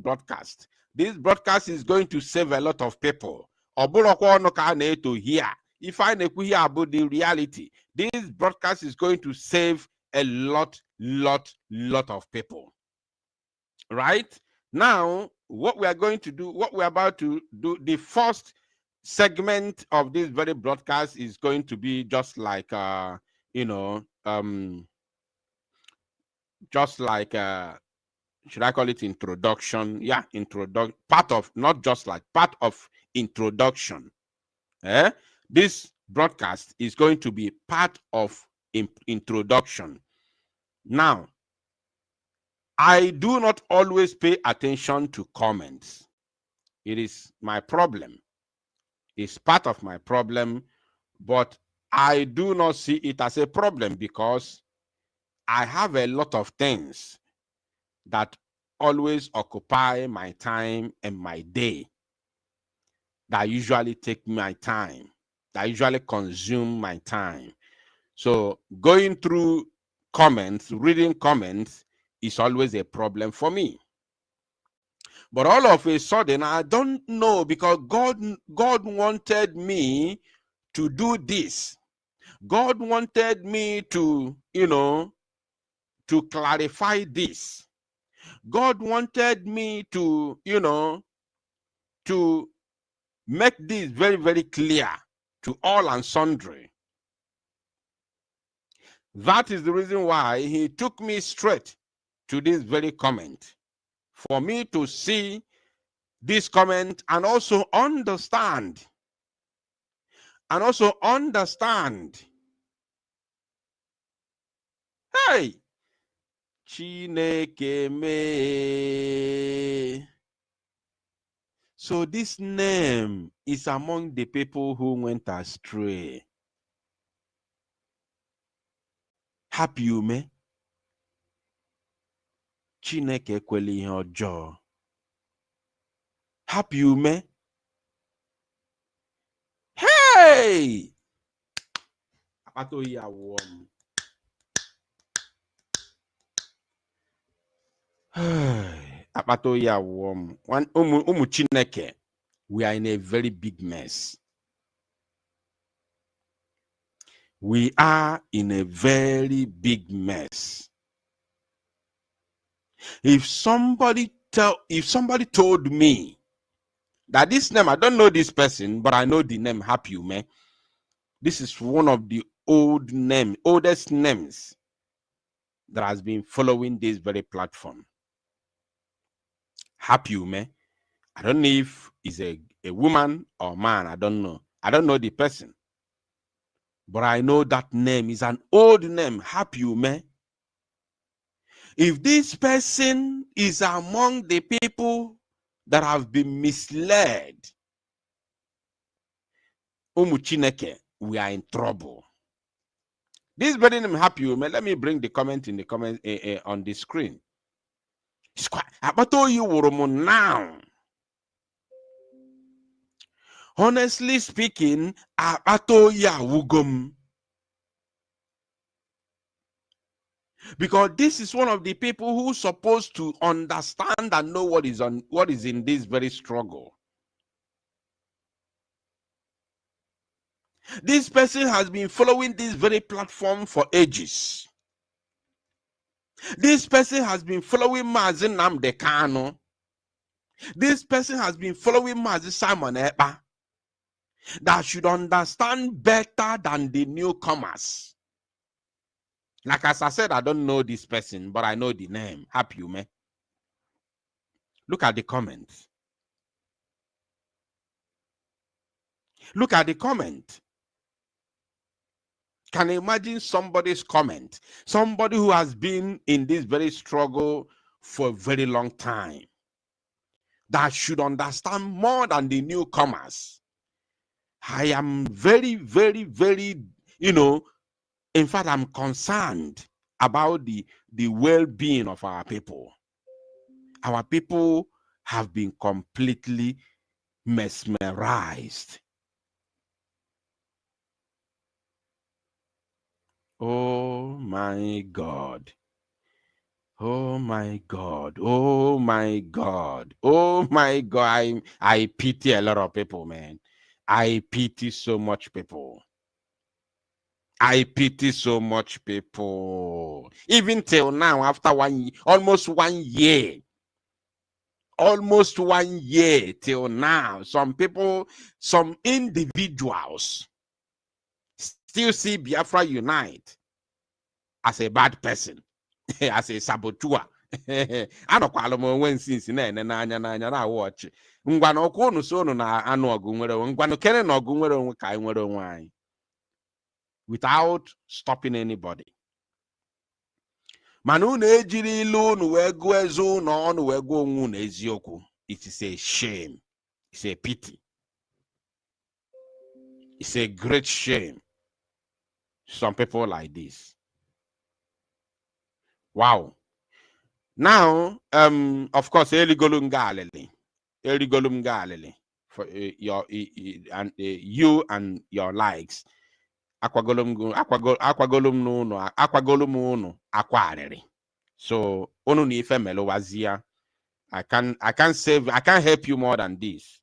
broadcast. This broadcast is going to save a lot of people. To hear. If I hear about the reality, this broadcast is going to save a lot of people. Right? Now, what we are going to do, what we're about to do, the first segment of this very broadcast is going to be just like just like should I call it introduction? Yeah, part of, not just like, part of introduction. This broadcast is going to be part of introduction. Now, I do not always pay attention to comments. It is my problem. It's part of my problem, but I do not see it as a problem because I have a lot of things that always occupy my time and my day, that usually take my time, that usually consume my time. So going through comments, reading comments is always a problem for me. But all of a sudden, I don't know, because God wanted me to do this. God wanted me to, to clarify this. God wanted me to, to make this very, very clear to all and sundry. That is the reason why he took me straight to this very comment, for me to see this comment and also understand. Hey, Chineke me. So this name is among the people who went astray. Happy ume. Chineke ekwela ihe ọjọọ. Happy ume. Hey! Akpata oyi awụọ m. Akpata oyi awụọ m. Ụmụ Chineke, we are in a very big mess. We are in a very big mess. If somebody told me that this name, I don't know this person, but I know the name Happy Ume. This is one of the oldest names that has been following this very platform. Happy Ume. I don't know if it's a woman or man. I don't know. I don't know the person. But I know that name is an old name, Happy Ume. If this person is among the people that have been misled, Umu Chineke, we are in trouble. This very name, Happy Ume, let me bring the comment in the comment on the screen. Now. Honestly speaking, because this is one of the people who's supposed to understand and know what is in this very struggle. This person has been following this very platform for ages. This person has been following Mazi Nnamdi Kanu. This person has been following Mazi Simon Ekpa, that should understand better than the newcomers. Like as I said, I don't know this person, but I know the name. Happy Ume. Look at the comments. Look at the comment. Can you imagine somebody's comment? Somebody who has been in this very struggle for a very long time, that should understand more than the newcomers. I am very, very, very, in fact, I'm concerned about the well-being of our people. Our people have been completely mesmerized. Oh my God. Oh my God. Oh my God. Oh my God. I pity a lot of people, man. I pity so much people. I pity so much people. Even till now, after almost 1 year. Almost 1 year till now. Some people, some individuals still see Biafra Unite as a bad person, as a saboteur. Anọkwala m onwe nsinsi na-ene n'anya na-awọchị ngwanụ ọkụ unu so unu na anụ ọgụ nwere onwe ngwanụ kene na ọgụ nwere onwe ka anyị nwere onwe anyị without stopping anybody. Mana unu ejiri ilu unu wee gụọ eze unu ọnụ wee gụọ onwe unu eziokwu. It is a shame. It's a pity. It's a great shame. Some people like this. Wow. Now, of course, Eligolum Galilei for your and you and your likes. Aquagolum no aquarere. So onu ni ife melowazia. I can't help you more than this.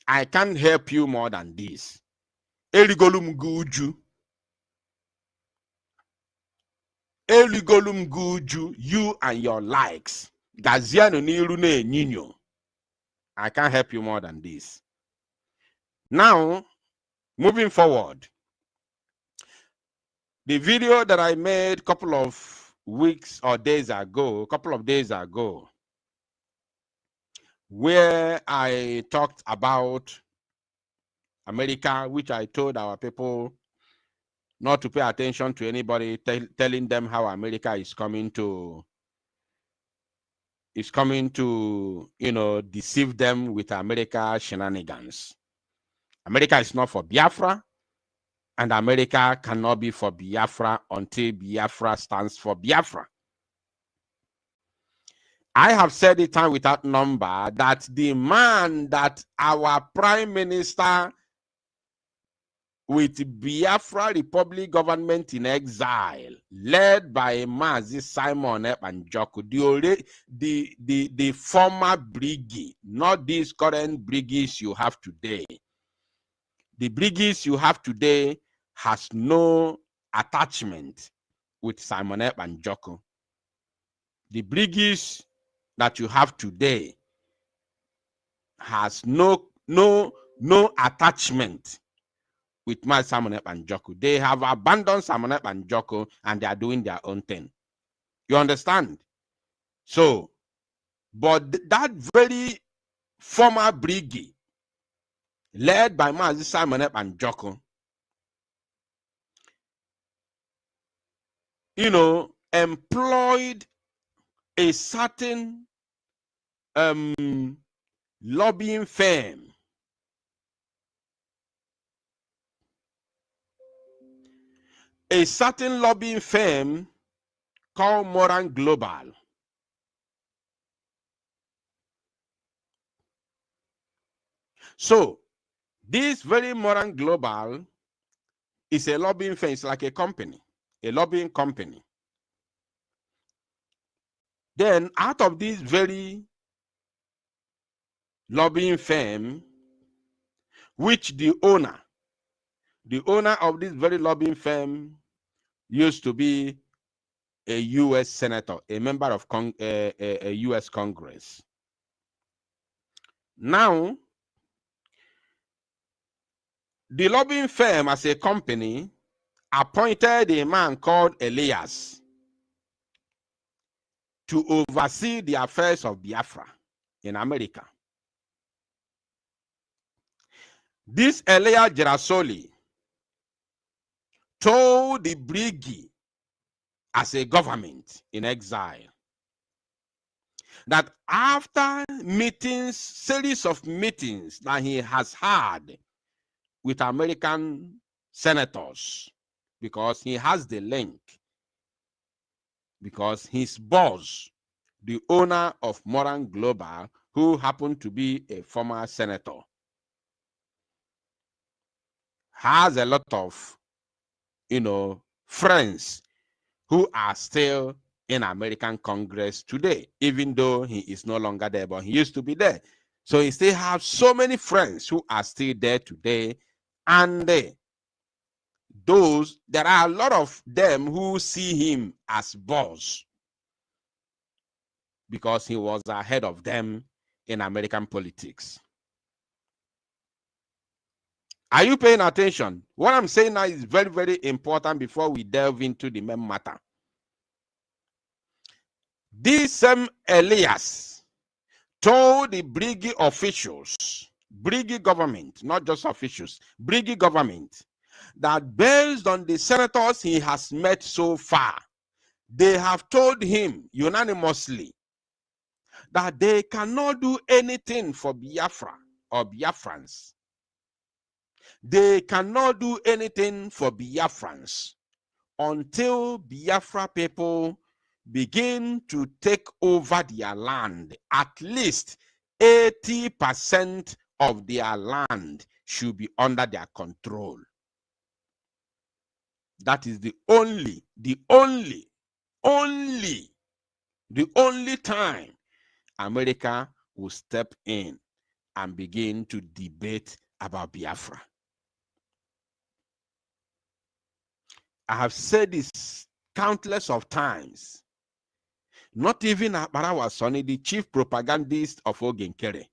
I can't help you more than this. Eligolum guju. Eligolum guju, you and your likes. Gaziano nirune ninyo. I can't help you more than this. Now, moving forward, the video that I made a couple of weeks or days ago, where I talked about America, which I told our people not to pay attention to anybody telling them how America is coming to, deceive them with America shenanigans. America is not for Biafra, and America cannot be for Biafra until Biafra stands for Biafra. I have said it time without number that the man that our prime minister with Biafra Republic government in exile, led by Mazi Simon Epanjoku, the former brigade, not these current brigades you have today. The brigades you have today has no attachment with Simon Epanjoku. The brigades that you have today has no attachment with my Simon Epanjoku. They have abandoned Simon Epanjoku and they are doing their own thing. You understand? So, but that very former brigade, led by Mazi Simon Epanjoku, employed a certain lobbying firm called Moran Global. So, this very Moran Global is a lobbying firm. It's like a company, a lobbying company. Then, out of this very lobbying firm, which the owner of this very lobbying firm used to be a U.S. senator, a member of a U.S. Congress. Now, the lobbying firm as a company appointed a man called Elias to oversee the affairs of Biafra in America. This Elias Gerasoli told the brigade as a government in exile that after series of meetings that he has had with American senators, because he has the link, because his boss, the owner of Moran Global, who happened to be a former senator, has a lot of, friends who are still in American Congress today, even though he is no longer there, but he used to be there. So he still has so many friends who are still there today. And there are a lot of them who see him as boss because he was ahead of them in American politics. Are you paying attention? What I'm saying now is very, very important before we delve into the main matter. This same Elias told the Briggy officials, Briggy government, not just officials, Briggy government, that based on the senators he has met so far, they have told him unanimously that they cannot do anything for Biafra or Biafrans. They cannot do anything for Biafrans until Biafra people begin to take over their land. At least 80% of their land should be under their control. That is the only time America will step in and begin to debate about Biafra. I have said this countless of times. Not even Akbarawa Sonny, the chief propagandist of Ogenkere,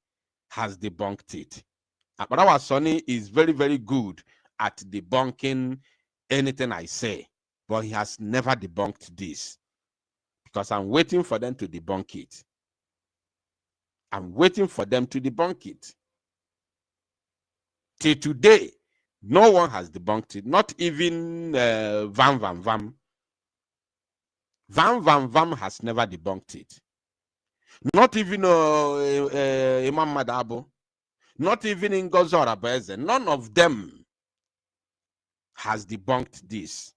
has debunked it. Akbarawa Sonny is very, very good at debunking anything I say, but he has never debunked this because I'm waiting for them to debunk it. I'm waiting for them to debunk it. Till today, no one has debunked it, not even Vam Vam Vam. Vam Vam Vam has never debunked it. Not even Imam Madabo, not even Ngozi Orabueze. None of them has debunked this.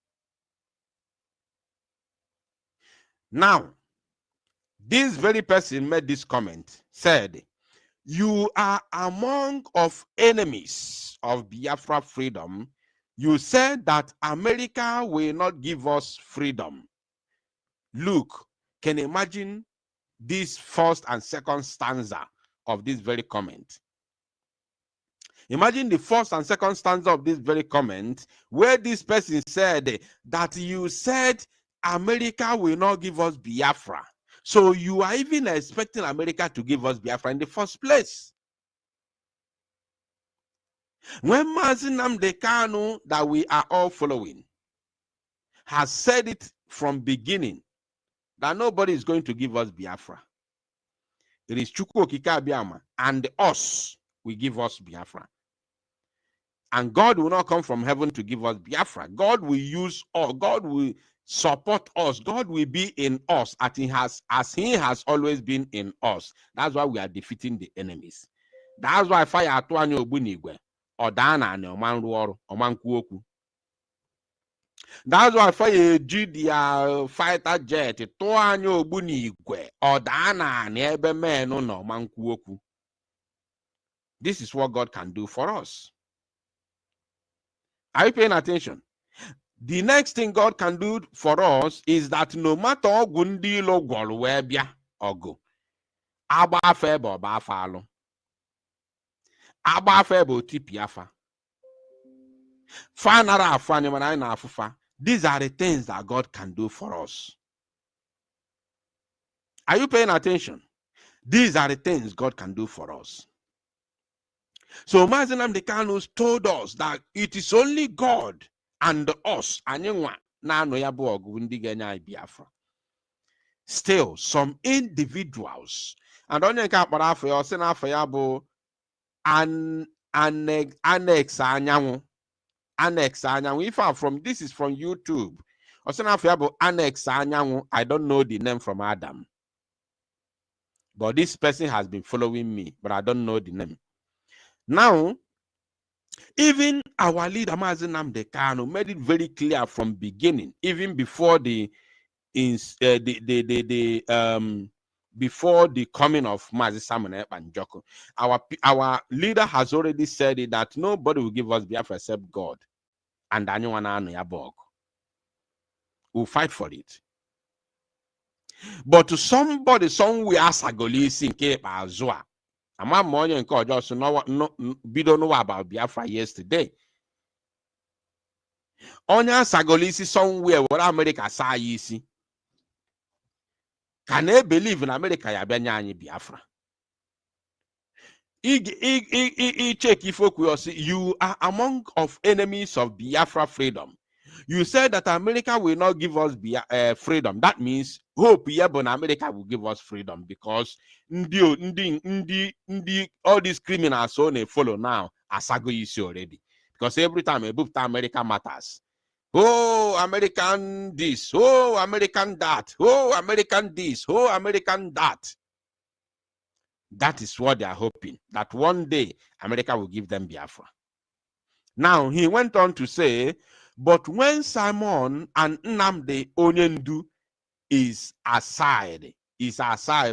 Now, this very person made this comment, said, "You are among of enemies of Biafra freedom. You said that America will not give us freedom." Look, can you imagine this first and second stanza of this very comment? Imagine the first and second stanza of this very comment, where this person said that you said America will not give us Biafra. So you are even expecting America to give us Biafra in the first place. When Mazi Nnamdi Kanu, that we are all following, has said it from beginning, that nobody is going to give us Biafra. It is Chukwu Abiyama and us will give us Biafra. And God will not come from heaven to give us Biafra. God will use us. God will support us. God will be in us as he has always been in us. That's why we are defeating the enemies. That's why fire atuanyo obunigwe odana ne omanru oru omanku oku. That's why fire their fighter jet tuanyo obunigwe odana ne ebe menu no omanku oku. This is what God can do for us. Are you paying attention? The next thing God can do for us is that no matter ogundi lo gwolu webia ogo agba afa ebe oba afa alu agba afa ebe otipi afa fanara afa ni mana na afufa. These are the things that God can do for us. Are you paying attention? These are the things God can do for us. So Mazi Nnamdi Kanu told us that it is only God and us. Still, some individuals, and onye nke akpara afọ ya ọ sị na afọ ya bụ annex anyanwụ. If I'm from, this is from YouTube. Ọ sị na afọ ya bụ annex anyanwụ. I don't know the name from Adam, but this person has been following me, but I don't know the name. Now, even our leader Mazi Nnamdi Kanu made it very clear from beginning, even before before the coming of Mazi Samuel Banjoko. Our leader has already said it, that nobody will give us Biafra except God. And we'll fight for it. But to somebody somewhere Sagolisi in Cape Azua, I'm not more than just no we don't know about Biafra yesterday. Onya Sagolisi somewhere where America say easy. Can they believe in America ya Benyan Biafra? Check if you are among of enemies of Biafra freedom. You said that America will not give us freedom. That means hope but America will give us freedom because all these criminals so they follow now Asago issue already. Because every time a book America matters. Oh, American this, oh, American that, oh, American this, oh, American that. That is what they are hoping, that one day America will give them Biafra. Now, he went on to say, but when Simon and Nnamdi Onyendu is aside,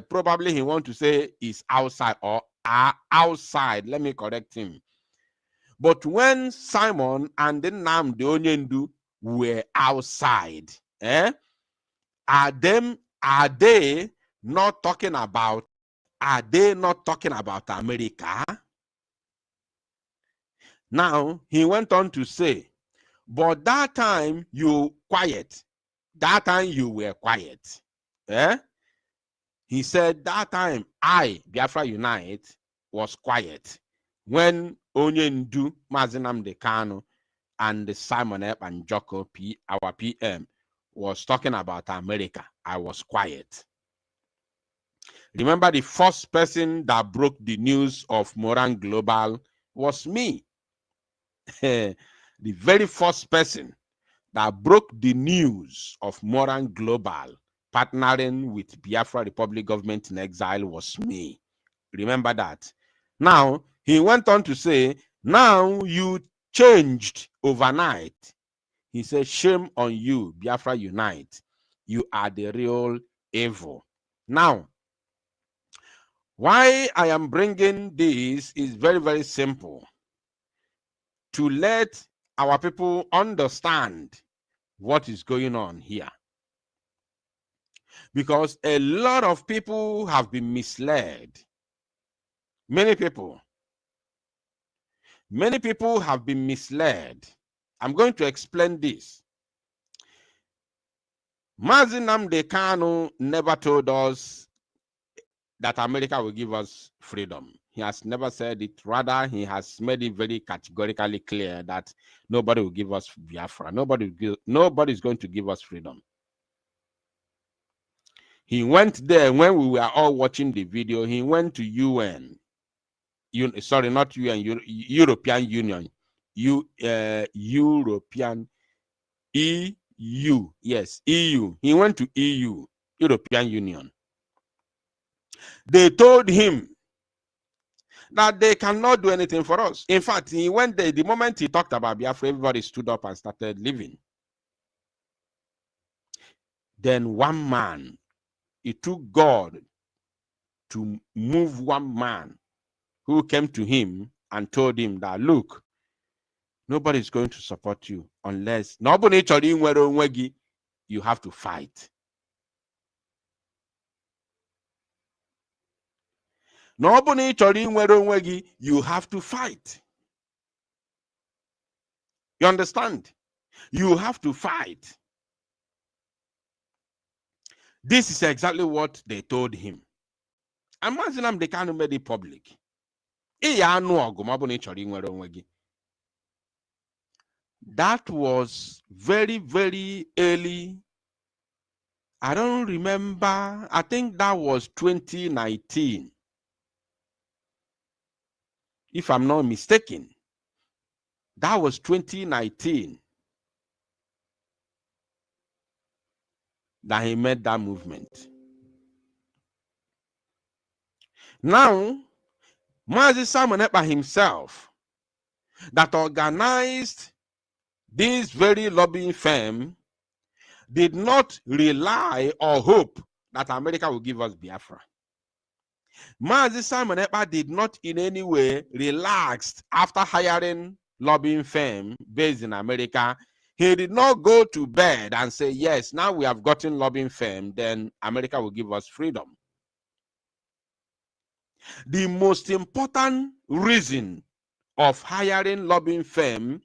probably he want to say is outside or are outside. Let me correct him. But when Simon and Nnamdi Onyendu were outside, are they not talking about America? Now, he went on to say, but that time you quiet. That time you were quiet. He said that time I, Biafra Unite, was quiet. When Onyendu, Mazi Nnamdi Kanu, and Simon Ep and Joko, our PM, was talking about America, I was quiet. Remember, the first person that broke the news of Moran Global was me. The very first person that broke the news of Moran Global partnering with Biafra Republic Government in Exile was me. Remember that. Now, he went on to say, now you changed overnight. He said, shame on you, Biafra Unite. You are the real evil. Now, why I am bringing this is very, very simple. To let our people understand what is going on here. Because a lot of people have been misled. Many people have been misled. I'm going to explain this. Mazi Nnamdi Kanu never told us that America will give us freedom. He has never said it. Rather, he has made it very categorically clear that nobody will give us Biafra. Nobody is going to give us freedom. He went there when we were all watching the video. He went to UN. Sorry, not UN, European Union. European EU. Yes, EU. He went to EU, European Union. They told him that they cannot do anything for us. In fact, he went there. The moment he talked about Biafra, everybody stood up and started leaving. Then one man, it took God to move one man who came to him and told him that, look, nobody is going to support you unless nobody you have to fight. Nobody you have to fight. You understand? You have to fight. This is exactly what they told him. And Mazi Nnamdi Kanu made it public. That was very, very early. I don't remember. I think that was 2019. If I'm not mistaken. That was 2019 that he made that movement. Now, Mazi Simon Ekpa himself that organized this very lobbying firm did not rely or hope that America will give us Biafra. Mazi Simon Ekpa did not in any way relax after hiring lobbying firm based in America. He did not go to bed and say, yes, now we have gotten lobbying firm, then America will give us freedom. The most important reason of hiring lobbying firm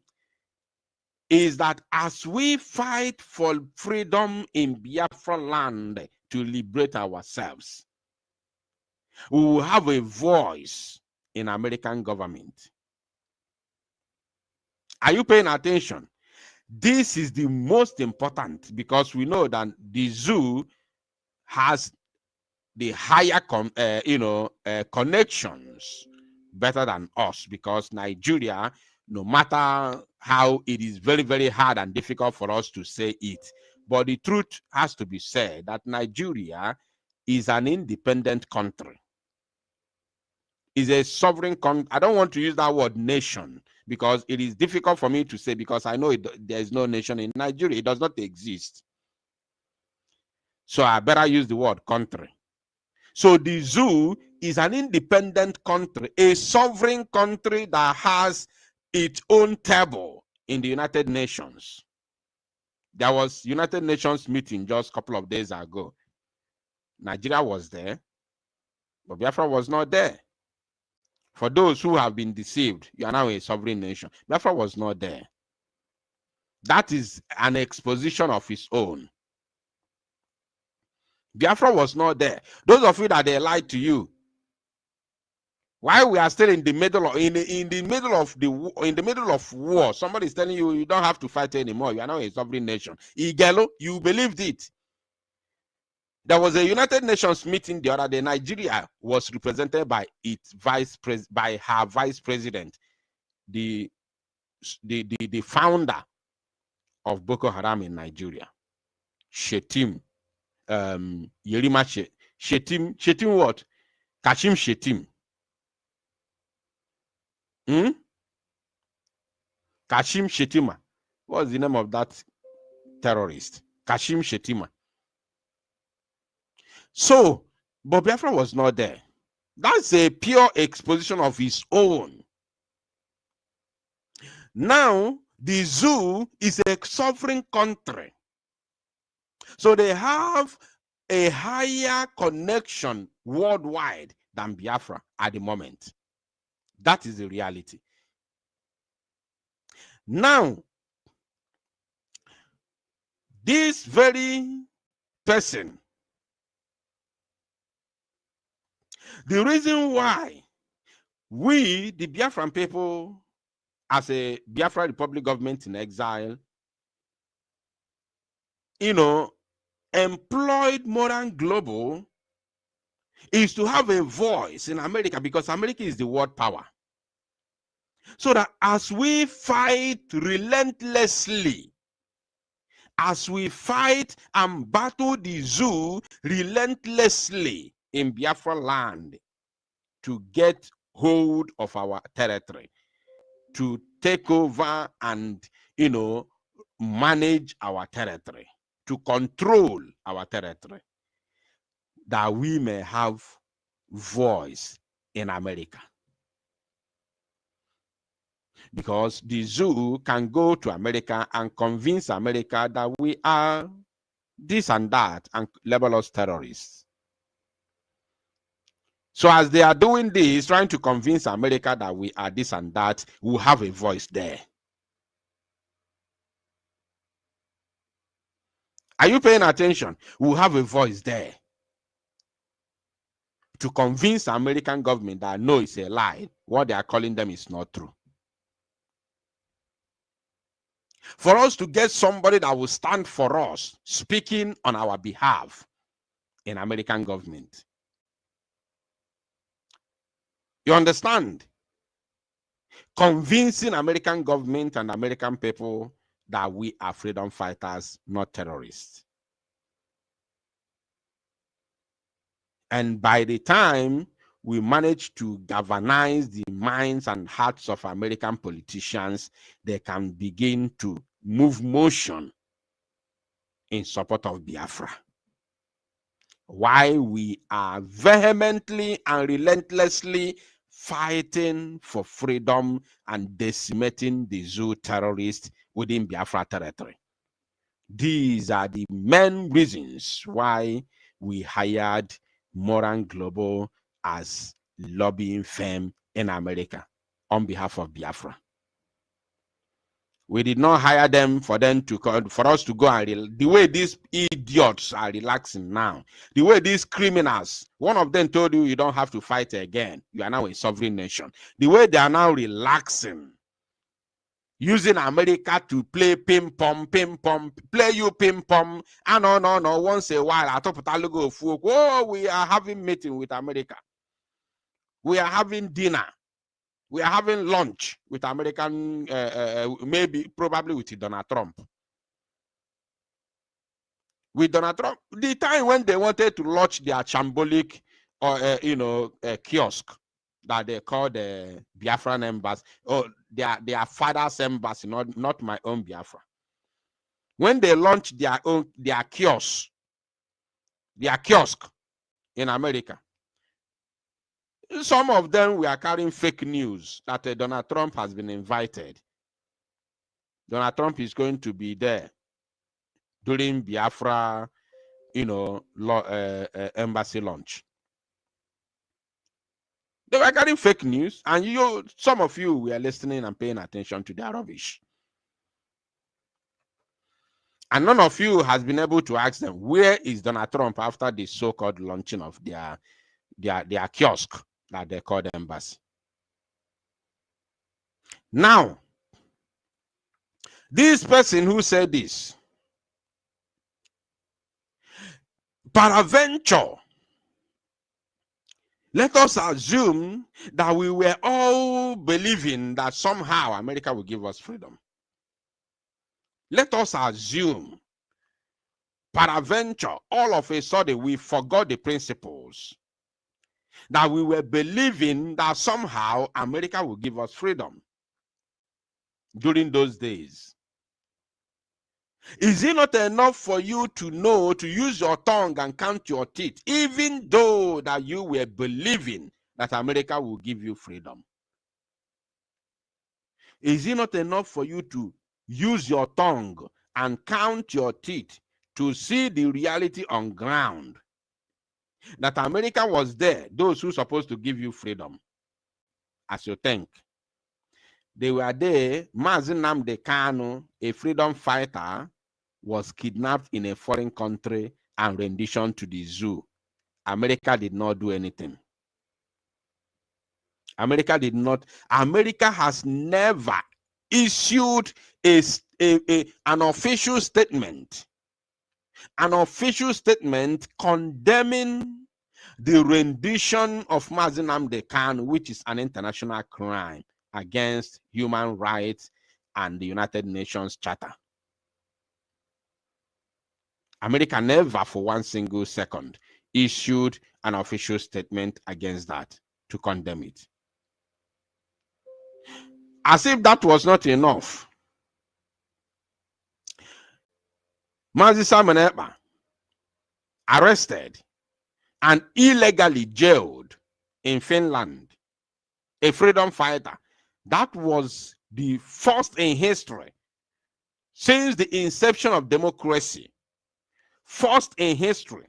is that as we fight for freedom in Biafra land to liberate ourselves, we will have a voice in American government. Are you paying attention? This is the most important, because we know that the zoo has the higher connections better than us, because Nigeria, no matter how it is very, very hard and difficult for us to say it, but the truth has to be said that Nigeria is an independent country. Is a sovereign country. I don't want to use that word nation, because it is difficult for me to say, because I know there is no nation in Nigeria. It does not exist. So I better use the word country. So the zoo is an independent country, a sovereign country that has its own table in the United Nations. There was United Nations meeting just a couple of days ago. Nigeria was there, but Biafra was not there. For those who have been deceived, you are now a sovereign nation. Biafra was not there. That is an exposition of its own. Biafra was not there. Those of you that they lied to you, while we are still in the middle of in the middle of war, somebody is telling you don't have to fight anymore. You are now a sovereign nation. Igelo, you believed it. There was a United Nations meeting the other day. Nigeria was represented by its by her vice president, the founder of Boko Haram in Nigeria, Shetim, Yerima Shetim what? Kashim Shetim. Kashim Shetima. What's the name of that terrorist? Kashim Shetima. So, but Biafra was not there. That's a pure exposition of his own. Now, the zoo is a sovereign country. So they have a higher connection worldwide than Biafra at the moment. That is the reality. Now, this very person, the reason why we, the Biafran people, as a Biafra Republic government in exile, employed Modern Global is to have a voice in America, because America is the world power. So that as we fight relentlessly, as we fight and battle the zoo relentlessly in Biafra land to get hold of our territory, to take over and, manage our territory, to control our territory, that we may have voice in America. Because the zoo can go to America and convince America that we are this and that and label us terrorists. So as they are doing this, trying to convince America that we are this and that, we have a voice there. Are you paying attention? We have a voice there to convince the American government that no, it's a lie. What they are calling them is not true. For us to get somebody that will stand for us, speaking on our behalf in American government. You understand? Convincing American government and American people that we are freedom fighters, not terrorists. And by the time we manage to galvanize the minds and hearts of American politicians, they can begin to move motion in support of Biafra. Why we are vehemently and relentlessly fighting for freedom and decimating the zoo terrorists within Biafra territory. These are the main reasons why we hired Moran Global as lobbying firm in America on behalf of Biafra. We did not hire them for us to go and the way these idiots are relaxing now, the way these criminals, one of them told you don't have to fight again. You are now a sovereign nation. The way they are now relaxing, using America to play ping pong, play you ping pong, and no. Once a while, I talk about oh, we are having meeting with America. We are having dinner. We are having lunch with American, probably with Donald Trump. With Donald Trump, the time when they wanted to launch their shambolic, kiosk that they call the Biafran embassy, or their father's embassy, not my own Biafra. When they launched their kiosk in America, some of them were carrying fake news that Donald Trump has been invited. Donald Trump is going to be there during Biafra, embassy launch. They were carrying fake news, and some of you were listening and paying attention to their rubbish. And none of you has been able to ask them, where is Donald Trump after the so-called launching of their kiosk that they call the embassy? Now, this person who said this, peradventure, let us assume that we were all believing that somehow America will give us freedom. Let us assume, peradventure, all of a sudden we forgot the principles, that we were believing that somehow America will give us freedom during those days. Is it not enough for you to know, to use your tongue and count your teeth, even though that you were believing that America will give you freedom? Is it not enough for you to use your tongue and count your teeth to see the reality on ground, that America was there, those who supposed to give you freedom, as you think? They were there. Mazi Nnamdi Kanu, a freedom fighter, was kidnapped in a foreign country and renditioned to the zoo. America did not do anything. America did not. America has never issued an official statement condemning the rendition of Mazi Nnamdi Kanu, which is an international crime against human rights and the United Nations Charter. America never for one single second issued an official statement against that to condemn it. As if that was not enough, Mazi Simon Ekpa, arrested and illegally jailed in Finland, a freedom fighter. That was the first in history since the inception of democracy, first in history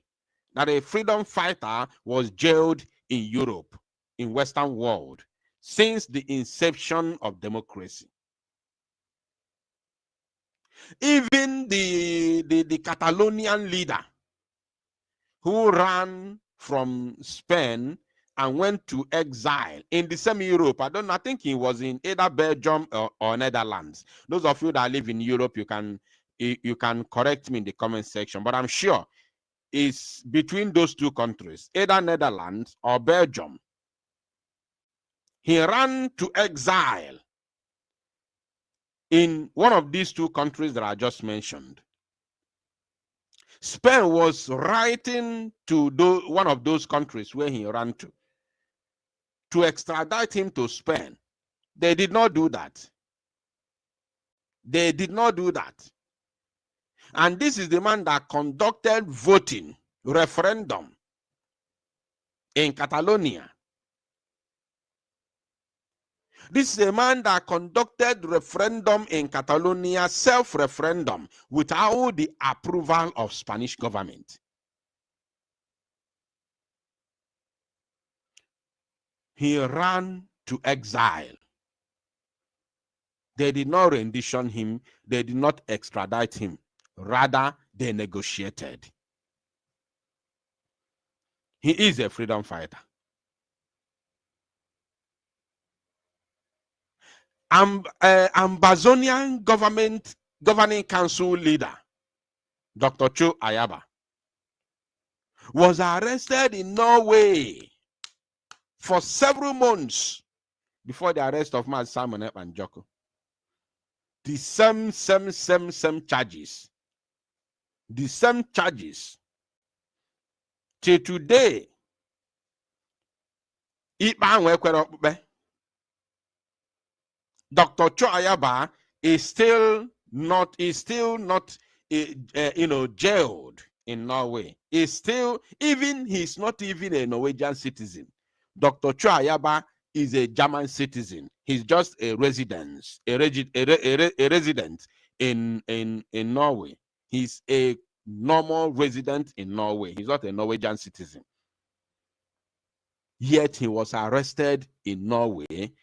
that a freedom fighter was jailed in Europe, in Western world, since the inception of democracy. Even the Catalonian leader who ran from Spain and went to exile in the same Europe. I think he was in either Belgium or Netherlands. Those of you that live in Europe, you can correct me in the comment section, but I'm sure it's between those two countries, either Netherlands or Belgium. He ran to exile in one of these two countries that I just mentioned. Spain was writing to one of those countries where he ran to extradite him to Spain. They did not do that. They did not do that. And this is the man that conducted voting, referendum in Catalonia. This is a man that conducted referendum in Catalonia, self-referendum, without the approval of Spanish government. He ran to exile. They did not rendition him. They did not extradite him. Rather, they negotiated. He is a freedom fighter. Ambazonian governing council leader, Dr. Chukwu Di Ya, was arrested in Norway for several months before the arrest of Mazi Simon Ekpa Njoku. The same charges. The same charges. Till today, Dr. Chukwu Di Ya is still not jailed in Norway. He's not even a Norwegian citizen. Dr. Chukwu Di Ya is a German citizen. He's just a resident in Norway. He's a normal resident in Norway. He's not a Norwegian citizen. Yet he was arrested in Norway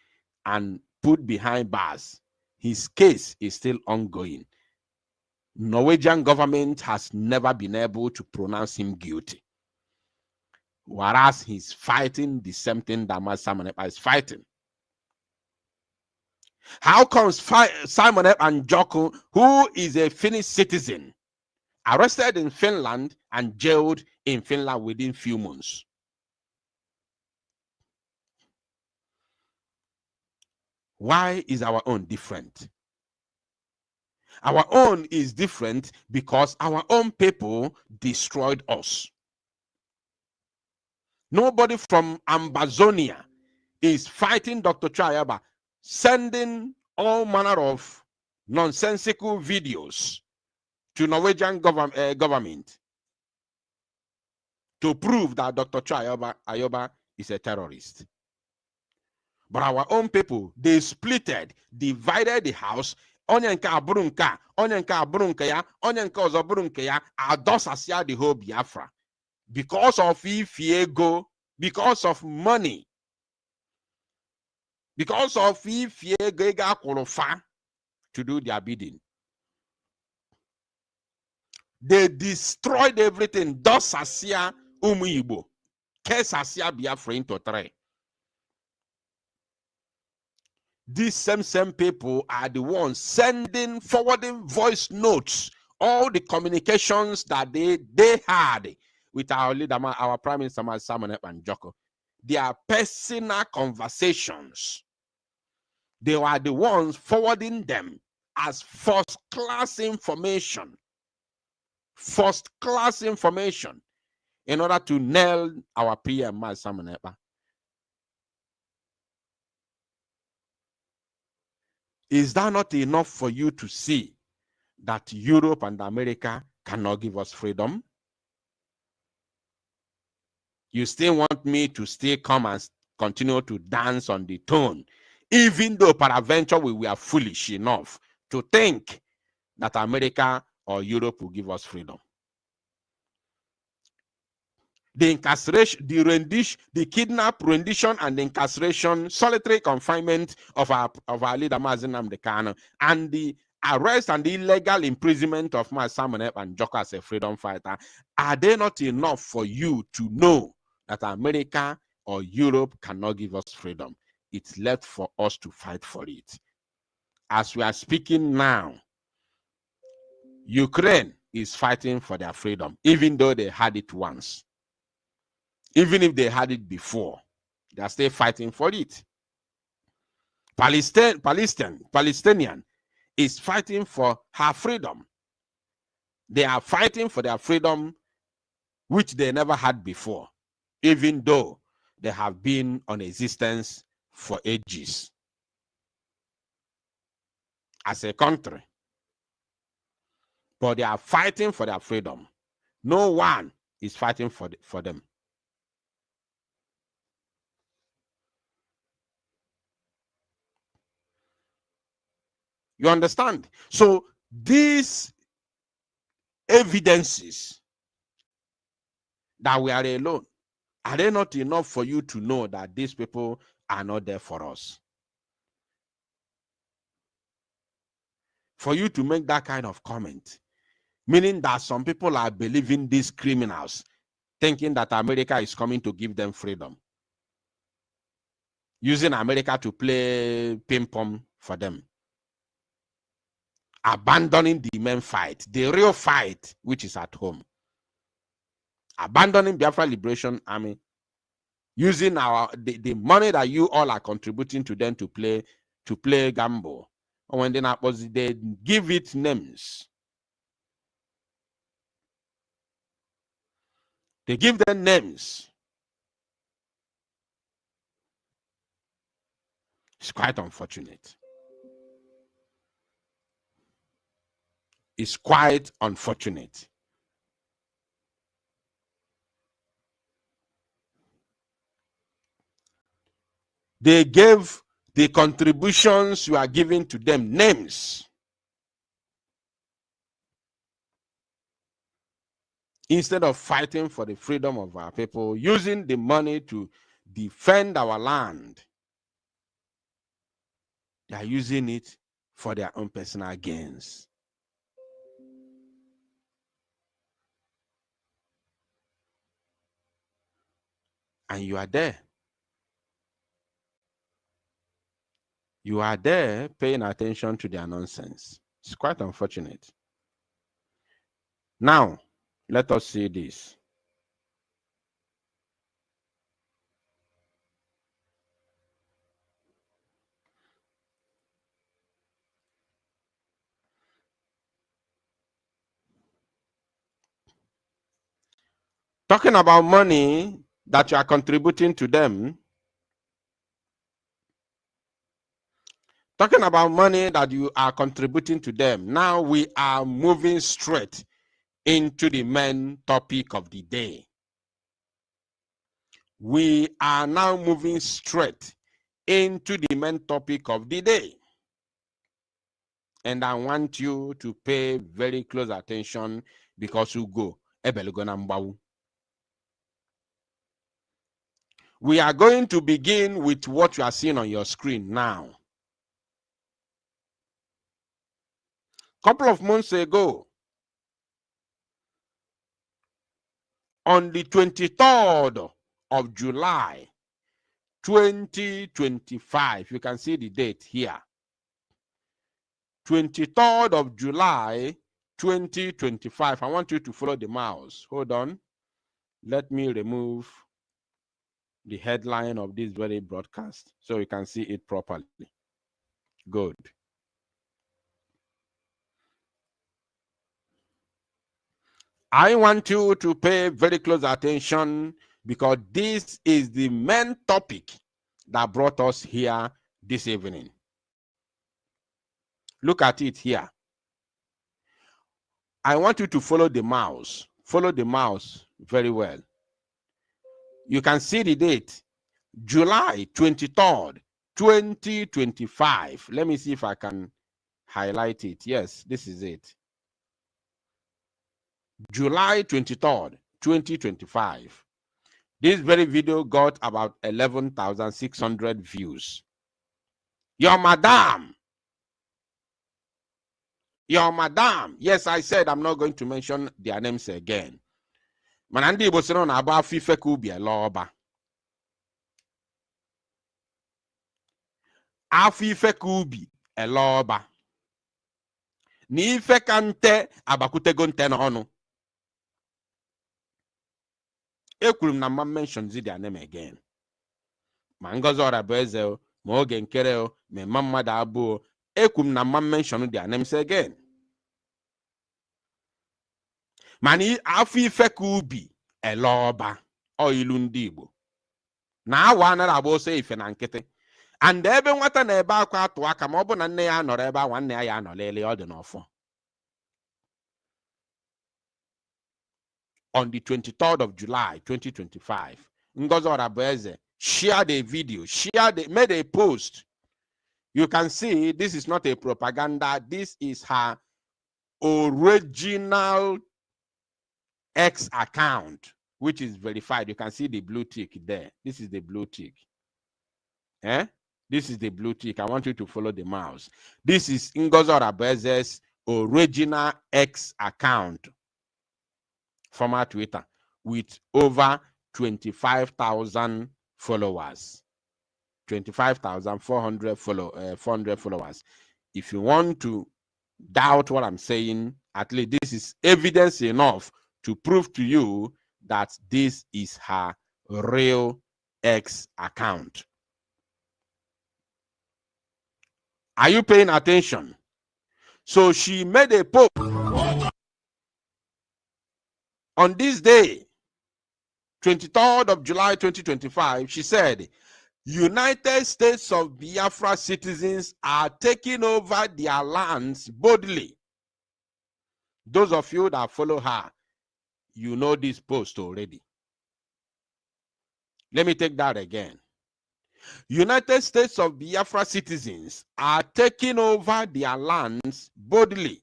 and put behind bars. His case is still ongoing. Norwegian government has never been able to pronounce him guilty, whereas he's fighting the same thing that Mazi Simon Ekpa is fighting. How comes Simon Ekpa Njoku, who is a Finnish citizen, arrested in Finland and jailed in Finland within few months? Why is our own different? Our own is different because our own people destroyed us. Nobody from Ambazonia is fighting Dr. Chukwu Di Ya, sending all manner of nonsensical videos to Norwegian government to prove that Dr. Chukwu Di Ya is a terrorist. But our own people, they splitted, divided the house. Onye nke abụrụ nke a, onye nke abụrụ nke ya, onye nke ọzọ bụrụ nke ya, adọsasịa the whole Biafra. Because of ifiego, because of money, because of ifiego ega kwụrụfa to do their bidding. They destroyed everything. Dọsasịa ụmụ Igbo, kesasịa Biafra into three. These same people are the ones forwarding voice notes, all the communications that they had with our leader, our Prime Minister, Mazi Simon Ekpa Njoku. Their personal conversations. They were the ones forwarding them as first-class information. First-class information in order to nail our PM, Mazi Simon Ekpa. Is that not enough for you to see that Europe and America cannot give us freedom? You still want me to still come and continue to dance on the tone, even though peradventure we were foolish enough to think that America or Europe will give us freedom. The incarceration, the kidnap, rendition, and the incarceration, solitary confinement of our leader Mazi Nnamdi Kanu, and the arrest and the illegal imprisonment of Mazi Simon Ekpa Njoku as a freedom fighter, are they not enough for you to know that America or Europe cannot give us freedom? It's left for us to fight for it. As we are speaking now, Ukraine is fighting for their freedom, even though they had it once. Even if they had it before, they are still fighting for it. Palestinian is fighting for her freedom. They are fighting for their freedom, which they never had before, even though they have been on existence for ages as a country. But they are fighting for their freedom. No one is fighting for them. You understand? So these evidences that we are alone, are they not enough for you to know that these people are not there for us? For you to make that kind of comment, meaning that some people are believing these criminals, thinking that America is coming to give them freedom, using America to play ping pong for them, abandoning the main fight, the real fight, which is at home, abandoning Biafra Liberation Army, using the money that you all are contributing to them to play gamble. And when they give it names, they give them names. It's quite unfortunate. It's quite unfortunate. They gave the contributions you are giving to them names. Instead of fighting for the freedom of our people, using the money to defend our land, they are using it for their own personal gains. And you are there. You are there paying attention to their nonsense. It's quite unfortunate. Now, let us see this. Talking about money that you are contributing to them. Talking about money that you are contributing to them. Now we are moving straight into the main topic of the day. We are now moving straight into the main topic of the day. And I want you to pay very close attention because you go. We are going to begin with what you are seeing on your screen now. A couple of months ago, on the 23rd of July, 2025, you can see the date here. 23rd of July, 2025. I want you to follow the mouse. Hold on. Let me remove the headline of this very broadcast so you can see it properly. Good. I want you to pay very close attention because this is the main topic that brought us here this evening. Look at it here. I want you to follow the mouse. Follow the mouse very well. You can see the date, July 23rd, 2025. Let me see if I can highlight it. Yes, this is it. July 23rd, 2025. This very video got about 11,600 views. Your madam. Yes, I said I'm not going to mention their names again. Manandi Igbo sị na agba afọ ife ka ubi ele ọba. Afọ ife ka ubi ele ọba. Na ife ka nte abakutego nte n'ọnụ. Ekwuru m na mma mention their name again. Ma Ngozi Orabueze o, ma Oge Nkere o, ma Mma Mmadụ Abụ o. Ekwuru m na mma mention their names again. Mana afọ ife ka ubi ele ọba ọ ilu ndị Igbo. Na awa anaghị agba ose ife na nkịtị. And ebe nwata na ebe akwa atụ aka ma ọ bụ na nne ya nọrọ ebe nwanne ya ya nọlele ọ dị n'ọfọ. On the 23rd of July, 2025, Ngozi Orabueze shared a video, made a post You can see this is not a propaganda. This is her original X account, which is verified. You can see the blue tick there. This is the blue tick. Eh? This is the blue tick. I want you to follow the mouse. This is Ngozi Orabeze's original X account, former Twitter, with over 25,000 followers. 25,400 400 followers. If you want to doubt what I'm saying, at least this is evidence enough to prove to you that this is her real X account. Are you paying attention? So she made a post on this day, 23rd of July 2025. She said, United States of Biafra citizens are taking over their lands boldly. Those of you that follow her, you know this post already. Let me take that again. United States of Biafra citizens are taking over their lands boldly,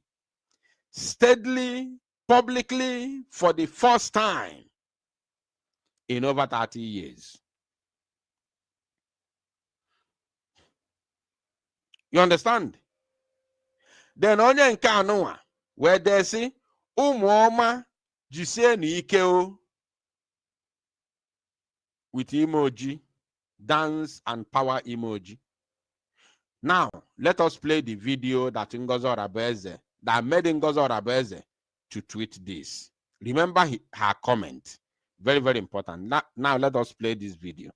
steadily, publicly, for the first time in over 30 years. You understand? Then onye nke anụnwa where they say ụmụọma jisie n'ike o, with emoji, dance and power emoji. Now let us play the video that Ngozi Orabeeze, that made Ngozi Orabeeze to tweet this. Remember her comment. Very, very important. Now let us play this video.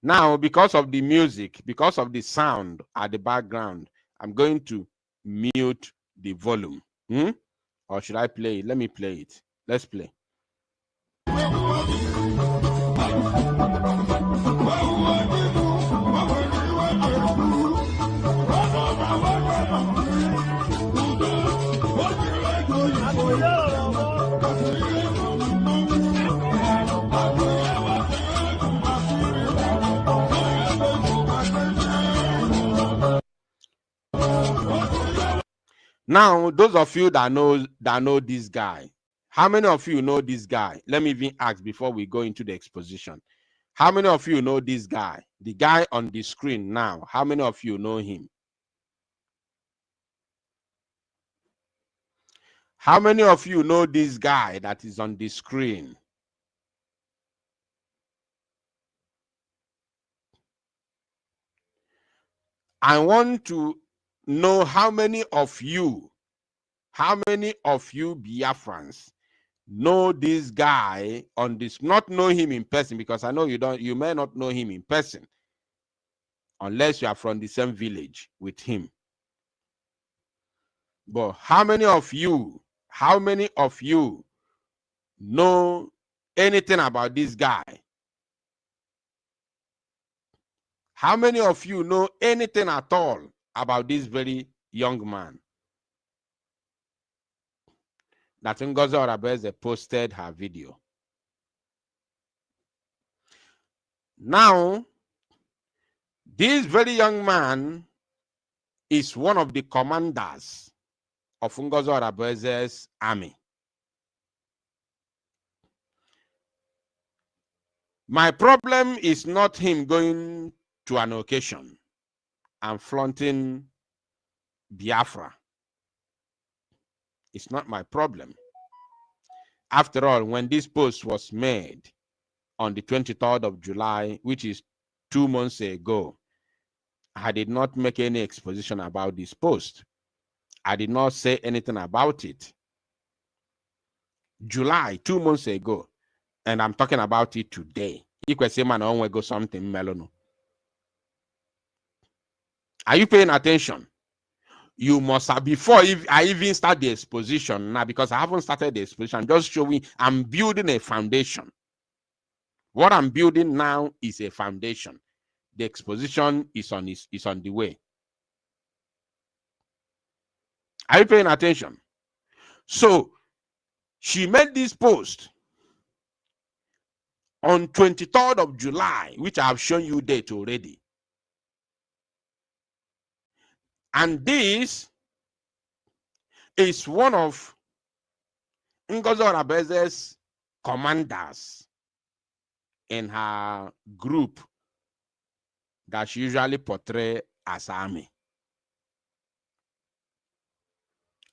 Now, because of the music, because of the sound at the background, I'm going to mute the volume. Or should I play it? Let me play it. Let's play. Now, those of you that know this guy, how many of you know this guy? Let me even ask before we go into the exposition. How many of you know this guy? The guy on the screen now. How many of you know him? How many of you know this guy that is on the screen? I want to know how many of you Biafrans know this guy on this, not know him in person, because I know you may not know him in person unless you are from the same village with him. But how many of you know anything about this guy? How many of you know anything at all about this very young man that Ngozi Orabeeze posted her video? Now, this very young man is one of the commanders of Ngozi Orabeeze's army. My problem is not him going to an occasion and flaunting Biafra. It's not my problem. After all, when this post was made on the 23rd of July, which is 2 months ago, I did not make any exposition about this post. I did not say anything about it. July, 2 months ago, and I'm talking about it today. You can say, man, I want to go something melono. Are you paying attention? You must have, before I even start the exposition now, because I haven't started the exposition, I'm just showing I'm building a foundation. What I'm building now is a foundation. The exposition is on the way. Are you paying attention? So she made this post on 23rd of July, which I have shown you date already. And this is one of Ngozi Orabeze's commanders in her group that she usually portrays as army.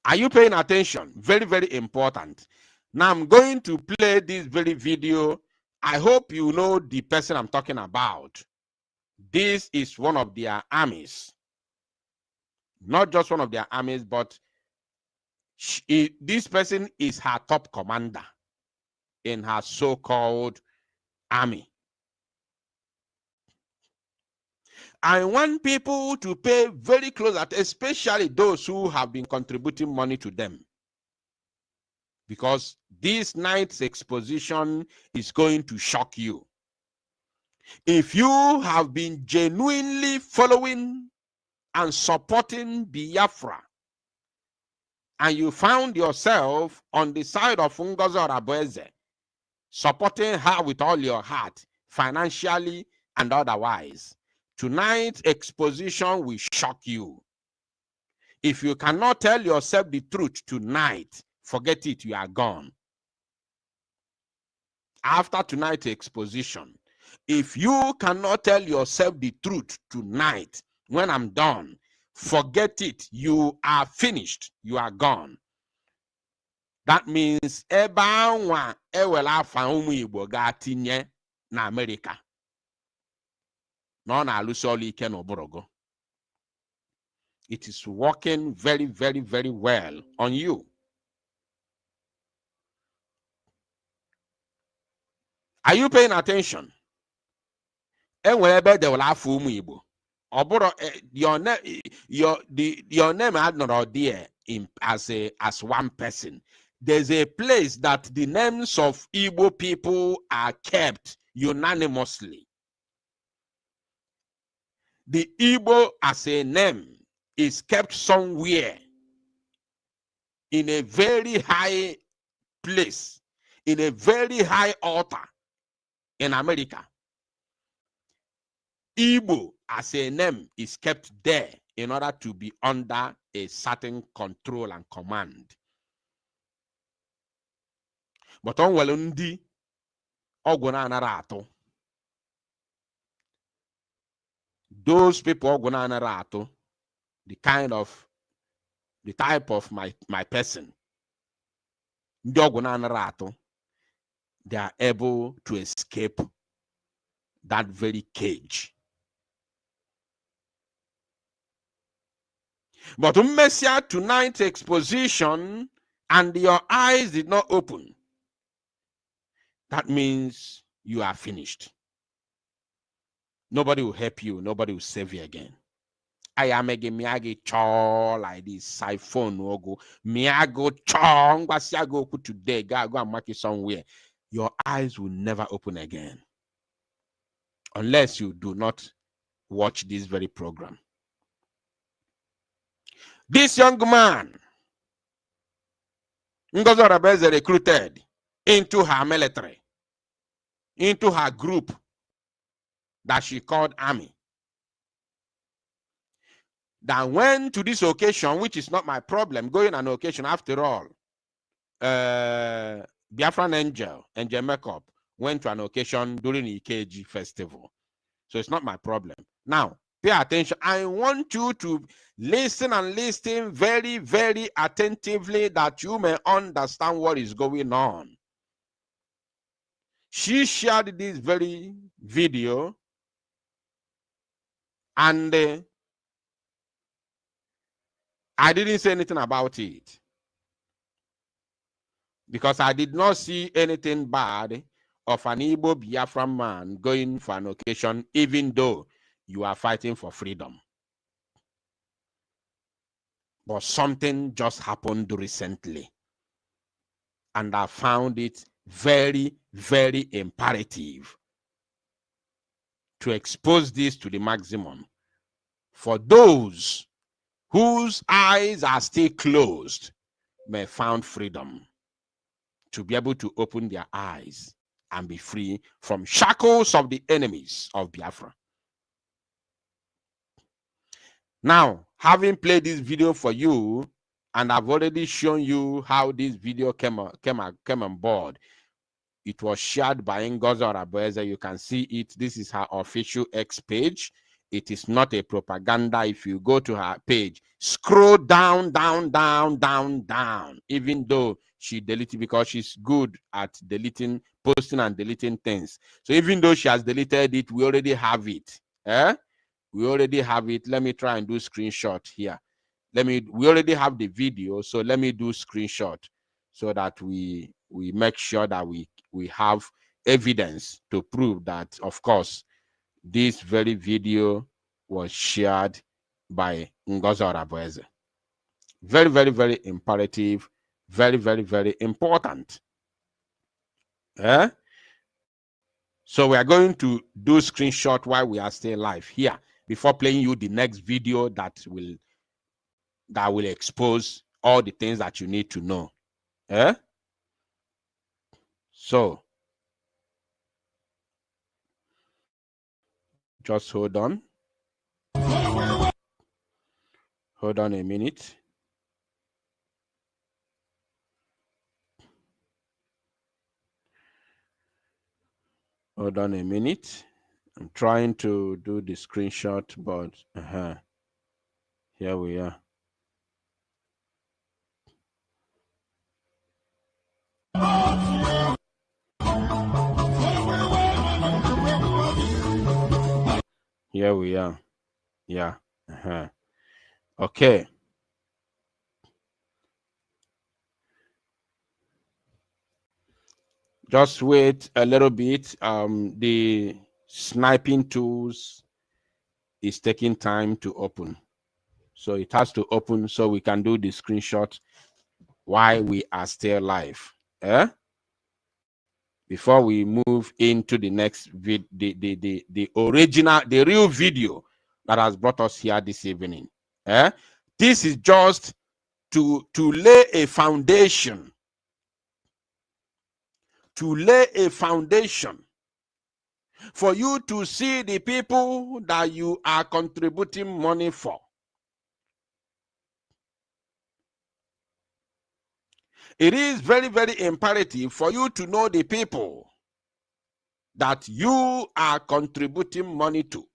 Are you paying attention? Very, very important. Now I'm going to play this very video. I hope you know the person I'm talking about. This is one of their armies. Not just one of their armies, but this person is her top commander in her so-called army. I want people to pay very close attention, especially those who have been contributing money to them. Because this night's exposition is going to shock you. If you have been genuinely following and supporting Biafra, and you found yourself on the side of Ngozi Orabeeze, supporting her with all your heart, financially and otherwise, tonight's exposition will shock you. If you cannot tell yourself the truth tonight, forget it, you are gone. After tonight's exposition, if you cannot tell yourself the truth tonight, when I'm done, forget it, you are finished, you are gone. That means ebe anwa ewela afa ụmụ Igbo ga-atinye na America. No na alụsi ọlụ ike n'ụbụrụgụ. It is working very, very, very well on you. Are you paying attention? Enwere ebe dewela afa ụmụ Igbo. Your name had not there as one person. There's a place that the names of Igbo people are kept unanimously. The Igbo as a name is kept somewhere in a very high place, in a very high altar in America. Igbo as a name is kept there in order to be under a certain control and command. But on Welundi, Oguna Narato, those people Oguna Narato, the type of my person, they are able to escape that very cage. But Messiah, tonight's exposition, and your eyes did not open. That means you are finished. Nobody will help you. Nobody will save you again. I am a miagi chaw like this siphon ogo miago chong go today. Go and mark it somewhere. Your eyes will never open again unless you do not watch this very program. This young man, Ngozi Orabeeze, recruited into her military, into her group that she called army. That went to this occasion, which is not my problem, going on occasion after all. Biafran Angel Makeup went to an occasion during the EKG festival. So it's not my problem. Now, pay attention. I want you to listen and listen very, very attentively that you may understand what is going on. She shared this very video and I didn't say anything about it because I did not see anything bad of an Igbo Biafran man going for an occasion, even though you are fighting for freedom. But something just happened recently, and I found it very, very imperative to expose this to the maximum for those whose eyes are still closed may find freedom to be able to open their eyes and be free from shackles of the enemies of Biafra. Now, having played this video for you, and I've already shown you how this video came on board. It was shared by Ngozi Orabueze. You can see it. This is her official X page. It is not a propaganda. If you go to her page, scroll down, even though she deleted, because she's good at deleting, posting and deleting things. So even though she has deleted it, we already have it. We already have it. Let me try and do screenshot here. We already have the video, so let me do screenshot so that we make sure that we have evidence to prove that, of course, this very video was shared by Ngozi Orabueze. Very, very, very imperative. Very, very, very important. So we are going to do screenshot while we are still live here before playing you the next video that will expose all the things that you need to know. So just hold on. Hold on a minute. Hold on a minute. I'm trying to do the screenshot, but here we are. Here we are. Yeah. Okay. Just wait a little bit. The sniping tools is taking time to open. So it has to open so we can do the screenshot while we are still live. Before we move into the next vid, the original, the real video that has brought us here this evening. This is just to lay a foundation. To lay a foundation for you to see the people that you are contributing money for. It is very, very imperative for you to know the people that you are contributing money to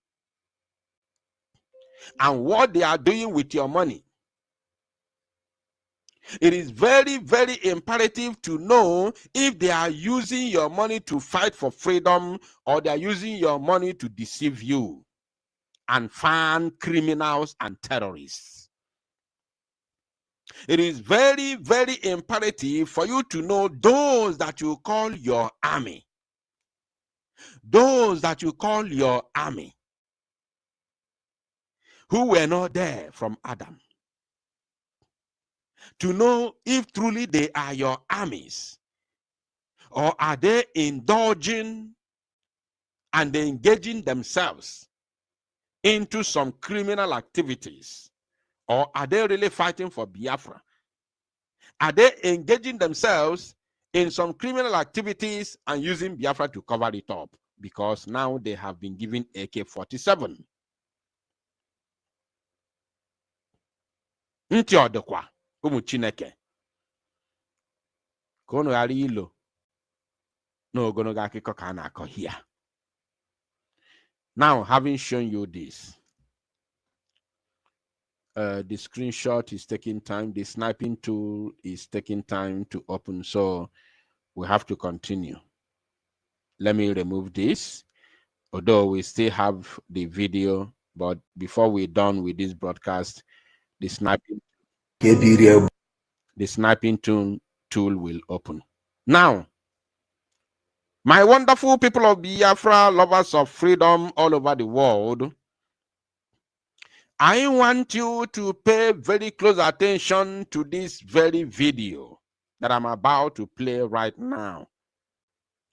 and what they are doing with your money. It is very, very imperative to know if they are using your money to fight for freedom or they are using your money to deceive you and fund criminals and terrorists. It is very, very imperative for you to know those that you call your army. Those that you call your army, who were not there from Adam. To know if truly they are your armies, or are they indulging and engaging themselves into some criminal activities, or are they really fighting for Biafra? Are they engaging themselves in some criminal activities and using Biafra to cover it up? Because now they have been given AK-47. Ntị ọdịkwa ụmụ Chineke ka unu ghara ilo n'ogologo akụkọ ka a na-akọ here. Now, having shown you this, the screenshot is taking time. The sniping tool is taking time to open, so we have to continue. Let me remove this, although we still have the video, but before we're done with this broadcast, the sniping tool will open. Now, my wonderful people of Biafra, lovers of freedom all over the world, I want you to pay very close attention to this very video that I'm about to play right now,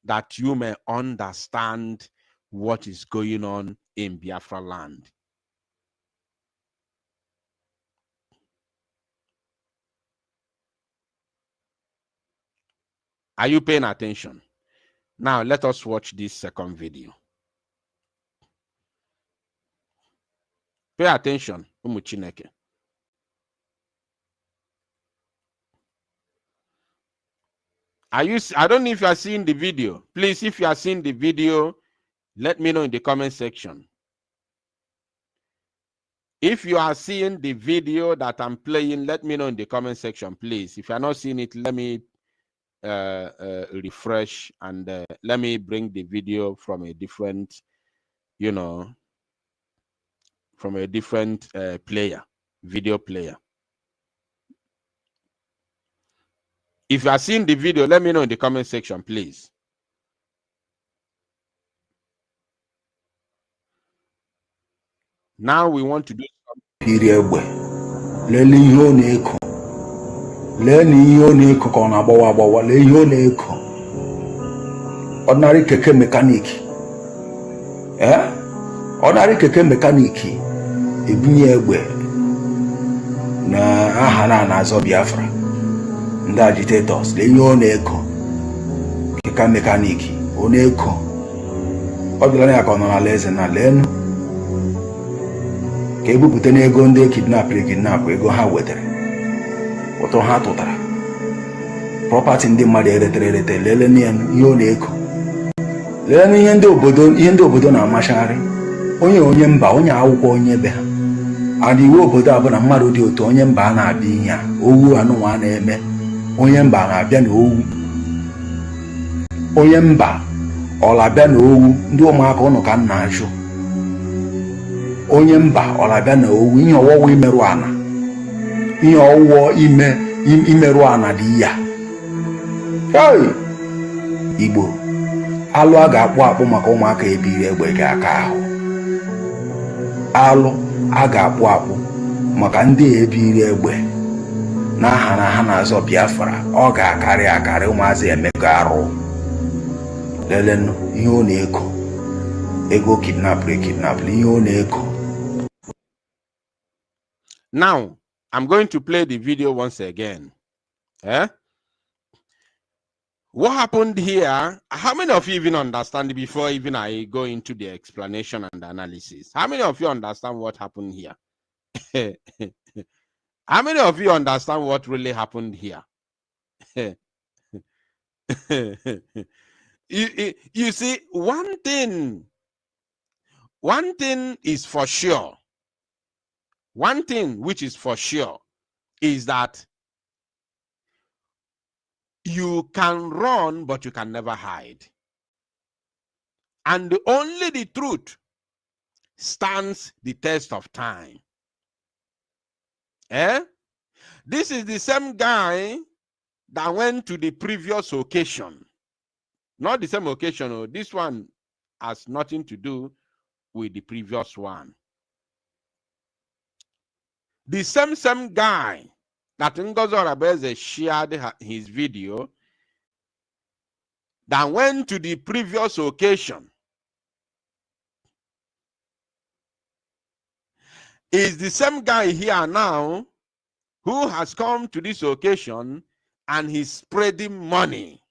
that you may understand what is going on in Biafra land. Are you paying attention? Now let us watch this second video. Pay attention, Umu Chineke. I don't know if you are seeing the video. Please, if you are seeing the video, let me know in the comment section. If you are seeing the video that I'm playing, let me know in the comment section, please. If you are not seeing it, let me refresh and let me bring the video from a different, from a different video player. If you are seeing the video, let me know in the comment section, please. Now we want to do something. Ordinary keke mechanic. Ordinary keke mechanic. Ebunye egbe na aha na-azọ Biafra. Ndị agitators lee ihe ọ na-eko. Keke mechanic ọ na-eko. Ọ dịla ya ka ọ nọ n'ala eze na lenu. Ka ebupụta n'ego ndị kidnap ego ha wetara. Ụtọ ha tụtara. Property ndị mmadụ erete lele ihe ọ na-eko. Lele ihe ndị obodo na-amachagharị. Onye mba, onye akwụkwọ, onye be ha. Adị iwu obodo abụ na mmadụ dị otu onye mba a na-abịa ihe a. Owu anụnwa na-eme. Onye mba na-abịa na owu. Onye mba ọ na-abịa na owu. Ndị ụmụaka ụnụ ka m na-ajụ. Onye mba ọ na-abịa na owu. Ihe ọwụwa imerụ ana. Ihe ọwụwa imerụ ana dị ya. Igbo, alụ a ga-akpụ akpụ maka ụmụaka ebiri egbe gị aka ahụ. Alụ a ga-akpụ akpụ maka ndị ebiri egbe na ha na-azọ Biafra. Ọ ga-akarị ụmụazị emego arụ. Lelenụ ihe ọ na-eko. Ego kidnap ihe ọ na-eko. Now, I'm going to play the video once again. What happened here? How many of you even understand before even I go into the explanation and the analysis? How many of you understand what happened here? How many of you understand what really happened here? You see, one thing is for sure. One thing which is for sure is that you can run, but you can never hide. And only the truth stands the test of time. This is the same guy that went to the previous occasion. Not the same occasion. This one has nothing to do with the previous one. The same guy that Ngozi Orebeze shared his video that went to the previous occasion is the same guy here now who has come to this occasion and he's spreading money,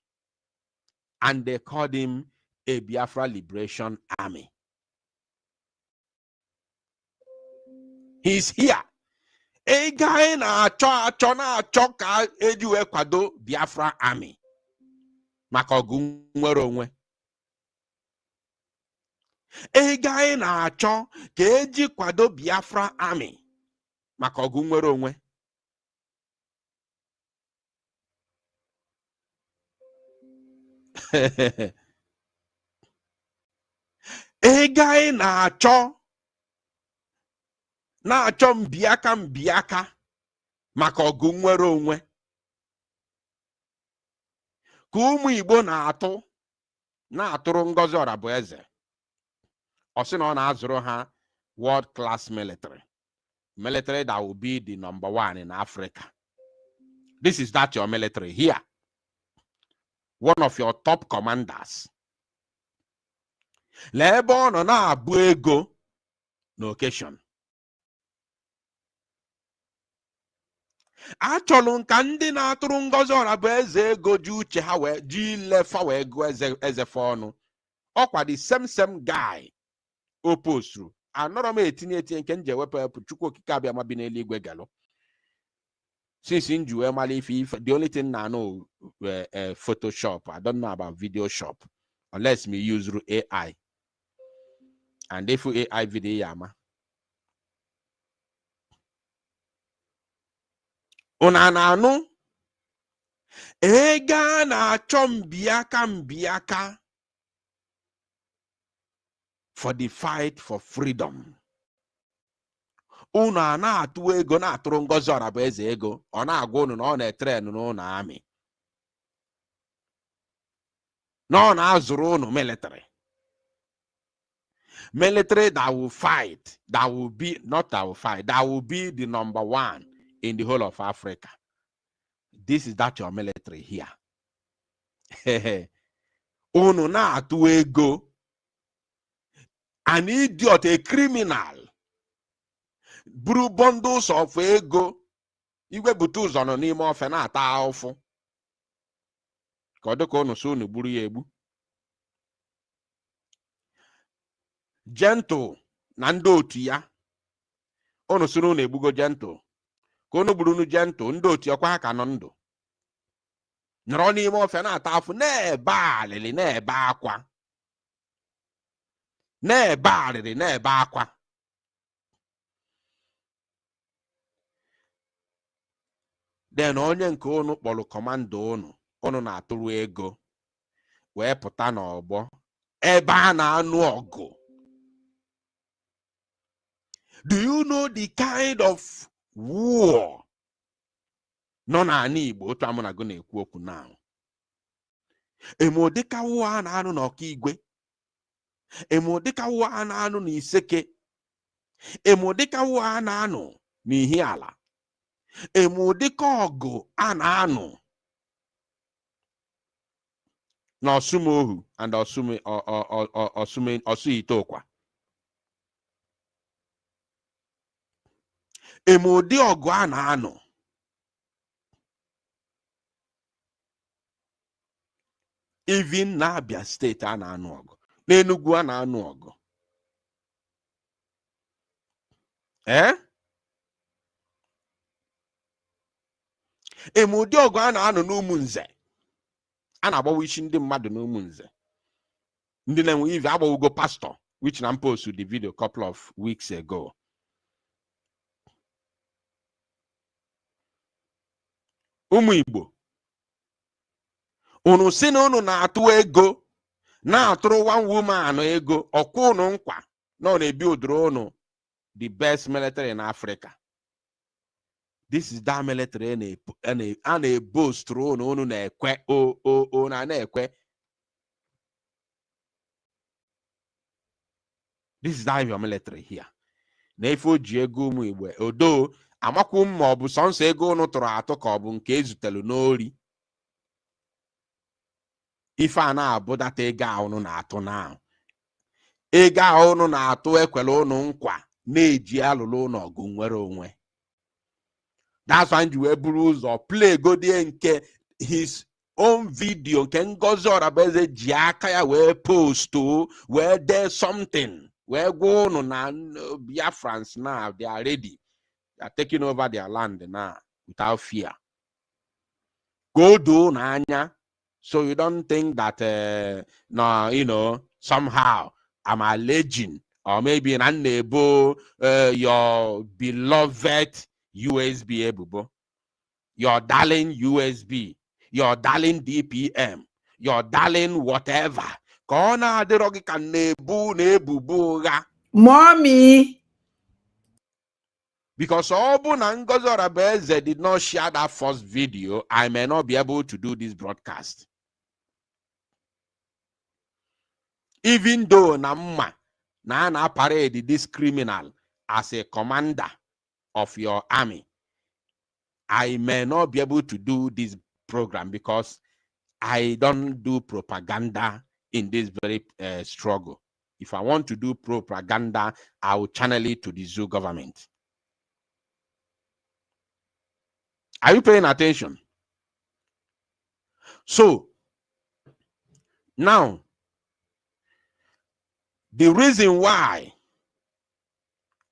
and they called him a Biafra Liberation Army. He's here. A guy na-achọ ka eji wee kwado Biafra Army maka ọgụ nwere onwe. A guy na-achọ ka eji kwado Biafra Army maka ọgụ nwere onwe. A guy na-achọ mbiaka maka ọgụ nwere onwe. Ka ụmụ Igbo na-atụrụ Ngozi Orebeze. Ọ sị na ọ na-azụrụ ha world class military that will be the #1 in Africa. This is that your military here. One of your top commanders. Lee ebe ọ nọ na-abụ ego n'occasion. achọrọ nka ndị na-atụrụ Ngozi Ọrabueze ego ji uche ha wee ji lefa wee gụọ ezefe ọnụ. Ọkwa the same guy o posturu. Anọrọ m etinye nke nje wepụ Chukwu okike abịa ma bi n'eluigwe galụ. Since nji wee mara ife, the only thing I know Photoshop. I don't know about video shop unless me use AI. And if AI video yama. Una na-anụ ego na-achọ mbiaka for the fight for freedom. Unu a na-atụ ego na-atụrụ Ngozi Ọrabueze ego, ọ na-agwa unu na ọ na-etren n'ụlọ amị, na ọ na-azụrụ unu military that will fight, that will be the number one in the whole of Africa. This is that your military here. Unu na-atụ ego, an idiot, a criminal, buru bundles of ego, igwe butu ụzọ nọ n'ime ofe na-ata ahụfụ ka ọ dịka unu so unu gburu ya egbu. Gentle na ndị otu ya, unu so unu egbugo Gentle ka unu gburu unu Gentle, ndị otu ọkwa ha ka nọ ndụ nọrọ n'ime ofe na-ata ahụfụ, na-ebe alịlị, na-ebe akwa, na-ebe arịrị, na-ebe akwa. Then onye nke unu kpọrọ kọmando unu na-atụrụ ego wee pụta n'ọgbọ ebe a na-anụ ọgụ. Do you know the kind of war nọ n'ala Igbo otu amụ na gụ na-ekwu okwu na emodika war a na-anụ n'Ọkigwe, emodika war a na-anụ n'Iseke, emodika war a na-anụ n'Ihiala, emodika ọgụ a na-anụ n'Ọsụmohu and Ọsụitokwa. Emodi ọgụ a na-anụ even na Abia steeti a na-anụ ọgụ, n'Enugu a na-anụ ọgụ. Emodi ọgụ a na-anụ n'Umunze, a na-agbawa isi ndị mmadụ n'Umunze, ndị na-enwe ive agbawugo pastor, which na post the video couple of weeks ago. Ụmụ Igbo, unu si na unu na-atụ ego, na-atụrụ one woman ego, ọkwa unu nkwa na ọ na-ebi udoro unu the best military in Africa. This is that military a na-eboast unu na-ekwe na-ekwe. This is that your military here. Na ife o ji ego ụmụ Igbo odo amakwu ma ọ bụ sọnsọ ego unu tụrụ atụ ka ọ bụ nke ezutelu n'ori. Ife a na-abụ data ego a unu na-atụ na ego a unu na-atụ ekwele unu nkwa na-eji alụlụ unu ọgụ nwere onwe. That's why you buru ụzọ play godie nke his own video nke Ngozi Ọrabueze ji aka ya wee post wee dee something wee gwa unu na Biafrans now they are ready. They are taking over their land now without fear. Go do n'anya, so you don't think that no, you know, somehow I'm alleging or maybe an nebo your beloved USB ebubo, your darling USB, your darling DPM, your darling whatever. Kona aderogi kan nebu ga. Mommy. Because Obu na Ngozi Ọrabueze did not share that first video, I may not be able to do this broadcast. Even though na parade this criminal as a commander of your army, I may not be able to do this program because I don't do propaganda in this very struggle. If I want to do propaganda, I will channel it to the zoo government. Are you paying attention? So now, the reason why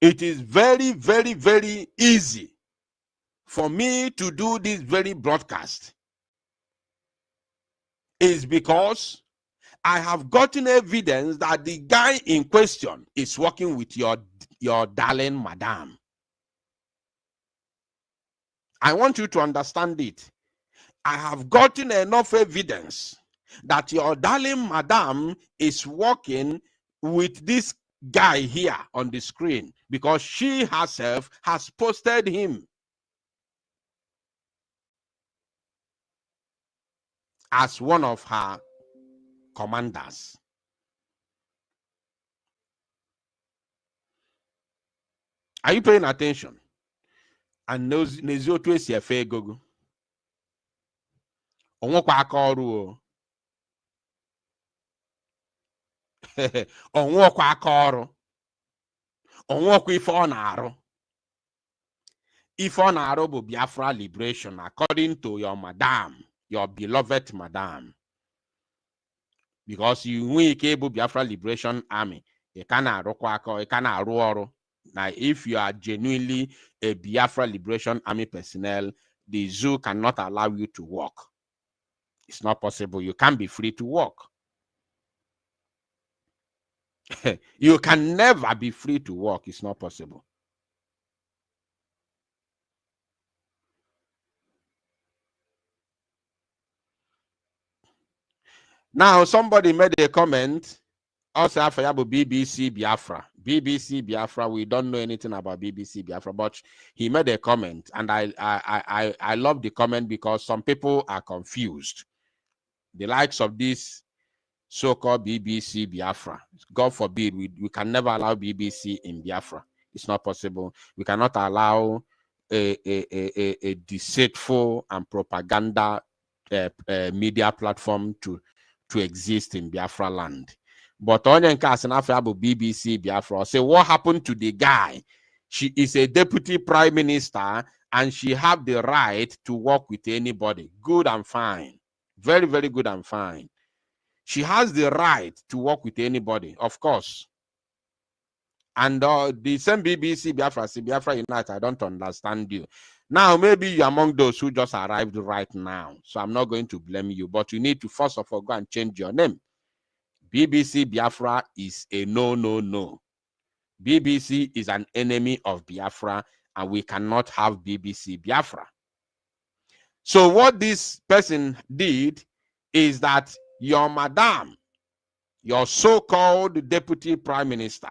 it is very, very, very easy for me to do this very broadcast is because I have gotten evidence that the guy in question is working with your darling madam. I want you to understand it. I have gotten enough evidence that your darling madam is working with this guy here on the screen because she herself has posted him as one of her commanders. Are you paying attention? And knows otu esi efe ego. Onwekwa aka ọrụ o. Onwekwa aka ọrụ. Onwekwa ife ọ na-arụ. Ife ọ na-arụ bụ Biafra liberation according to your madam, your beloved madam. Because you nwee ike bụ Biafra Liberation Army, you can arụkwa aka, you can arụ ọrụ. Now, if you are genuinely a Biafra Liberation Army personnel, the zoo cannot allow you to work. It's not possible. You can't be free to work. You can never be free to work. It's not possible. Now, somebody made a comment. Also, BBC Biafra. BBC Biafra. We don't know anything about BBC Biafra, but he made a comment, and I love the comment because some people are confused. The likes of this so-called BBC Biafra. God forbid, we can never allow BBC in Biafra. It's not possible. We cannot allow a deceitful and propaganda media platform to exist in Biafra land. But on BBC Biafra say, what happened to the guy? She is a deputy prime minister and she have the right to work with anybody. Good and fine. Very, very good and fine. She has the right to work with anybody, of course. And the same BBC Biafra, Biafra Unite, I don't understand you. Now, maybe you're among those who just arrived right now. So I'm not going to blame you. But you need to first of all go and change your name. BBC Biafra is a no, no, no. BBC is an enemy of Biafra, and we cannot have BBC Biafra. So what this person did is that your madam, your so-called deputy prime minister,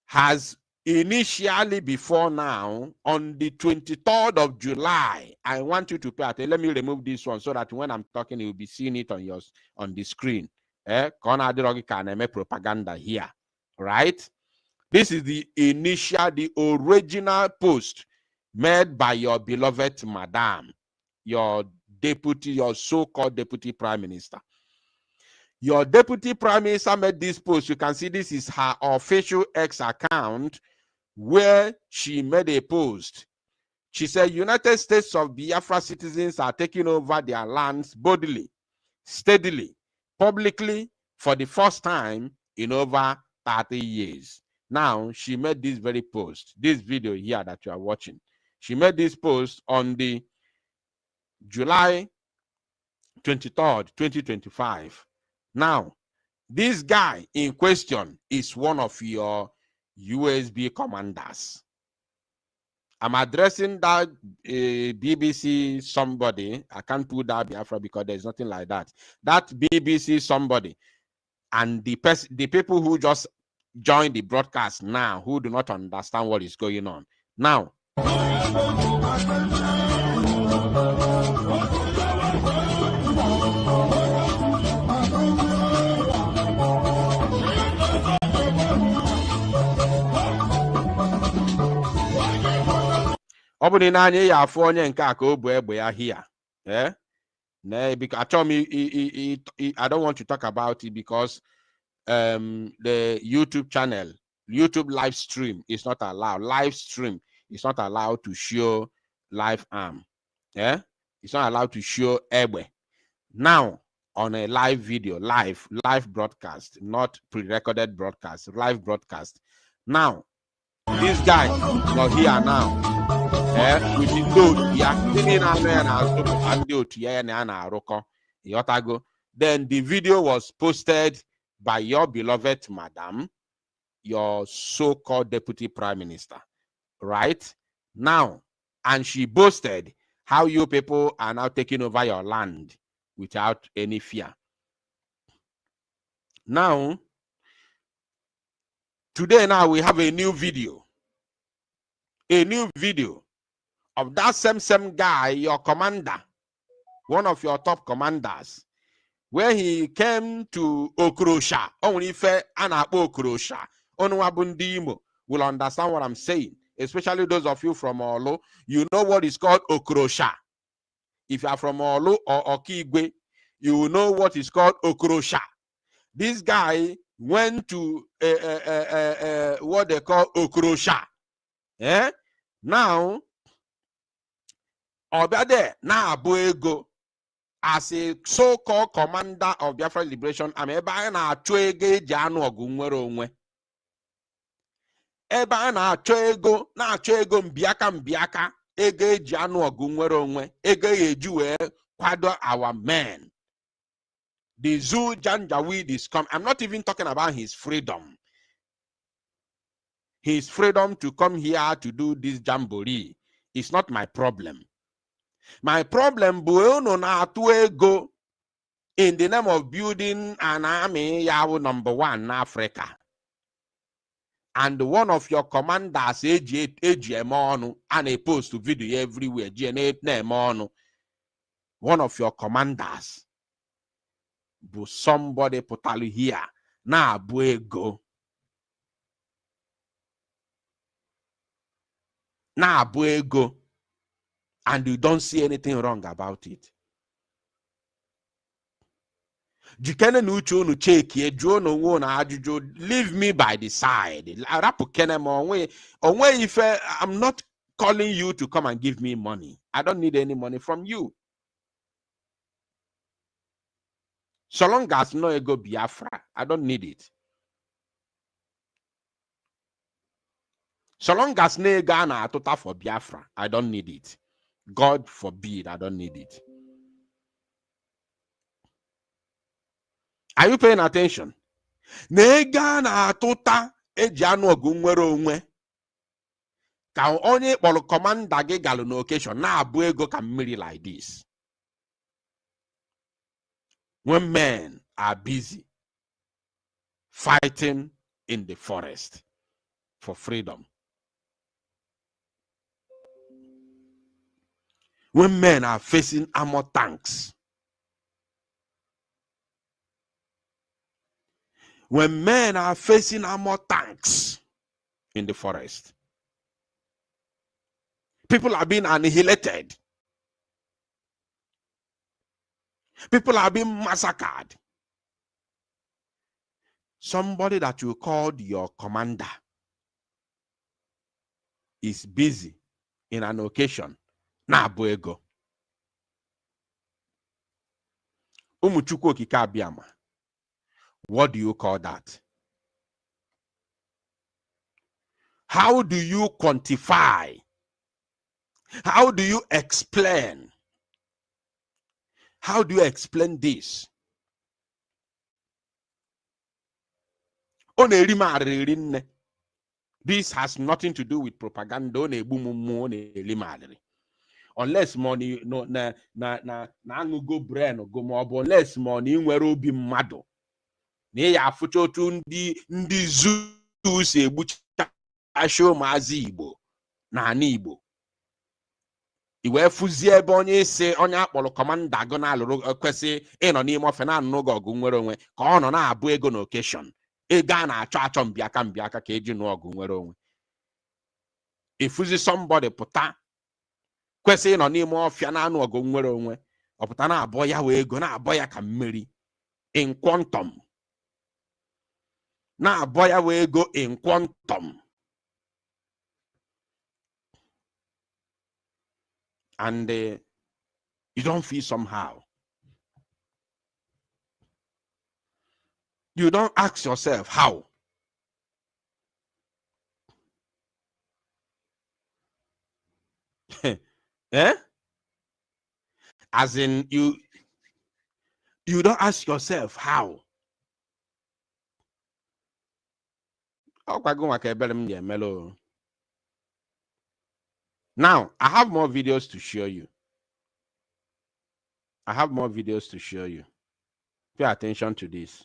has initially before now, on the 23rd of July, I want you to pay attention. Let me remove this one so that when I'm talking, you'll be seeing it on the screen. Propaganda here, right? This is the original post made by your beloved madam, your deputy, your so-called deputy prime minister. Your deputy prime minister made this post. You can see this is her official X account where she made a post. She said, United States of Biafra citizens are taking over their lands boldly, steadily, publicly for the first time in over 30 years. Now, she made this very post, this video here that you are watching. She made this post on the July 23rd, 2025. Now, this guy in question is one of your USB commanders. I'm addressing that BBC somebody. I can't put that Biafra because there's nothing like that. That BBC somebody and the people who just joined the broadcast now, who do not understand what is going on. Now, I don't want to talk about it because the YouTube live stream is not allowed. Live stream is not allowed to show live arm. Yeah, it's not allowed to show Egbe. Now, on a live video, live broadcast, not pre-recorded broadcast, live broadcast. Now, this guy, well, here now, with the load, then the video was posted by your beloved madam, your so-called deputy prime minister, right? Now, and she boasted how you people are now taking over your land without any fear. Now, today now we have a new video of that same guy, your commander, one of your top commanders, where he came to Okrosha. Only fair anapo Okrosha. Onwabundimo will understand what I'm saying, especially those of you from Olo. You know what is called Okrosha. If you are from Olo or Okigwe, you will know what is called Okrosha. This guy went to what they call Okrosha. Eh? Now, Obade na Abuego, as a so-called commander of Biafra Liberation Army, ebe na achọ ego eji anụ ọgụ nwere onwe. Ebe a na-achọ ego mbiaka ego eji anụ ọgụ nwere onwe, ego eji wee kwado our men. The Zoo Janjaweed is come. I'm not even talking about his freedom. His freedom to come here to do this jamboree is not my problem. My problem bụ na-atụ ego in the name of building an army yawu #1 in Africa. And one of your commanders, AGM, and a post to video everywhere, one of your commanders, but somebody putalu here, na abuego. Na abuego. And you don't see anything wrong about it. Jikene nucho nu cheki ejuo no wo na ajujo, leave me by the side. Arapu kene mo onwe ife. I'm not calling you to come and give me money. I don't need any money from you. So long as no ego Biafra, I don't need it. So long as no ego na atota for Biafra, I don't need it. God forbid, I don't need it. Are you paying attention? Nega na atota eji anu ogu nwere onwe. Ka onye kpọrọ commander gị galu na occasion na abu ego ka mmiri like this. When men are busy fighting in the forest for freedom. When men are facing armor tanks. When men are facing armor tanks in the forest. People are being annihilated. People are being massacred. Somebody that you called your commander is busy in an occasion. Na buego. Chukwu okike abịama. What do you call that? How do you quantify? How do you explain? How do you explain this? This has nothing to do with propaganda. Unless money no na go brain go mobo, unless money nwere obi mmadu. Na ya afucha otu ndị zoo si egbucha asho maazi Igbo na ana Igbo. Iwe fuzie ebe onye isi onye akpọrọ commander go na alụrụ kwesị ịnọ n'ime ofe na anụ ọgụ nwere onwe ka ọ nọ na-abụ ego na occasion. Ego a na-achọ mbiaka ka eji nụ ọgụ nwere onwe. Ifuzi somebody pụta kwesị ịnọ n'ime ọfịa na anụ ọgụ nwere onwe. Ọ pụta na-abọ ya wee ego na-abọ ya ka mmiri in quantum. Na-abọ ya wee ego in quantum. and you don't feel somehow. You don't ask yourself how. Eh? As in you don't ask yourself how. Now, I have more videos to show you. I have more videos to show you. Pay attention to this.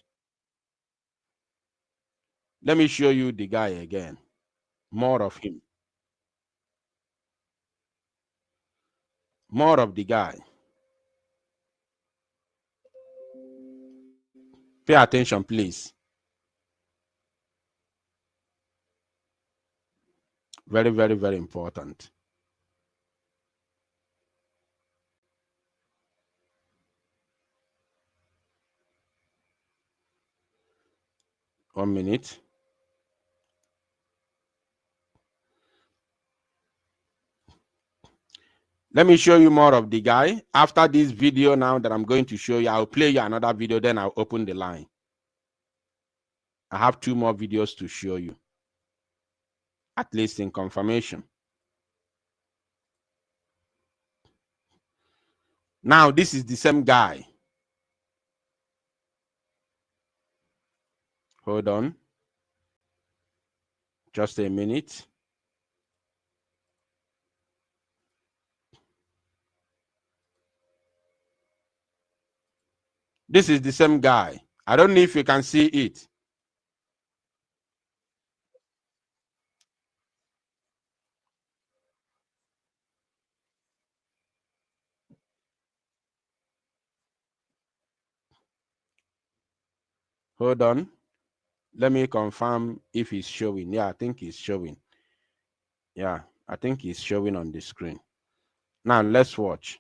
Let me show you the guy again. More of him. More of the guy. Pay attention, please. Very, very, very important. One minute. Let me show you more of the guy. After this video now that I'm going to show you, I'll play you another video, then I'll open the line. I have 2 more videos to show you, at least in confirmation. Now, this is the same guy. Hold on. Just a minute. This is the same guy. I don't know if you can see it. Hold on. Let me confirm if he's showing. Yeah, I think he's showing. Yeah, I think he's showing on the screen. Now, let's watch.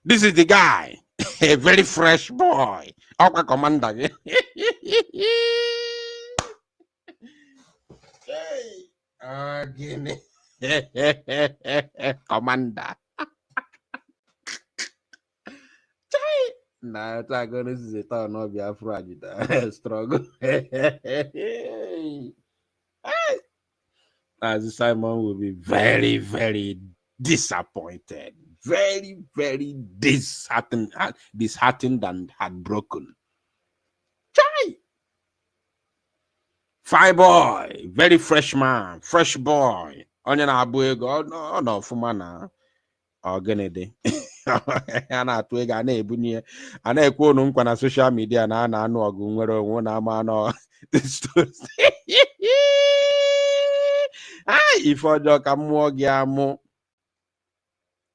This is the guy. A very fresh boy. Aqua commander. Again. Commander. Nah, it's like this is a town of Biafra struggle. As Simon will be very, very disappointed. Very, very disheartened and heartbroken. Chai! Fine boy, very fresh man, fresh boy. Onye na-abụ ego, ọ nọ ọfụma na ọgịnịdị. A na-atụ ego, a na-ebunye, a na-ekwe unu nkwa na social media na a na-anụ ọgụ nwere onwe na ama anọ. Ife ọjọọ ka mmụọ gị amụ.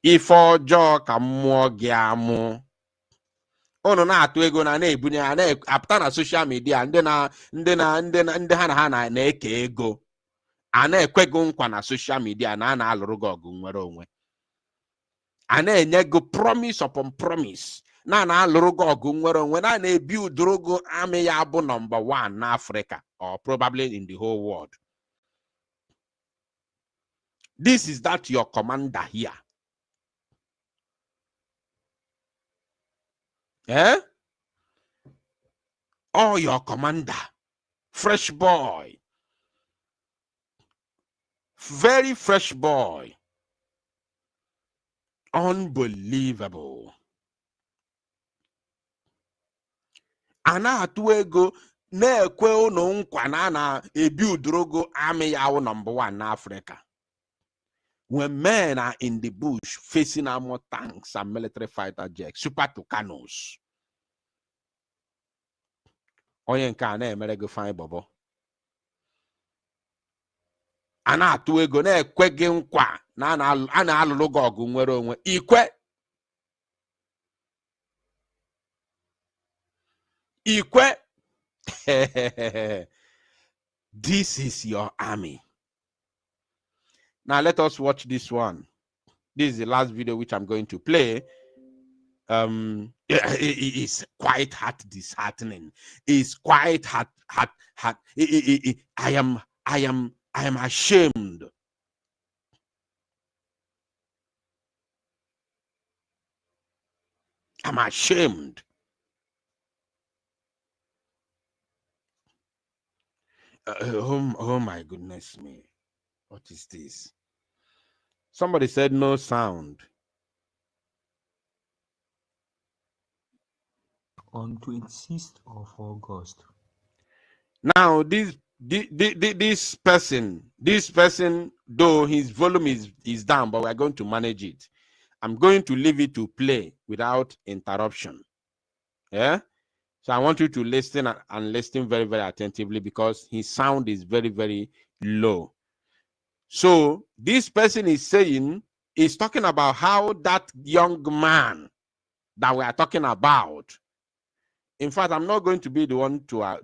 Ife ọjọọ ka mmụọ gị amụ. Unu na-atụ ego na na-ebunye, a na-apụta na social media ndị ha na ha na-eke ego. A na-ekwe gị nkwa na social media na a na-alụrụ gị ọgụ nwere onwe. A na-enye gị promise upon promise na a na-alụrụ gị ọgụ nwere onwe, na na-ebi udoro gị amị ya bụ number 1 n'Africa or probably in the whole world. This is that your commander here. Eh? Oh, your commander. Fresh boy. Very fresh boy. Unbelievable. A na-atụ ego na-ekwe unu nkwa na a na-ebi udorogo amị ya wụ number 1 n'Africa. When men are in the bush facing armored tanks and military fighter jets, super Tucanos. Onye nke a na-emere gị fine bobo. A na-atụ ego na-ekwe gị nkwa na a na-alụrụ gị ọgụ nwere onwe. Ikwe. This is your army. Now let us watch this one. This is the last video which I'm going to play. It's quite disheartening. It's quite hard. I am ashamed. I'm ashamed. Oh my goodness me. What is this? Somebody said no sound. On 26th of August. Now this person, though his volume is down, but we're going to manage it. I'm going to leave it to play without interruption. Yeah. So I want you to listen and listen very, very attentively, because his sound is very, very low. So this person is talking about how that young man that we are talking about. In fact, I'm not going to be the one to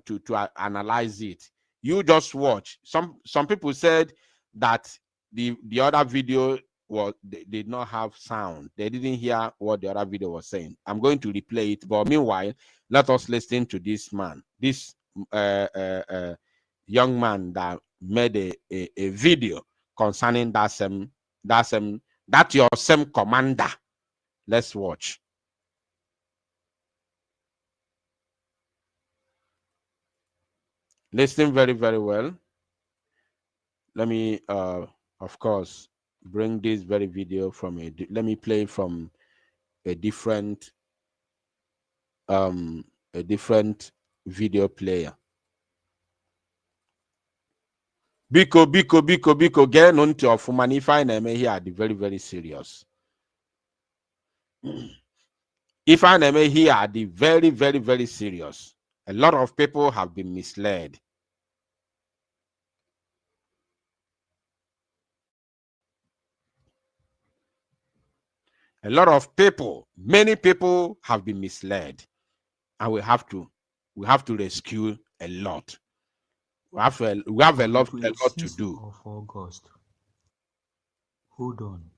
analyze it. You just watch. Some people said that the other video they did not have sound. They didn't hear what the other video was saying. I'm going to replay it, but meanwhile, let us listen to this man, this young man that made a video concerning that your same commander. Let's watch. Listen very, very well. Let me of course bring this very video from let me play from a different video player. Biko get on to ọfụma if I name here the very, very serious. If I name here the very, very, very serious. A lot of people have been misled. A lot of people, many people have been misled, and we have to rescue a lot. We have a lot to do. Of August. Hold on.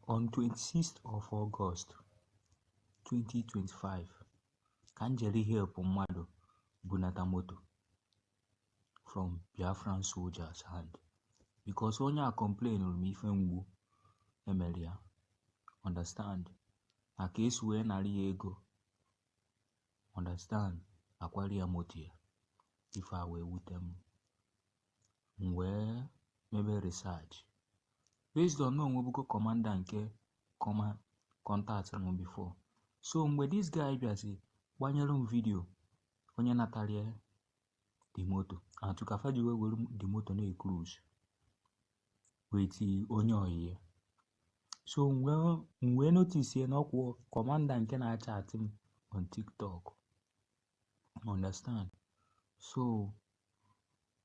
On 26th of August 2025, ka m jere help mmadụ bunata moto from Biafran soldiers hand, because onye a complainụrụ m ife mgbu emere ya, understand, na ka esi wee nara ya ego, understand, akwari ya moto ya. Ife a wee wute m wee mebe research based on na onwebugo commander nke contact m before. So mgbe this guy bịazi gbanyere m video onye natara the moto, atụkafa ji were the moto na cruise with onye oyiye. So mgbe notice na ọkwụ commander nke na-achat m on TikTok, understand. So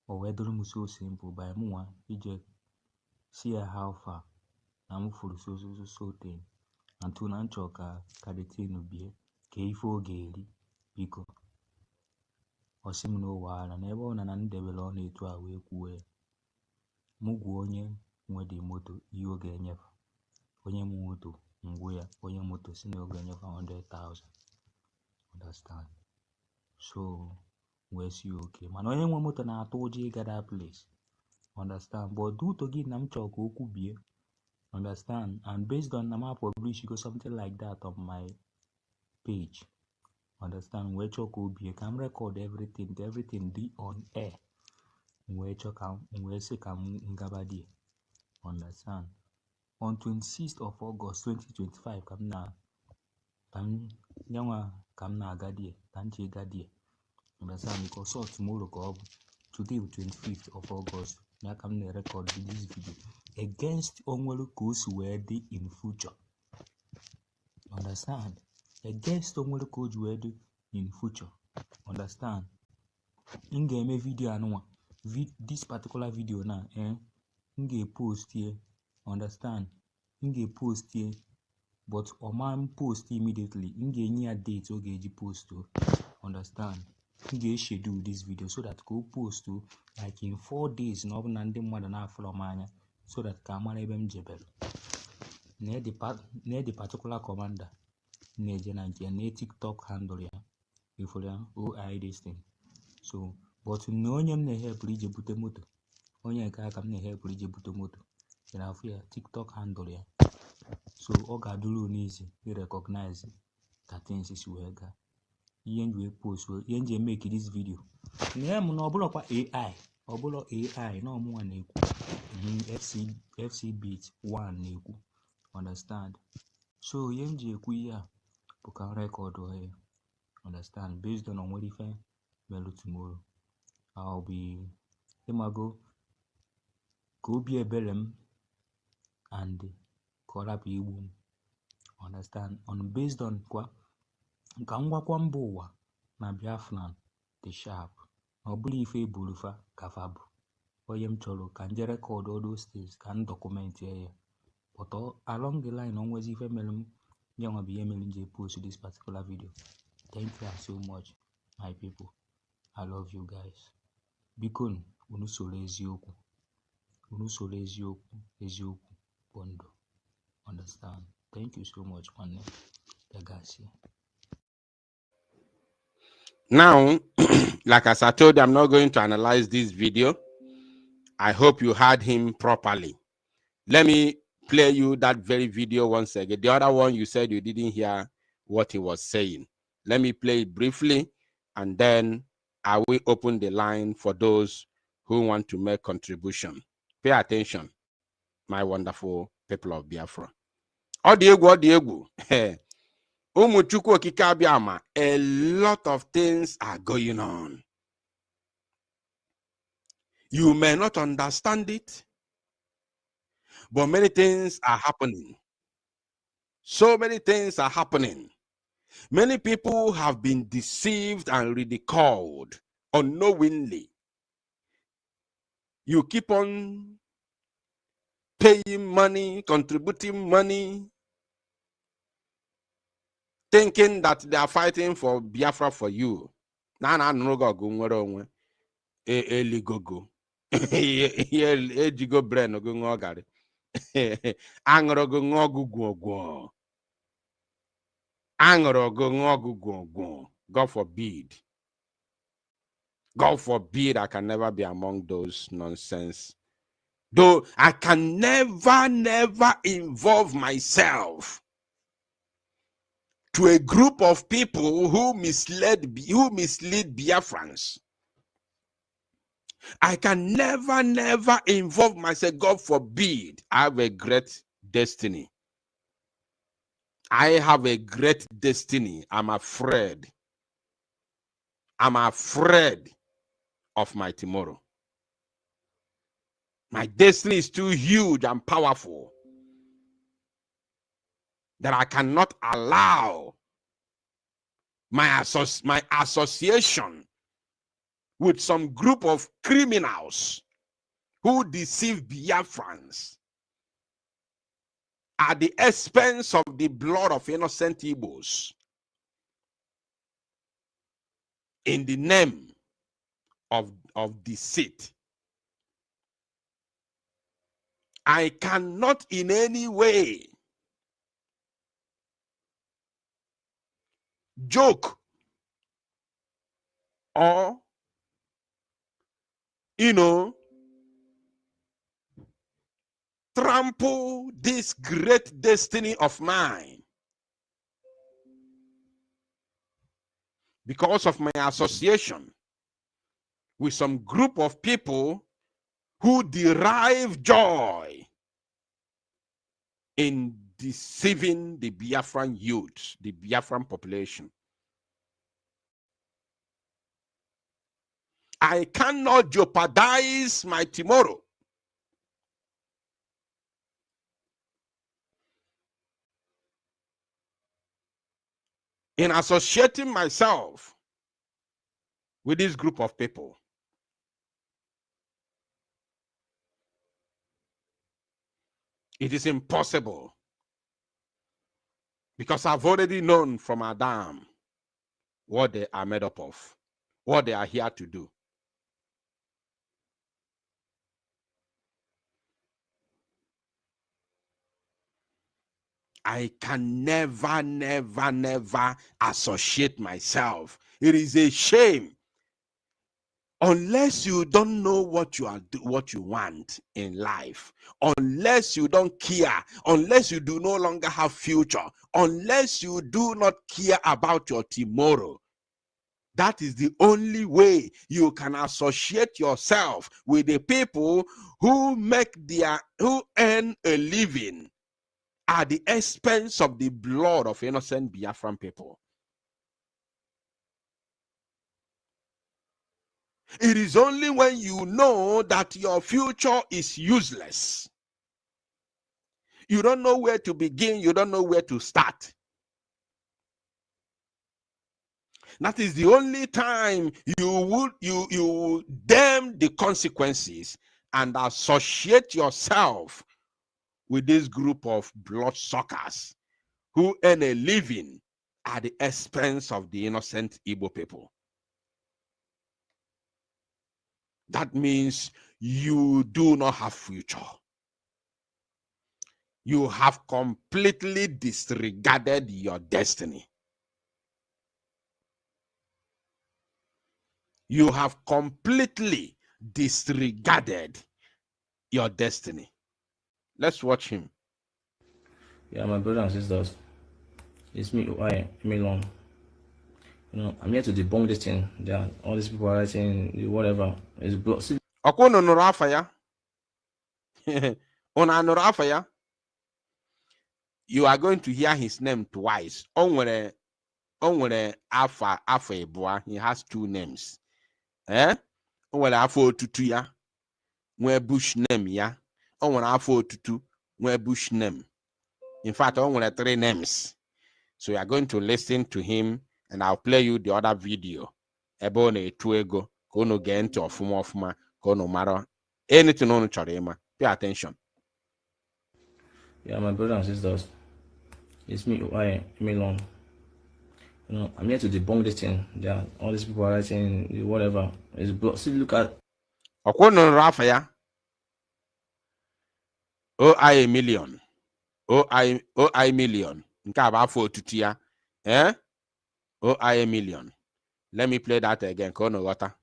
o wee dụrụ m so simple by mụnwa ije see how far na m furu so thing until na nchọ ka the thing bie ka ife oge eri biko ọsị m n'ụwa na ebe ọ na ndebere ọ na-etu a wee kwuo mụ gwa onye nwe dị moto ihe oge enyefe, onye m moto ngwụ ya, onye moto si na oge enyefe 100,000, understand. So wee si okay, mana onye nwe moto na-atụ ụjọ ịga that place, understand, but due to gị na m chọrọ ka okwu bie, understand, and based on na ma publish go something like that on my page, understand, wee chọọ ka o bie ka m record everything dị on air, wee chọọ ka wee sị ka m ngaba die, understand. On 26th of August 2025 ka m na-aga die, ka m ji ịga die, understand, because so tomorrow ka ọ bụ today 25th of August ya ka m na-record this video against onwere ka o si wee dị in future, understand, against onwere ka o ji wee dị in future, understand. M ga-eme video anụnwa this particular video na m ga-epost ye, understand, m ga-epost ye, but ọ ma m post immediately, m ga-enye ya date ọ ga-eji post, understand. He schedule this video so that go post to like in 4 days na ọbụna ndị mmadụ na-afụrọ m anya so that ka amara ebe m jebere na the particular commander na-eje na nke na TikTok handle ya ifuru ya OI this thing. So but na onye m na-ehepụrụ ije bute moto, onye nke aka m na-ehepụrụ ije bute moto ị na-afụ ya TikTok handle ya. So ọ ga-adụrụ n'easy recognize ka things si wee gaa. Ihe m ji post ihe m ji make this video na m na ọbụlọkwa AI, ọbụlọ AI na ọmụnwa na-ekwu FC Beat 1 na-ekwu, understand. So ihe m ji ekwu ihe a bụ ka record ohe, understand, based on nwere ife melu tomorrow. I'll be ịmago ka obi ebere m and ka ọ rapụ igbu m, understand, on based on kwa nka ngwakwa mba ụwa na Biafran dị sharp na ọ bụrụ ife eburufa ka fa bụ onye m chọrọ ka nje record all those things ka m document ya. But along the line onwezi ife mere m ya nwa bụ ihe mere m ji post this particular video. Thank you so much my people, I love you guys. Biko unu soro eziokwu, eziokwu bụ ndụ, understand. Thank you so much nwanne guys. Now, like as I told you, I'm not going to analyze this video. I hope you heard him properly. Let me play you that very video once again. The other one, you said you didn't hear what he was saying. Let me play it briefly, and then I will open the line for those who want to make contribution. Pay attention, my wonderful people of Biafra. Odiegwu. Chukwu okike abịama, a lot of things are going on. You may not understand it, but many things are happening. So many things are happening. Many people have been deceived and ridiculed unknowingly. You keep on paying money, contributing money, thinking that they are fighting for Biafra for you. Na eligogo. Ejigo brain ogungogari. God forbid. God forbid I can never be among those nonsense. Though I can never involve myself to a group of people who mislead Biafrans. I can never involve myself. God forbid. I have a great destiny. I have a great destiny. I'm afraid. I'm afraid of my tomorrow. My destiny is too huge and powerful that I cannot allow my association with some group of criminals who deceive Biafrans at the expense of the blood of innocent Igbos in the name of deceit. I cannot in any way joke or, trample this great destiny of mine because of my association with some group of people who derive joy in deceiving the Biafran youth, the Biafran population. I cannot jeopardize my tomorrow in associating myself with this group of people. It is impossible, because I've already known from Adam what they are made up of. what they are here to do. I can never, never, never associate myself. It is a shame. Unless you don't know what you want in life, unless you don't care, unless you do no longer have future, unless you do not care about your tomorrow, that is the only way you can associate yourself with the people who earn a living at the expense of the blood of innocent Biafran people. It is only when you know that your future is useless, you don't know where to begin, you don't know where to start. That is the only time you damn the consequences and associate yourself with this group of bloodsuckers who earn a living at the expense of the innocent Igbo people. That means you do not have future. You have completely disregarded your destiny. You have completely disregarded your destiny. Let's watch him. Yeah, my brothers and sisters, it's me, Milon. You know, I'm here to debunk this thing. There, all these people are writing whatever. It's Okono nụrụ afa ya. Ona nụrụ afa ya. You are going to hear his name twice. O nwere afa ebua. He has two names. O nwere afa otutu ya. Nwee bush name ya. O nwere afa otutu. Nwee bush name. In fact, o nwere 3 names. So you are going to listen to him, and I'll play you the other video. Ebe ọ na-etu ego ka unu gee ntị ọfụma ka unu mara anything unu chọrọ ịma. Pay attention. Yeah, my brothers and sisters, it's me, Milon. You know, I'm here to debunk this thing. There, all these people are writing whatever. It's see, look at. Okono nụrụ afa ya. OI million. OI million. Nke a bụ afọ otutu ya. OI million. Let me play that again. Kono ghọta.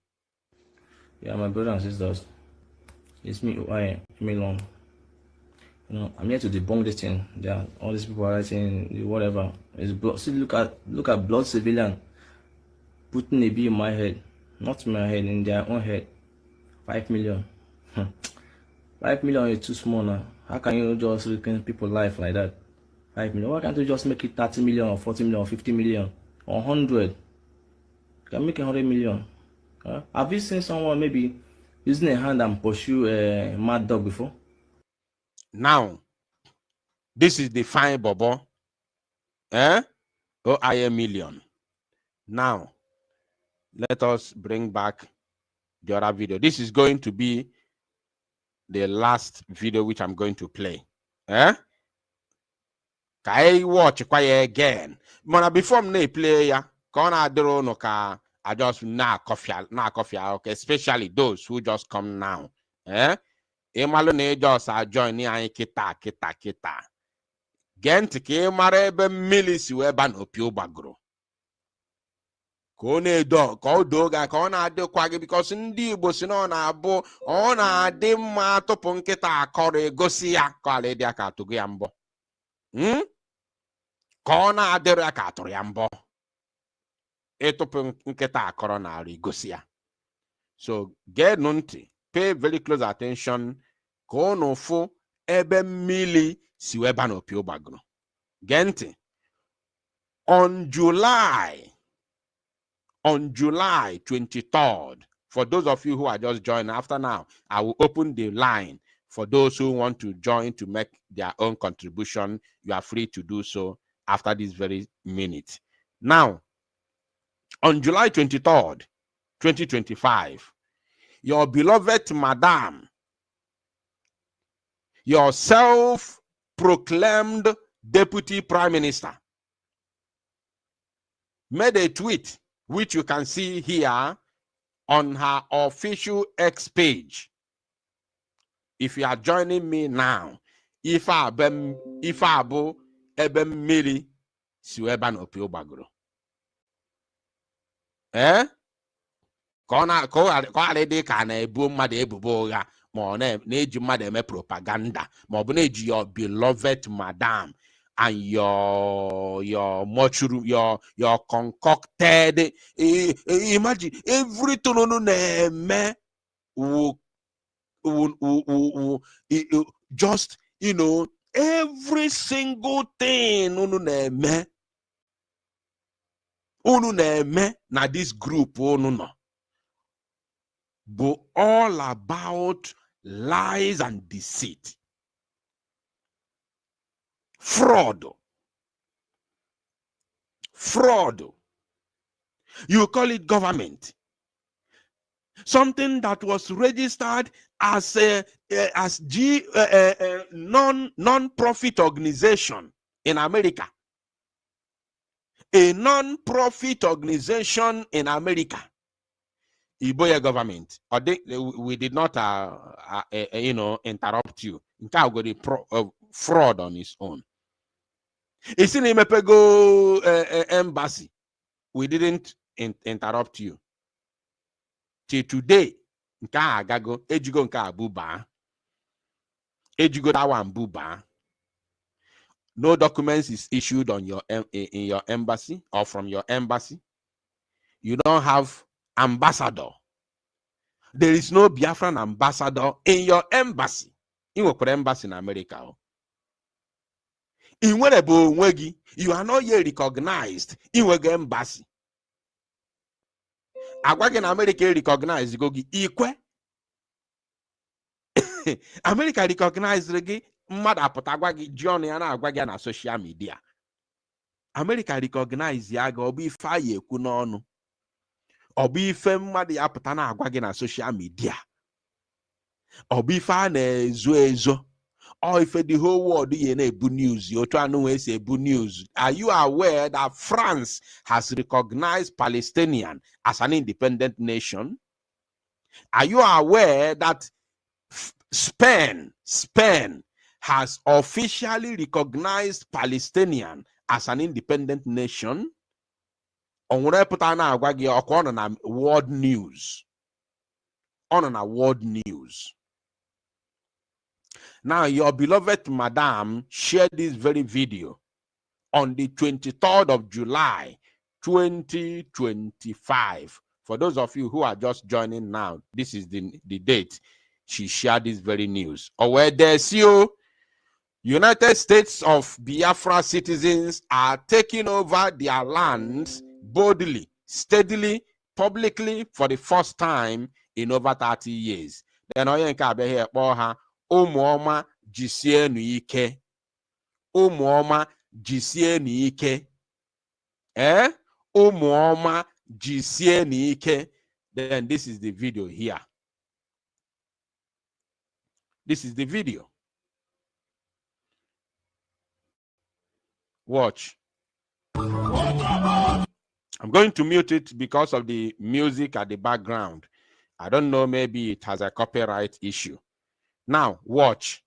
Yeah, my brothers and sisters, it's me, Milon. You know, I'm here to debunk this thing. There, all these people are writing whatever. See, look at blood civilian putting a bee in my head, not my head, in their own head. 5 million. 5 million is too small now. How can you just reckon people's life like that? 5 million. Why can't you just make it 30 million or 40 million or 50 million or 100? You can make 100 million. Have you seen someone maybe using a hand and pursue a mad dog before? Now, this is the fine bobo. OI million. Now, let us bring back the other video. This is going to be the last video which I'm going to play. Can I watch again? Mana before me play ya, I don't know ka I just na coffee, okay, especially those who just come now. Ịmalụ na just join anyị kita. Gee ntị ka ị mara ebe mmiri si wee ba n'opi ụgbagoro. Ka ọ na-edo, ka ọ doo ga, ka ọ na-adịkwa gị, because ndị Igbo si na ọ na-abụ ọ na-adị mma tupu nkịta akọrọ egosi ya ka ala dị aka atụgo ya mbọ. Ka ọ na-adịrị ya ka atụrụ ya mbọ. Ịtụpụ nkịta akọrọ na ala egosi ya. So gee ntị. Pay very close attention ka unu fụ ebe mmiri si wee ba n'opi ụgbagoro. Gee ntị. On July 23rd, for those of you who are just joining after now, I will open the line for those who want to join to make their own contribution. You are free to do so after this very minute. Now, on July 23rd, 2025, your beloved madam, your self-proclaimed deputy prime minister, made a tweet, which you can see here on her official X page. If you are joining me now, if abu ebe mmiri si ebe na opi ụgbagoro. Ka ọ ghara dị ka na-ebu mmadụ ebubo ụgha ma ọ na-eji mmadụ eme propaganda ma ọ bụ na-eji your beloved madam and your mushroom, your concocted, imagine everything unu na-eme just, every single thing unu na-eme na this group unu nọ bụ all about lies and deceit, fraud. You call it government, something that was registered as a non-profit organization in America. A non-profit organization in America. Iboya government, or we did not interrupt you. Fraud on his own. It's in Imepego embassy. We didn't interrupt you. Till today, nka agago ejigo nka abuba. Ejigo that one buba. No documents is issued on your in your embassy or from your embassy. You don't have ambassador. There is no Biafran ambassador in your embassy. You work for embassy in America. In you are not yet recognized in your embassy. Agwag in America recognized go equal. America recognized the mad apotagwagi John and Agwagan na social media. America recognized Yago be fire kunono. Obi ife mmadụ ya pụta na-agwa gị na social media. Obi ife a na-ezo ezo. Or if the whole world ye na-ebu news, you try to say ebu news. Are you aware that France has recognized Palestinian as an independent nation? Are you aware that Spain has officially recognized Palestinian as an independent nation? On world news. On world news. Now, your beloved madam shared this very video on the 23rd of July, 2025. For those of you who are just joining now, this is the date she shared this very news. Where there's United States of Biafra citizens are taking over their lands boldly, steadily, publicly for the first time in over 30 years. Then Umuoma jisie n'ike. Umuoma jisie n'ike. Umuoma jisie n'ike. Then this is the video here. This is the video. Watch. I'm going to mute it because of the music at the background. I don't know, maybe it has a copyright issue. Now, watch.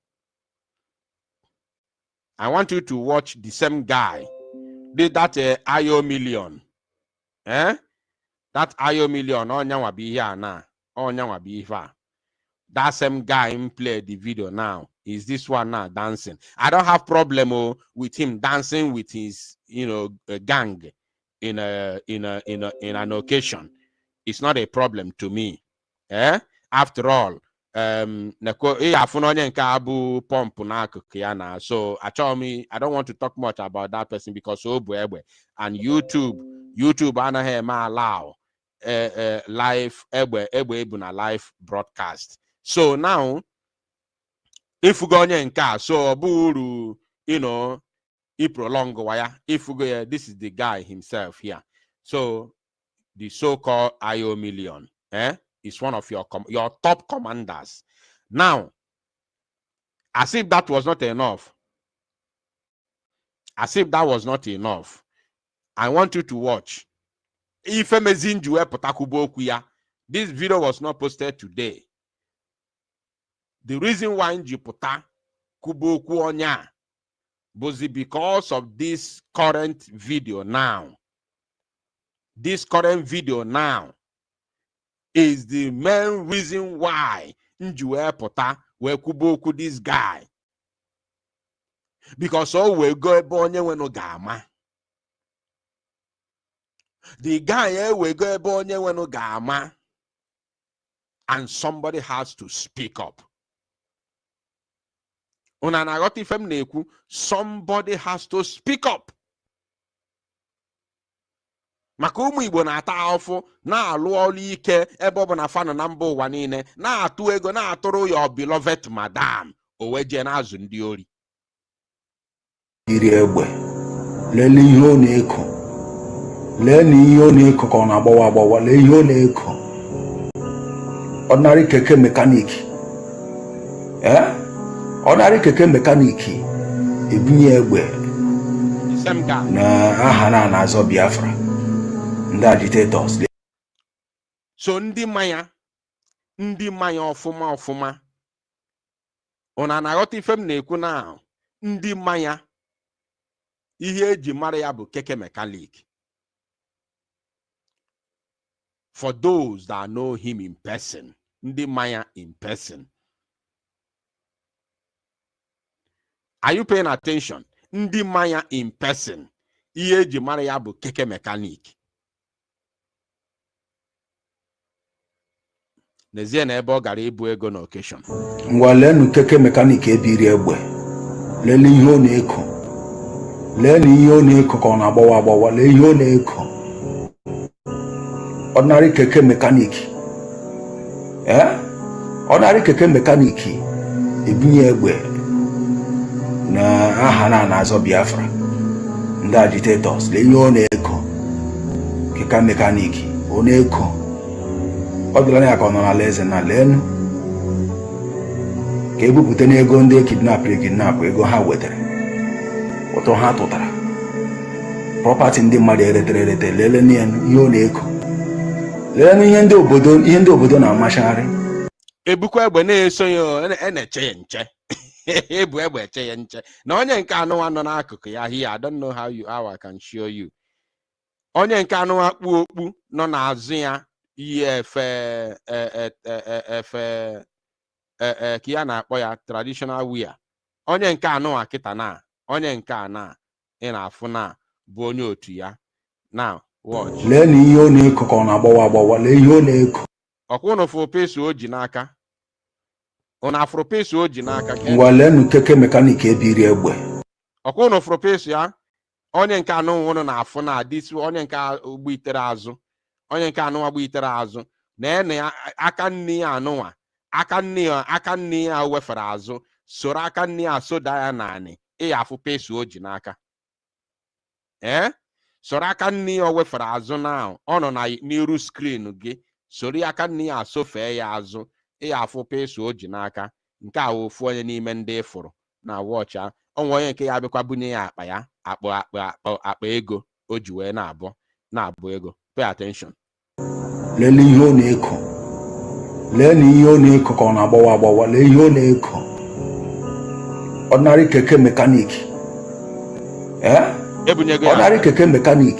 I want you to watch the same guy. Did that IO million. That IO million. That same guy played the video now. Is this one now dancing? I don't have problem with him dancing with his, gang in an occasion. It's not a problem to me. After all, so I don't want to talk much about that person because and YouTube allow live live broadcast. So now if we go so buru prolong if we go, this is the guy himself here. So the so-called IO million is one of your top commanders. Now, as if that was not enough, I want you to watch. If Mezinju Potakubo Kuya, This video was not posted today. The reason why Njiputa Kuboku Onya was because of this current video now. This current video now is the main reason why Njue Pota will Kuboku this guy. Because all will go ebonye when no gama. The guy will go ebonye when no gama. And somebody has to speak up. Somebody has to speak up. Maka ụmụ Igbo na-ata afọ na-alụ ọrụ ike ebe ọ bụ na fanụ na mba ụwa niile na-atụ ego na-atụrụ your beloved madam oweje na-azụ ndị ori. Iri egbe lele ihe ọ na-eko, lee na ihe ọ na-eko ka ọ na-agbawa agbawa, lee ihe ọ na-eko. Ordinary keke mekaniki, ordinary keke mekaniki ebunye egbe na aha na-azọ Biafra, ndị agitators. So ndị mmanya ọfụma ụna na-aghọta ife m na-ekwu na ndị mmanya ihe eji mara ya bụ keke mechanic. For those that know him in person, ndị mmanya in person. Are you paying attention? Ndị mmanya in person ihe eji mara ya bụ keke mechanic. N'ezie na ebe ọ gara ibu ego na occasion. Ngwa lenu keke mechanic ebiri egbe, lele ihe ọ na-eko, lee na ihe ọ na-eko ka ọ na-agbawa agbawa, lee ihe ọ na-eko. Ordinary keke mechanic, ordinary keke mechanic ebunye egbe na aha na-azọ Biafra, ndị agitators. Lee ihe ọ na-eko, keke mechanic ọ na-eko. Ọ dịla ya ka ọ nọ n'ala eze na lenu ka ebupụta n'ego ndị kidnap ego ha wetara, ụtọ ha tụtara, property ndị mmadụ erete lele ihe ọ na-eko, lele ihe ndị obodo na-amachagharị. Ebukwa egbe na-eso ya na-eche ya nche. Ebu egbe eche ya nche na onye nke anụwa nọ n'akụkụ ya. Here, I don't know how I can show you. Onye nke anụwa kpu okpu nọ n'azụ ya ihe ka ya na-akpọ ya traditional wear. Onye nke anụwa kịta na onye nke a na ị na-afụ na bụ onye otu ya. Now watch. Lee na ihe ọ na-eko ka ọ na-agbawa agbawa, lee ihe ọ na-eko. Ọkwa ụnụ fụrụ pesu o ji n'aka. Ụnụ afụrụ pesu o ji n'aka. Ngwa lenu keke mekanik ebiri egbe. Ọkwa ụnụ fụrụ pesu ya. Onye nke anụwa ụnụ na-afụ na adịsị onye nke ugbo itere azụ. Onye nke anụwa gba itere azụ na aka nne ya anụwa, aka nne ya wefere azụ, soro aka nne ya soda ya naanị, ịya afụ pesu o ji n'aka. Soro aka nne ya wefere azụ na ọ nọ n'iru skrin gị, soro aka nne ya asofee ya azụ, ịya afụ pesu o ji n'aka. Nke a ofu onye n'ime ndị fụrụ na wọcha. Onwe onye nke ya bịakwa bunye ya akpa ya, akpa ego o ji wee na-abụ ego. Pay attention. Lele ihe ọ na-eko, lee na ihe ọ na-eko ka ọ na-agbawa agbawa, lee ihe ọ na-eko. Ordinary keke mechanic, ordinary keke mechanic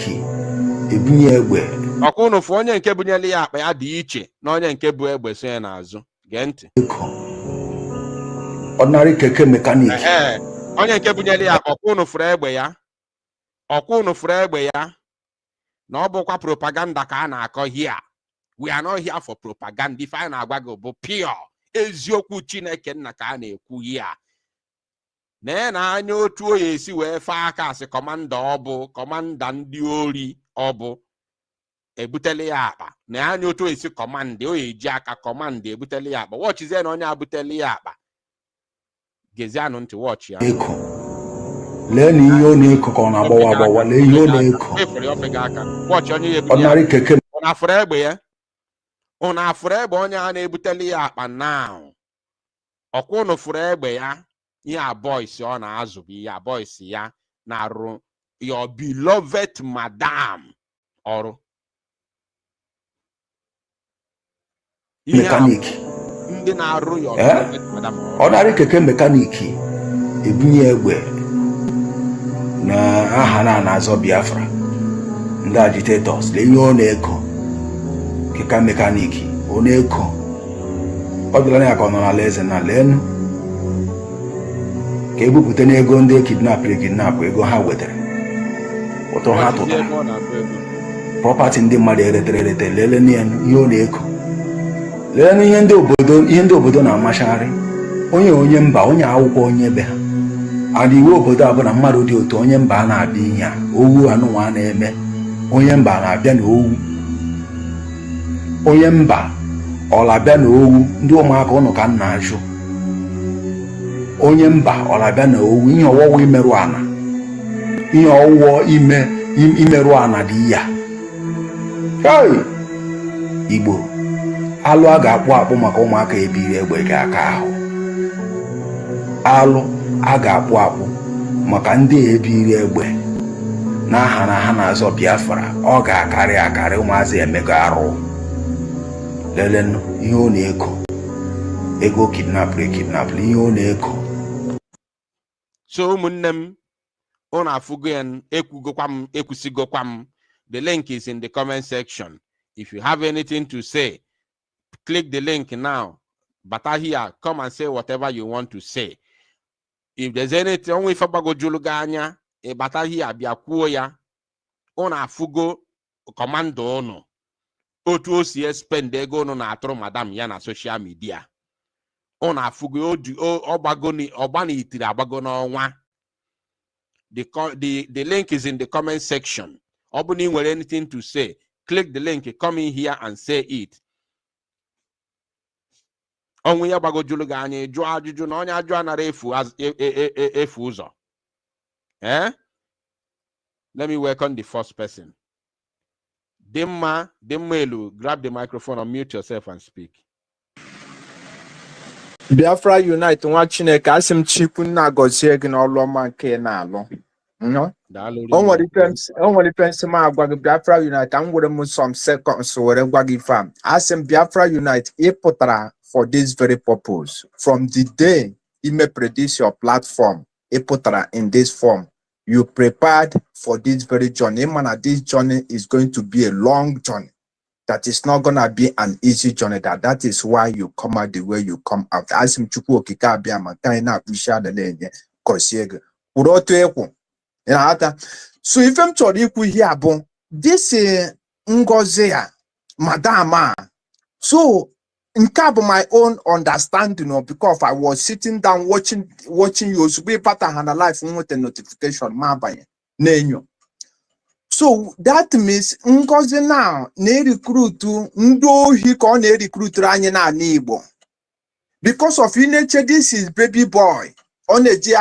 ebunye egbe. Ọkwa ụnụ fụ onye nke bunyela ya akpa ya dị iche na onye nke bụ egbe so ya n'azụ. Gee ntị. Ordinary keke mechanic. Onye nke bunyela ya akpa, ọkwa ụnụ fụrụ egbe ya. Ọkwa ụnụ fụrụ egbe ya. Na ọ bụkwa propaganda ka a na-akọ here. We are not here for propaganda. Ife anyị na-agwa gị bụ pure eziokwu Chineke nna ka a na-ekwu here. Na anya otu onye esi wee fee aka asị kọmanda ndị ori ọ bụ ebutele ya akpa. Na anya otu esi kọmanda o eji aka kọmanda ebutele ya akpa. Wọchizie na onye abutele ya akpa. Gezianụ ntị wọchi ya. Lee na ihe ọ na-eko ka ọ na-agbawa agbawa, lee ihe ọ na-eko. Wọchi onye ya Ordinary keke. Ụnụ afụrụ egbe ya. Ụnụ afụrụ egbe onye a na-ebutele ya akpa now. Ọkwa ụnụ fụrụ egbe ya. Ihe a boys ọ na-azụ bụ ihe a boys ya na-arụ your beloved madam ọrụ. mekaniki ndị na-arụ ya ọ narị keke mekaniki ebunye egbe na aha na-azọ Biafra ndị agitators lee ihe ọ na-eko keka mekaniki ọ na-eko ọ dịla ya ka ọ nọ n'ala eze na lenu ka ebupụta n'ego ndị kidnap ego ha wetara ụtọ ha tụtara property ndị mmadụ erete lele ihe ọ na-eko lee ihe ndị obodo na-amachagharị onye mba onye akwụkwọ onye be ha adị iwu obodo a bụ na mmadụ dị otu onye mba a na-abịa ihe a owu anụnwa na-eme onye mba na-abịa na owu onye mba ọlabịa na owu ndị ụmụaka ụnụ ka m na-ajụ onye mba ọlabịa na owu ihe ọwụwa imerụ ana ihe ọwụwa imerụ ana dị ya Igbo alụ a ga-akpụ akpụ maka ụmụaka ebiri egbe ga-aka ahụ alụ a ga-akpụ akpụ maka ndị ebiri egbe n'aha na ha na-azọ Biafra ọ ga-akarị ụmụazị emego arụ lelenụ ihe ọ na-eko ego kidnapụrụ ihe ọ na-eko. So ụmụnne m unu afụgo ya ekwusigokwa m. The link is in the comment section. If you have anything to say, click the link now. Bata here, come and say whatever you want to say. If there's anything, only if abago juluganya, bata here, biakuo ya, ona afugo commando ono. Otu osi spend ego no na atro madam ya na social media. Ona afugo obani itiri abago na onwa. The link is in the comment section. Obuni with anything to say, click the link, come in here and say it. Onwe ya bago juluga anye jụọ ajụjụ na onye ajụ anara efu ụzọ. Let me welcome the first person. Dimma Elu, grab the microphone, unmute yourself and speak. Biafra Unite nwa Chineke asị m Chukwu nna gọzie gị n'ọlụ ọma nke na-alụ. O nwere ife nsị m agwa gị Biafra Unite ka m were m some seconds were gwa gị ife a. Asị m Biafra Unite ị pụtara for this very purpose. From the day you may produce your platform, ị pụtara in this form. You prepared for this very journey. Man, this journey is going to be a long journey. That is not gonna be an easy journey. That is why you come out the way you come out. As him Chukwu okike abịa ma ka na appreciate the lenye kosiege. Urotu ekwu. So if I'm chọrọ ikwu here bụ this ngozi ya madam a. So nke a bụ my own understanding because I was sitting down watching you ozugbo ịpata ha na life nweta notification ma abanye na-enyo. So that means ngozi now na-recruit ndị ohi ka ọ na-recruit anyị na ala Igbo. Because of nature, this is baby boy. Ọ na-eji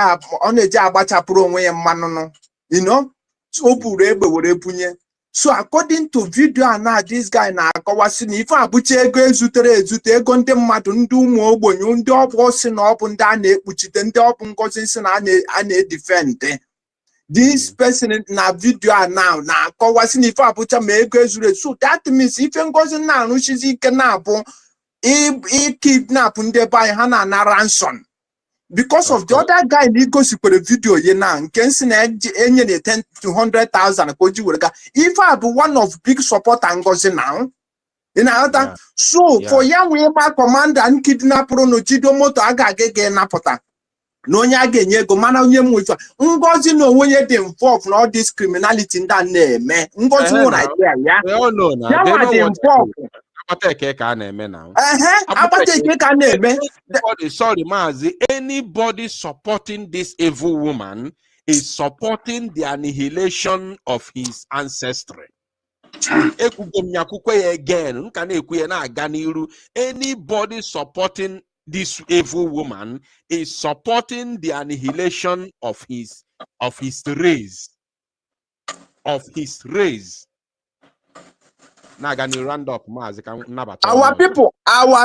agbachapụrụ onwe ya mmanụ, you know, so buru egbe were bunye. So according to video now, this guy na-akọwasị na ife abụcha ego ezute ego ndị mmadụ ndị ụmụ ogbenye ndị ọbụ si na ọ bụ ndị a na-ekpuchite ndị ọbụ ngozi si na a na-edefend. This person na video now na-akọwasị na ife abụcha ma ego ezure. So that means ife ngozi na-arụchizi ike na-abụ kidnap ndị be anyị ha na ransom. Because of the other guy na igosikwere video ye na nke nsi na enye na 10 to 100,000 ka o ji were ga. If I be one of big supporter ngozi now, in other so for ya we ma commander and kidnapper no jido moto aga agege napota. No onye aga enye ego mana onye mu ife ngozi no onye dey involved in all this criminality nda na-eme. Ngozi nwere idea ya. Ya ma dey involved. Sorry, Mazi. Anybody supporting this evil woman is supporting the annihilation of his ancestry. Anybody supporting this evil woman is supporting the annihilation of his race. Of his race. Our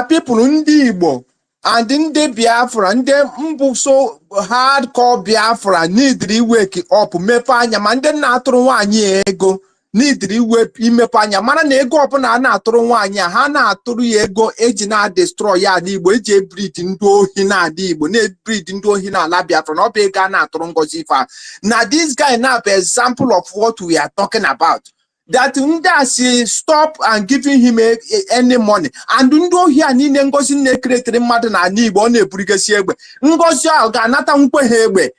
people, ndị Igbo and ndị Biafra, ndị mbụ so hardcore Biafra need to wake up, mepe anya ma ndị na-atụrụ nwaanyị ego n'idiri imepe anya mara na ego ọbụla a na-atụrụ nwaanyị a ha na-atụrụ ya ego eji na-destroy ya ala Igbo eji ebrid ndị ohi n'ala Igbo na-ebrid ndị ohi n'ala Biafra na ọ bụ ego a na-atụrụ Ngozi ife a na this guy na bụ example of what we are talking about that ndị a si stop and giving him any money and ndị ohi a niile Ngozi na-ekeretere mmadụ n'ala Igbo ọ na-eburigasi egbe Ngozi a ọ ga-anata nkwe ha egbe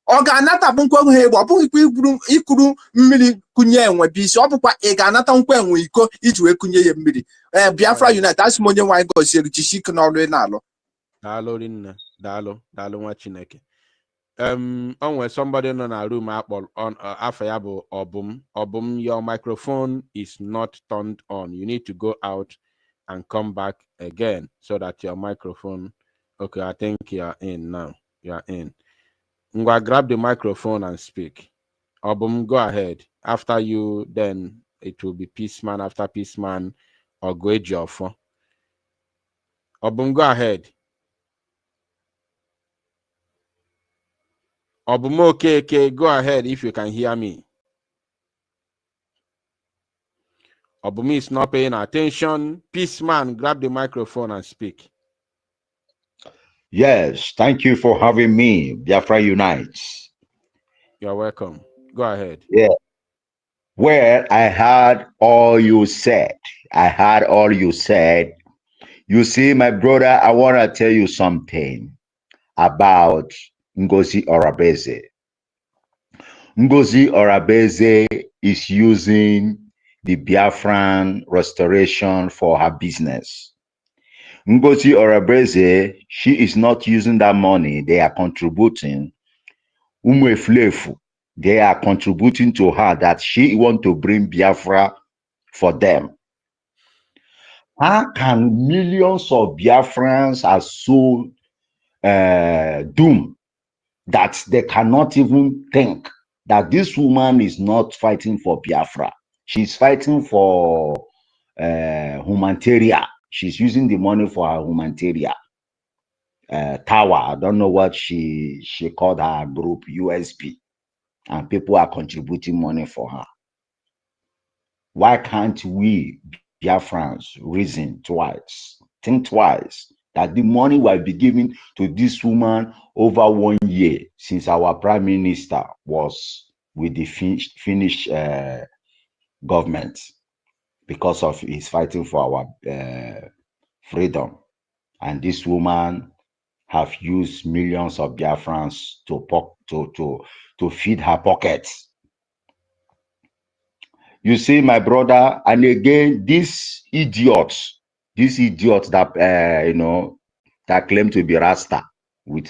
ọ ga-anata bụ nkwe ha egbe ọ bụghịkwa ikuru mmiri kunye enwe bụ isi ọ bụkwa ị ga-anata nkwe enwe iko iji wee kunye ya mmiri Biafra Unite asị m onye nwaanyị gọziere jisie ike n'ọrụ ị na-alụ daalụ rinne daalụ nwa Chineke o nwere somebody nọ na room akpọrọ afọ ya bụ Obum your microphone is not turned on. You need to go out and come back again so that your microphone okay I think you are in now. You are in. Ngwa, grab the microphone and speak. Obum, go ahead. After you, then it will be Peaceman after Peaceman or Gwejiofo. Obum, go ahead. Obum, okay, go ahead if you can hear me. Obum is not paying attention. Peaceman, grab the microphone and speak. Yes, thank you for having me, Biafra Unites. You're welcome. Go ahead. Yeah. Well, I heard all you said. You see, my brother, I want to tell you something about Ngozi Orabeze. Ngozi Orabeze is using the Biafran restoration for her business. Ngozi Orabeze, she is not using that money. They are contributing. Umeflefu, they are contributing to her that she want to bring Biafra for them. How can millions of Biafrans are so doomed that they cannot even think that this woman is not fighting for Biafra? She's fighting for humanitarian. She's using the money for her humanitarian tower. I don't know what she called her group, USB. And people are contributing money for her. Why can't we, Biafrans, reason twice, think twice, that the money will be given to this woman over 1 year since our prime minister was with the Finnish government because of his fighting for our freedom. And this woman have used millions of Biafrans to feed her pockets. You see, my brother, and again, this idiot that that claim to be Rasta with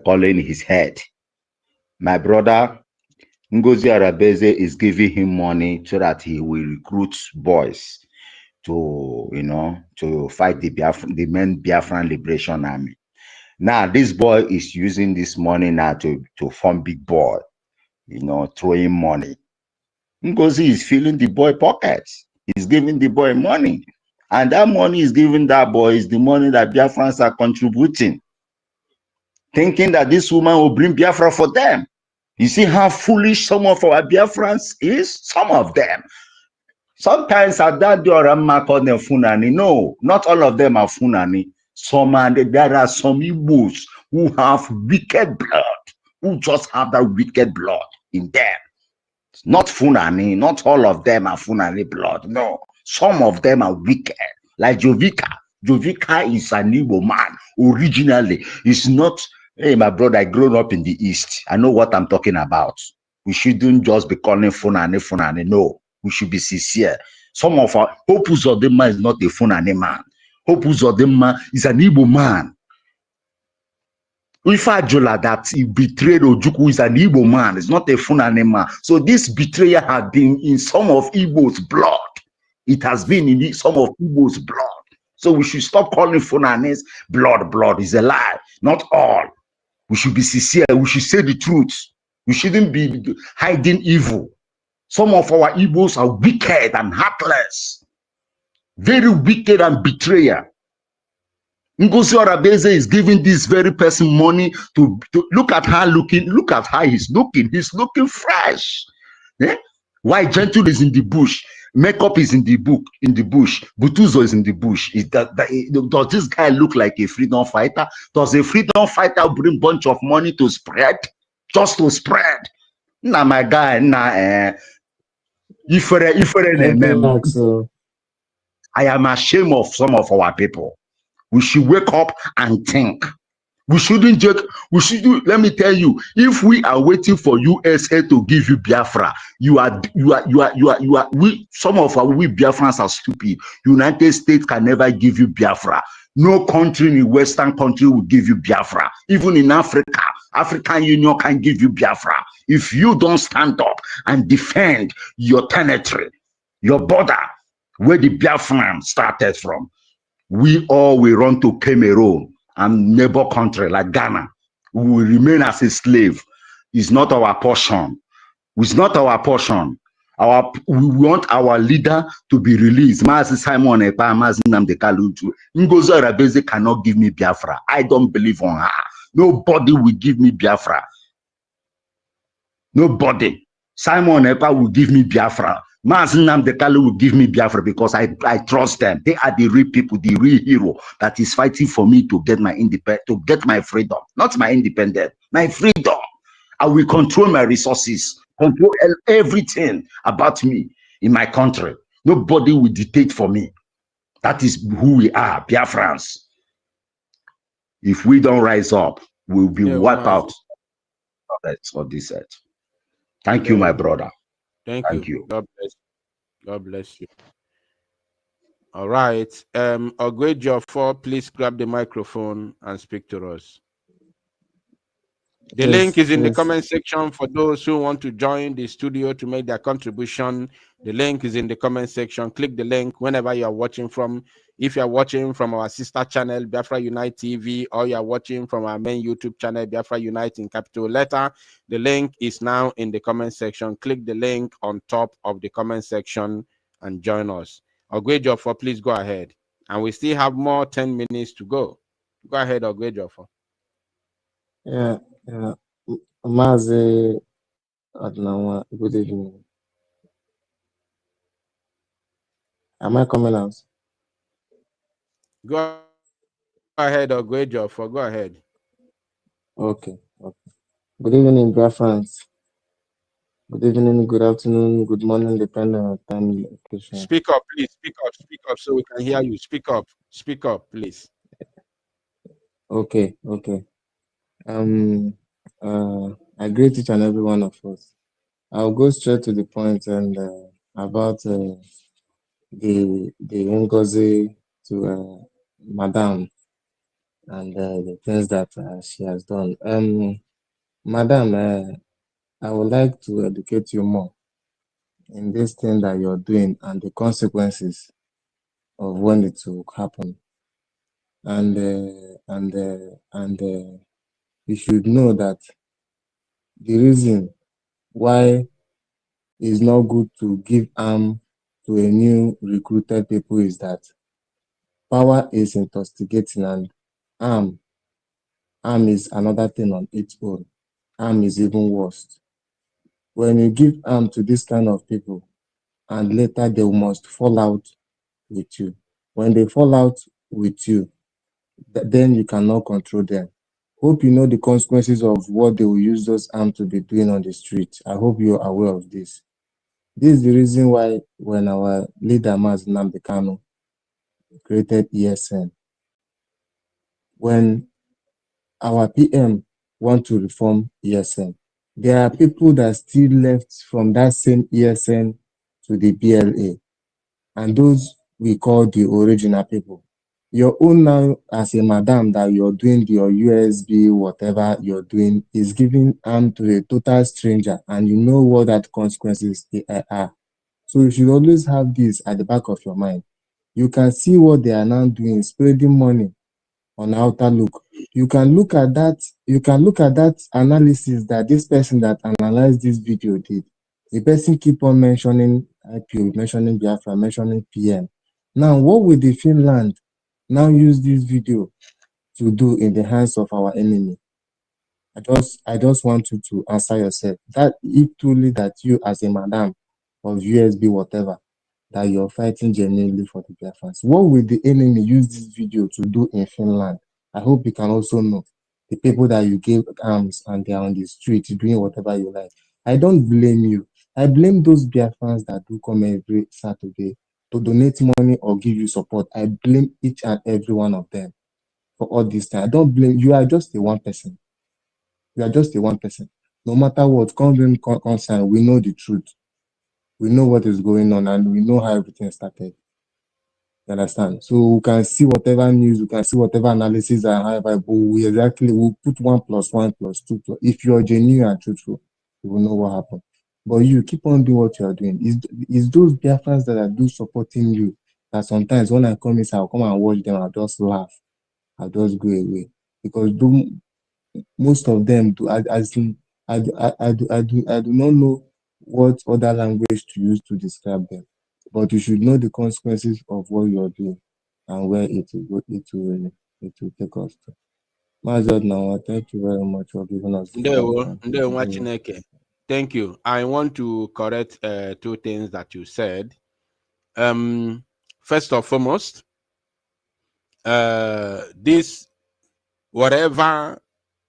calling his head. My brother, Ngozi Orabeze is giving him money so that he will recruit boys to fight the main Biafran Liberation Army. Now this boy is using this money now to form big boy, throwing money. Ngozi is filling the boy pockets. He's giving the boy money. And that money is given that boy is the money that Biafrans are contributing, thinking that this woman will bring Biafra for them. You see how foolish some of our Biafrans is? Some of them. Sometimes at that diorama call them Funani. No, not all of them are Funani. There are some Igbos who have wicked blood, who just have that wicked blood in them. It's not Funani, not all of them are Funani blood. No, some of them are wicked, like Jovika. Jovika is an Igbo man. Originally, it's not. Hey, my brother, I grew up in the East. I know what I'm talking about. We shouldn't just be calling Funani. No, we should be sincere. Some of our Hope Uzodinma is not a Funani man. Hope Uzodinma is an Igbo man. Ifajola that he betrayed Ojukwu is an Igbo man. It's not a Funani man. So this betrayal has been in some of Igbo's blood. It has been in some of Igbo's blood. So we should stop calling Funanis blood. Blood is a lie. Not all. We should be sincere. We should say the truth. We shouldn't be hiding evil. Some of our Igbos are wicked and heartless. Very wicked and betrayer. Ngozi Orabeze is giving this very person money to look at her looking. Look at how he's looking. He's looking fresh. Eh? Why gentle is in the bush, makeup is in the bush, Butuzo is in the bush. Is does this guy look like a freedom fighter? Does a freedom fighter bring bunch of money to spread? Just to spread? Nah, my guy, nah. I am ashamed of some of our people. We should wake up and think. We shouldn't just, let me tell you, if we are waiting for USA to give you Biafra, some of we Biafrans are stupid. United States can never give you Biafra. No country in Western country will give you Biafra. Even in Africa, African Union can give you Biafra. If you don't stand up and defend your territory, your border, where the Biafran started from, we all will run to Cameroon and neighbor country like Ghana. We will remain as a slave. It's not our portion. It's not our portion. We want our leader to be released. Mazi Simon Ekpa, Mazi Nnamdi Kanu. Ngozi Arabeze cannot give me Biafra. I don't believe on her. Nobody will give me Biafra. Nobody. Simon Ekpa will give me Biafra. Mazi Nnamdi Kanu will give me Biafra because I trust them. They are the real people, the real hero that is fighting for me to get my independence, to get my freedom. Not my independence, my freedom. I will control my resources, control everything about me in my country. Nobody will dictate for me. That is who we are, Biafrans. If we don't rise up, we'll be wiped out of this earth. Thank you, my brother. Thank you. God bless you. God bless you. All right. Ogwejo4, please grab the microphone and speak to us. The link is in the comment section for those who want to join the studio to make their contribution. The link is in the comment section. Click the link whenever you are watching from. If you are watching from our sister channel, Biafra Unite TV, or you are watching from our main YouTube channel, Biafra Unite in capital letter, the link is now in the comment section. Click the link on top of the comment section and join us. Ogwejo4, please go ahead. And we still have more 10 minutes to go. Go ahead, Ogwejo4. Yeah. Mazi Adnawa, good evening. Am I coming out? Go ahead, Ogwejo4. Go ahead. Okay. Good evening, Biafrans. Good evening, good afternoon, good morning, depending on time location. Speak up, please. Speak up so we can hear you. Speak up, please. Okay. I greet each and every one of us. I'll go straight to the point and about the Ngozi to Madam and the things that she has done. Madam, I would like to educate you more in this thing that you're doing and the consequences of when it will happen. And you should know that the reason why it's not good to give arm to a new recruited people is that power is intoxicating and arm is another thing on its own. Arm is even worse. When you give arm to this kind of people and later they must fall out with you. When they fall out with you, then you cannot control them. Hope you know the consequences of what they will use those arms to be doing on the street. I hope you're aware of this. This is the reason why when our leader, Mazi Nnamdi Kanu, created ESN, when our PM want to reform ESN, there are people that still left from that same ESN to the BLA, and those we call the original people. Your own now as a madam that you're doing your USB, whatever you're doing, is giving arm to a total stranger, and you know what that consequences are. So you should always have this at the back of your mind. You can see what they are now doing, spreading money on Outlook. You can look at that. You can look at that analysis that this person that analyzed this video did. The person keep on mentioning IPO, mentioning Biafra, mentioning PM. Now, what will the Finland now use this video to do in the hands of our enemy? I just want you to answer yourself. That if truly that you as a madam of USB whatever, that you're fighting genuinely for the Biafrans, what will the enemy use this video to do in Finland? I hope you can also know the people that you gave arms and they're on the street doing whatever you like. I don't blame you. I blame those Biafrans that do come every Saturday to donate money or give you support. I blame each and every one of them for all this time. I don't blame you. Are just a one person. You are just a one person. No matter what, concern, we know the truth. We know what is going on and we know how everything started. You understand? So we can see whatever news, we can see whatever analysis and however, but we'll put 1+1+2. If you're genuine and truthful, you will know what happened. But you keep on doing what you are doing. It's those Biafrans that are do supporting you that sometimes when I come inside, I'll come and watch them, I'll just laugh. I'll just go away. Because most of them do I do not know what other language to use to describe them. But you should know the consequences of what you're doing and where it will take us to. Mazad now, thank you very much for giving us this platform. Thank you. I want to correct two things that you said. First and foremost, this whatever,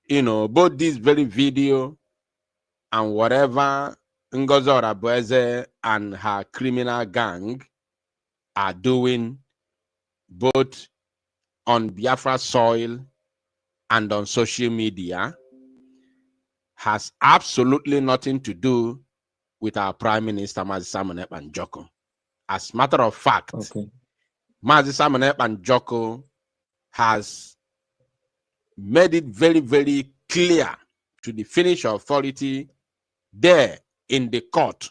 both this very video and whatever Ngozi Orabueze and her criminal gang are doing, both on Biafra soil and on social media, has absolutely nothing to do with our Prime Minister, Mazi Simon Ekpa Njoko. As a matter of fact, Mazi Simon Ekpa Njoko has made it very, very clear to the Finnish authority there in the court.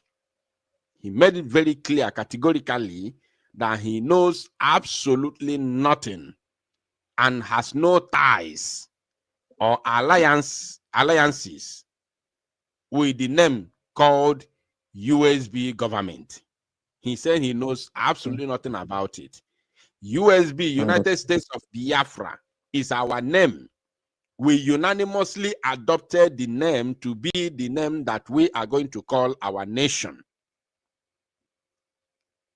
He made it very clear categorically that he knows absolutely nothing and has no ties or alliances with the name called USB government. He said he knows absolutely nothing about it. USB, United States of Biafra, is our name. We unanimously adopted the name to be the name that we are going to call our nation.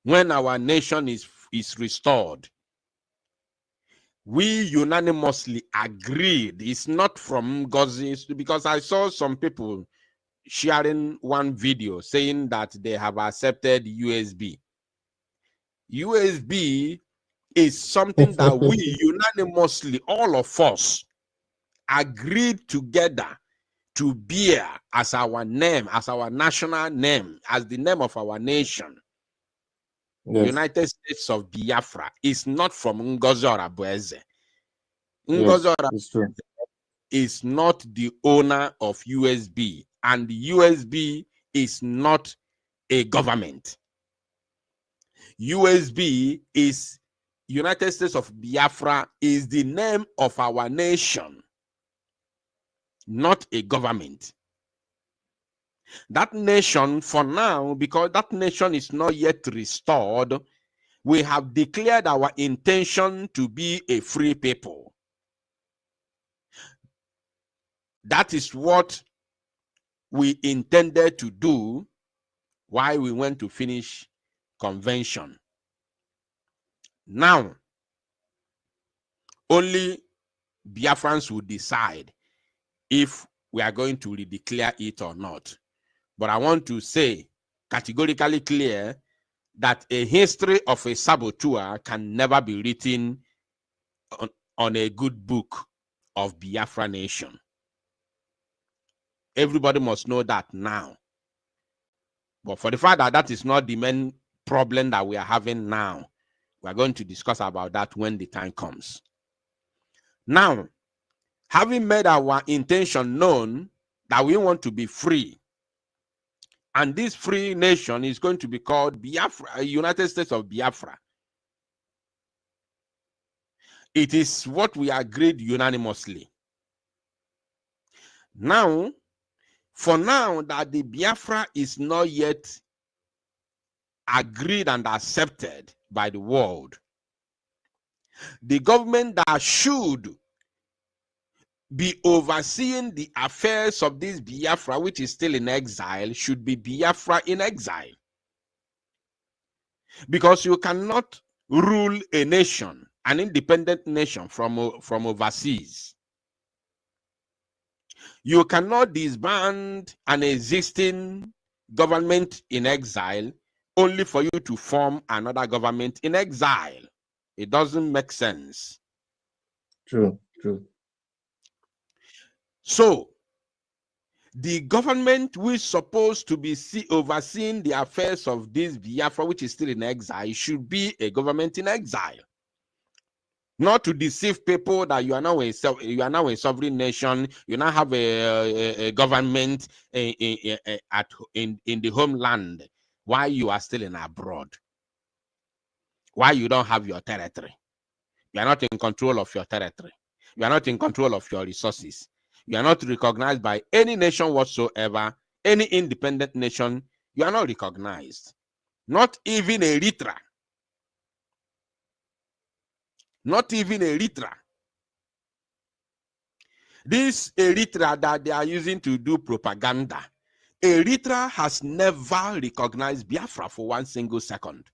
When our nation is restored, we unanimously agreed. It's not from Ngozi, because I saw some people sharing one video saying that they have accepted USB. USB is something that we unanimously, all of us, agreed together to bear as our name, as our national name, as the name of our nation. Yes. United States of Biafra is not from Ngozi Orabueze. Ngozi Orabueze is not the owner of USB, and USB is not a government. USB is United States of Biafra is the name of our nation, not a government. That nation, for now, because that nation is not yet restored, we have declared our intention to be a free people. That is what we intended to do while we went to finish convention. Now, only Biafrans will decide if we are going to redeclare it or not. But I want to say categorically clear that a history of a saboteur can never be written on a good book of Biafra nation. Everybody must know that now. But for the fact that that is not the main problem that we are having now, we are going to discuss about that when the time comes. Now, having made our intention known that we want to be free, and this free nation is going to be called Biafra, United States of Biafra. It is what we agreed unanimously. Now, for now that the Biafra is not yet agreed and accepted by the world, the government that should be overseeing the affairs of this Biafra, which is still in exile, should be Biafra in exile. Because you cannot rule a nation, an independent nation from overseas. You cannot disband an existing government in exile only for you to form another government in exile. It doesn't make sense. True, true. So, the government which is supposed to be overseeing the affairs of this Biafra, which is still in exile, should be a government in exile. Not to deceive people that you are now a sovereign nation. You now have a government in the homeland while you are still in abroad. Why you don't have your territory? You are not in control of your territory. You are not in control of your resources. You are not recognized by any nation whatsoever, any independent nation. You are not recognized. Not even Eritrea. Not even Eritrea. This Eritrea that they are using to do propaganda, Eritrea has never recognized Biafra for one single second.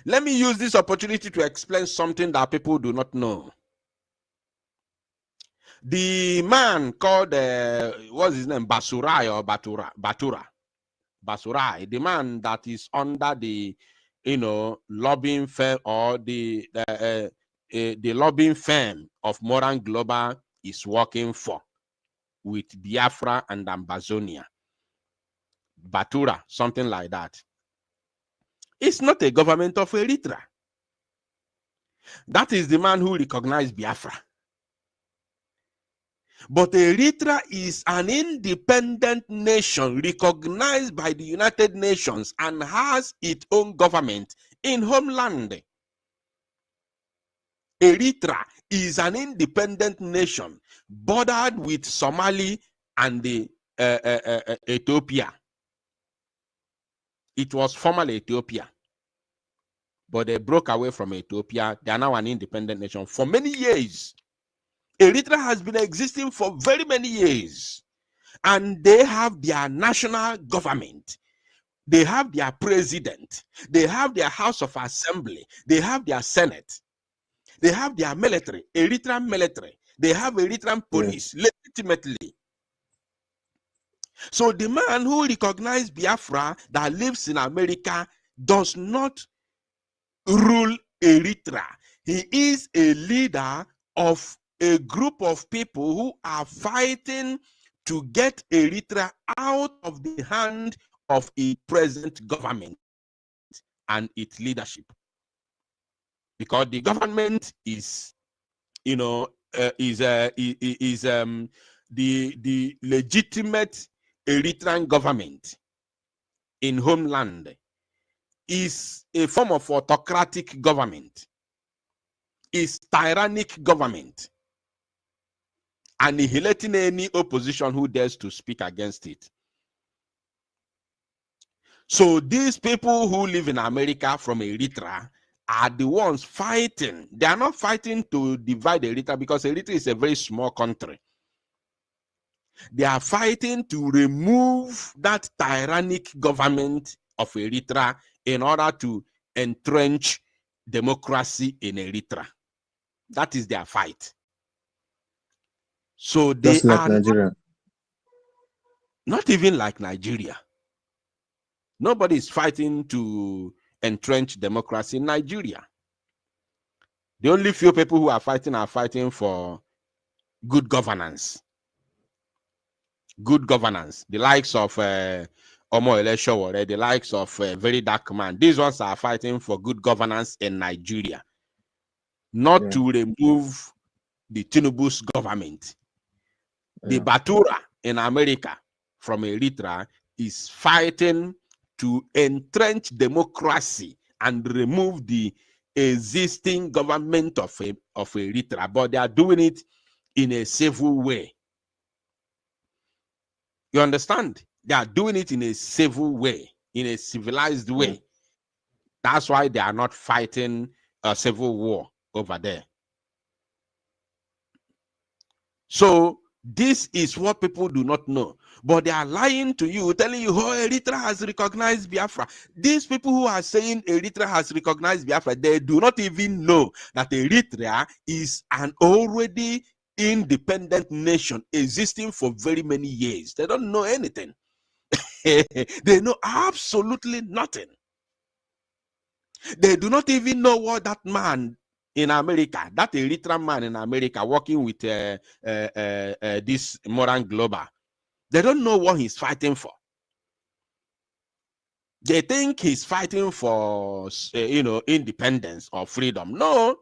Let me use this opportunity to explain something that people do not know. The man called, what's his name, Basurai or Batura, the man that is under the, lobbying firm or the lobbying firm of Moran Global is working for with Biafra and Ambazonia. Batura, something like that. It's not a government of Eritrea. That is the man who recognized Biafra. But Eritrea is an independent nation recognized by the United Nations and has its own government in homeland. Eritrea is an independent nation bordered with Somali and the Ethiopia. It was formerly Ethiopia, but they broke away from Ethiopia. They are now an independent nation for many years. Eritrea has been existing for very many years, and they have their national government. They have their president. They have their House of Assembly. They have their Senate. They have their military, Eritrean military. They have Eritrean police, legitimately. So the man who recognized Biafra that lives in America does not rule Eritrea. He is a leader of a group of people who are fighting to get Eritrea out of the hand of a present government and its leadership. Because the government is, the legitimate Eritrean government in homeland is a form of autocratic government, is tyrannic government, annihilating any opposition who dares to speak against it. So these people who live in America from Eritrea are the ones fighting. They are not fighting to divide Eritrea because Eritrea is a very small country. They are fighting to remove that tyrannic government of Eritrea in order to entrench democracy in Eritrea. That is their fight. So they Just like are Nigeria. not even like Nigeria. Nobody is fighting to entrench democracy in Nigeria. The only few people who are fighting for good governance. Good governance. The likes of Omo Eleshowore, the likes of Very Dark Man. These ones are fighting for good governance in Nigeria. Not to remove the Tinubu's government. The Batura in America from Eritrea is fighting to entrench democracy and remove the existing government of Eritrea, but they are doing it in a civil way. You understand? They are doing it in a civil way, in a civilized way. That's why they are not fighting a civil war over there. So this is what people do not know. But they are lying to you, telling you, oh, Eritrea has recognized Biafra. These people who are saying Eritrea has recognized Biafra, they do not even know that Eritrea is an already independent nation existing for very many years. They don't know anything. They know absolutely nothing. They do not even know what that man in America, that Eritrean man in America working with this Moran Global, they don't know what he's fighting for. They think he's fighting for, independence or freedom. No,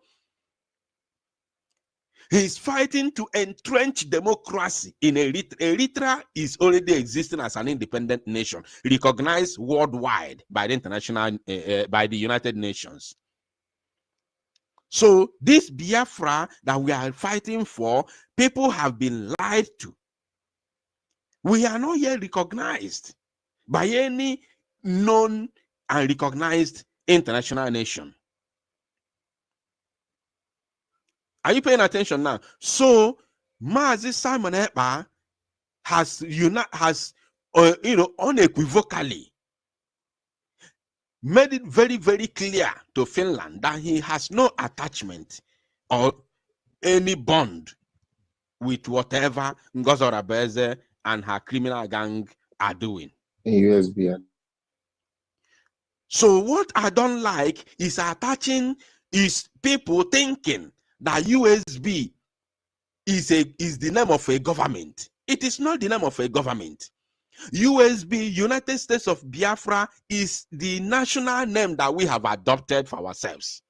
he's fighting to entrench democracy in Eritrea. Eritrea is already existing as an independent nation, recognized worldwide by the international, by the United Nations. So this Biafra that we are fighting for, people have been lied to. We are not yet recognized by any known and recognized international nation. Are you paying attention now? So Mazi Simon Ekpa has unequivocally made it very, very clear to Finland that he has no attachment or any bond with whatever Ngozora Beze and her criminal gang are doing. USB. So what I don't like is people thinking that USB is the name of a government. It is not the name of a government. USB, United States of Biafra, is the national name that we have adopted for ourselves.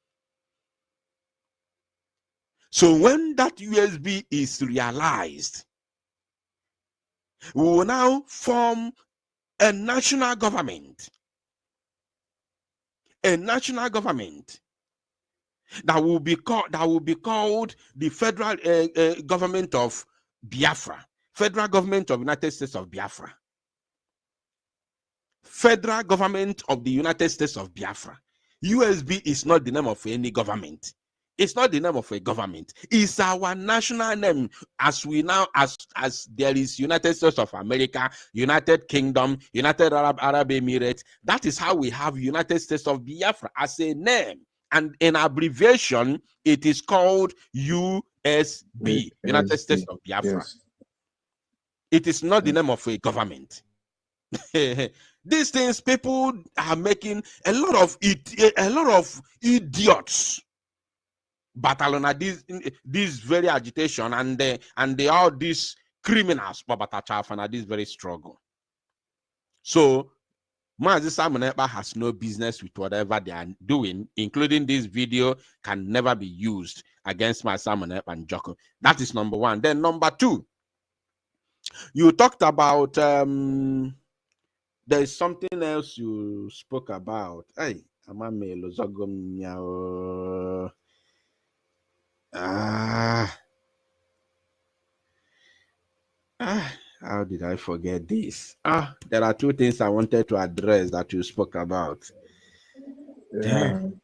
So when that USB is realized, we will now form a national government. A national government that will be called the federal government of Biafra, federal government of United States of Biafra, federal government of the United States of Biafra. USB is not the name of any government. It's not the name of a government. It's our national name. As we now, as there is United States of America, United Kingdom, United Arab Emirates. That is how we have United States of Biafra as a name. And in abbreviation, it is called USB, United States of Biafra. Yes. It is not the name of a government. These things, people are making a lot of idiots battle on this very agitation, and they all these criminals for this very struggle. So Mazi Simon Ekpa has no business with whatever they are doing, including this video can never be used against Mazi Simon Ekpa and Joko. That is number one. Then number two, you talked about there is something else you spoke about. Hey, how did I forget this? There are two things I wanted to address that you spoke about. Damn.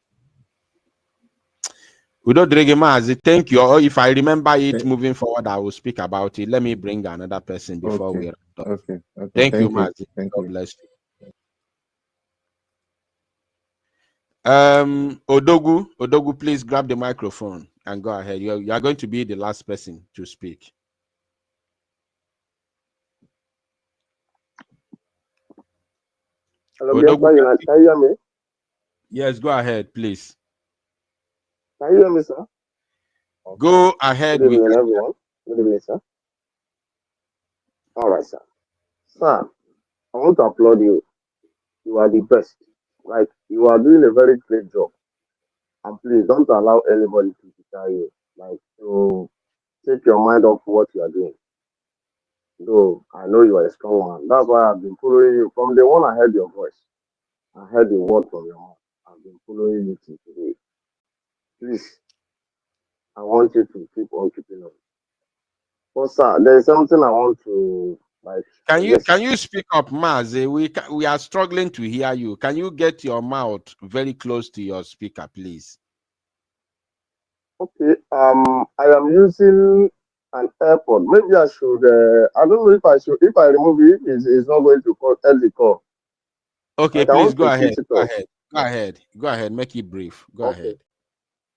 Udo Dregemazi, thank you. Or if I remember it moving forward, I will speak about it. Let me bring another person before we wrap up. Okay. Thank you, Mazi. God bless you. Odogu, please grab the microphone and go ahead. You are going to be the last person to speak. Hello, Odogu, can you hear me? Yes, go ahead, please. Can you hear me, sir? Go ahead. Good evening, everyone. Good evening, sir. All right, sir. Sir, I want to applaud you. You are the best. Like, you are doing a very great job. And please don't allow anybody to tell you, like, to take your mind off what you are doing. Though I know you are a strong one. That's why I've been following you. From the one I heard your voice, I heard the word from your mouth. I've been following you till today. Please, I want you to keep on keeping on. But sir, there's something I want to like. Can you speak up, Mazi? We are struggling to hear you. Can you get your mouth very close to your speaker, please? Okay. I am using an airport. Maybe I should. I don't know if I should. If I remove it, it's not going to end the call. Okay, Like I please want go to ahead. switch it Go off. ahead. Go ahead. Go ahead. Make it brief. Go Okay. ahead.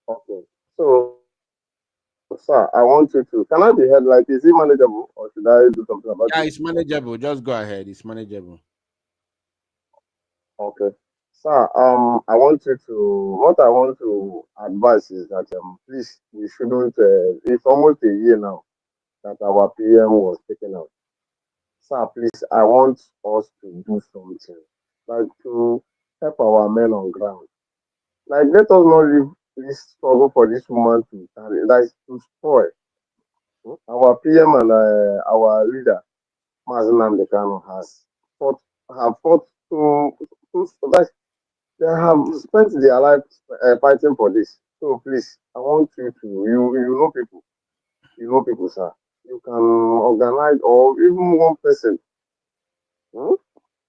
Okay. So, sir, I want you to. Can I be heard? Like, is it manageable, or should I do something about Yeah, it? it's manageable. Just go ahead. It's manageable. Okay. Sir, I want you to. What I want to advise is that please, we shouldn't. It's almost a year now that our PM was taken out. Sir, please, I want us to do something, like to help our men on ground. Like, let us not leave this struggle for this woman to carry, like, to spoil. Our PM and our leader, Mazen Namdekano, fought, have fought like, they have spent their life fighting for this. So please, I want you to, you know people, sir. You can organize, or even one person. Hmm?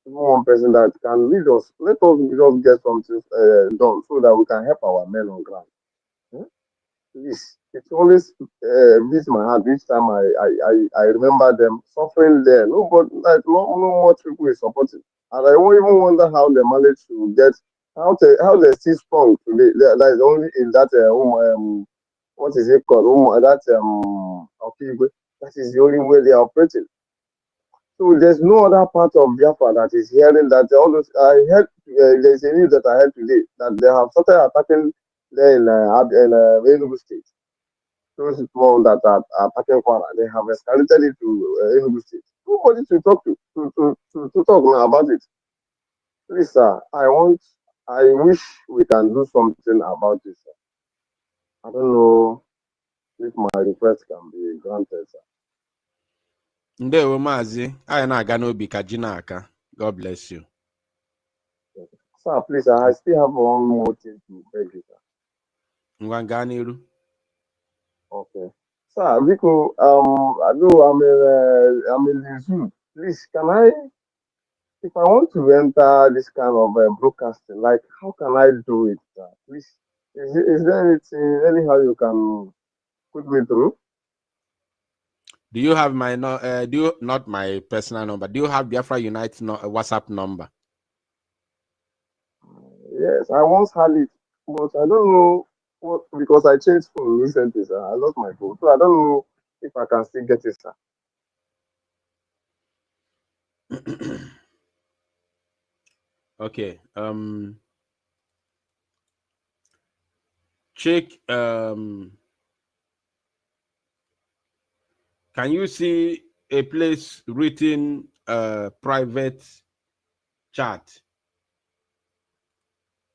One person that can lead us. Let us just get something done so that we can help our men on ground. Hmm? Please, it always beats my heart each time I remember them suffering there. Nobody, like, no much people is supporting, and I won't even wonder how they managed to get how they still strong today. That is only in that what is it called? That Okigwe. That is the only way they are operating. So there's no other part of Biafra that is hearing that all those. I heard there's a news that I heard today that they have started attacking there in Enugu State. Those people that are attacking Kwara, they have escalated it to Enugu State. Nobody to talk to talk now about it. Please, sir, I wish we can do something about this. Sir. I don't know if my request can be granted, sir. Ndewo Mazi. Anyị na-aga n'obi ka ji n'aka. God bless you. Sir, please, I still have one more thing to beg you, sir. Ngwa gaa n'iru. Okay. Sir, Rico, I know I'm in the zoo. Please, can I, if I want to enter this kind of broadcasting, like, how can I do it, sir? Please, is there anything, anyhow you can put me through? Do you have my do you not my personal number? Do you have Biafra Unite WhatsApp number? Yes, I once had it, but I don't know what, because I changed phone recently, sir. I lost my phone, so I don't know if I can still get it, sir. Okay. Check. Can you see a place written private chat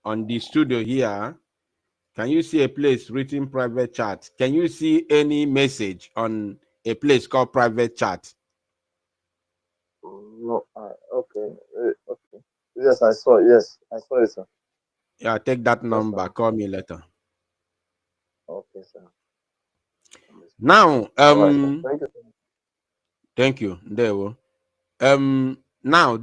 on the studio here? Can you see a place written private chat? Can you see any message on a place called private chat? No, okay, okay. Yes, I saw. Yes, I saw it, sir. Yeah, take that number. Sir. Call me later. Okay, sir. Now, Right, thank you. thank you. There we now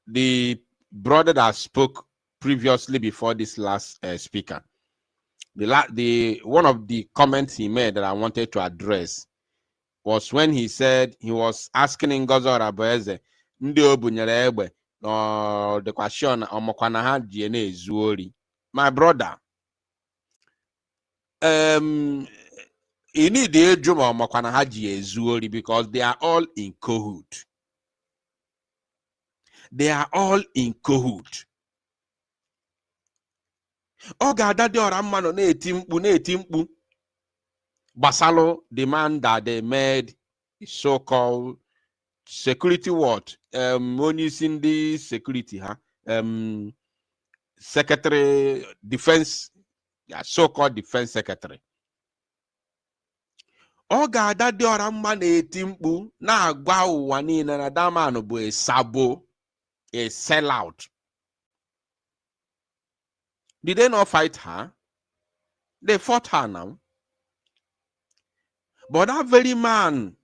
the brother that spoke previously before this last speaker. The one of the comments he made that I wanted to address was when he said he was asking Ngozi Orabueze ndị o bunyere egbe the question ọmọkwana ha ji na-ezu ori. My brother, you need the ejum ọmọkwana ha ji ezu ori because they are all in cahoots. They are all in cahoots. Ọ ga-ada dị ọra mma nọ na-eti mkpu gbasalo the man that they made so-called security what onye isi ndị security ha secretary defense, so-called defense secretary. Ọ ga-ada dị ọra mma na-eti mkpu na-agwa ụwa niile na daman bụ a sabo, a sellout. Did they not fight her? They fought her now. But that very man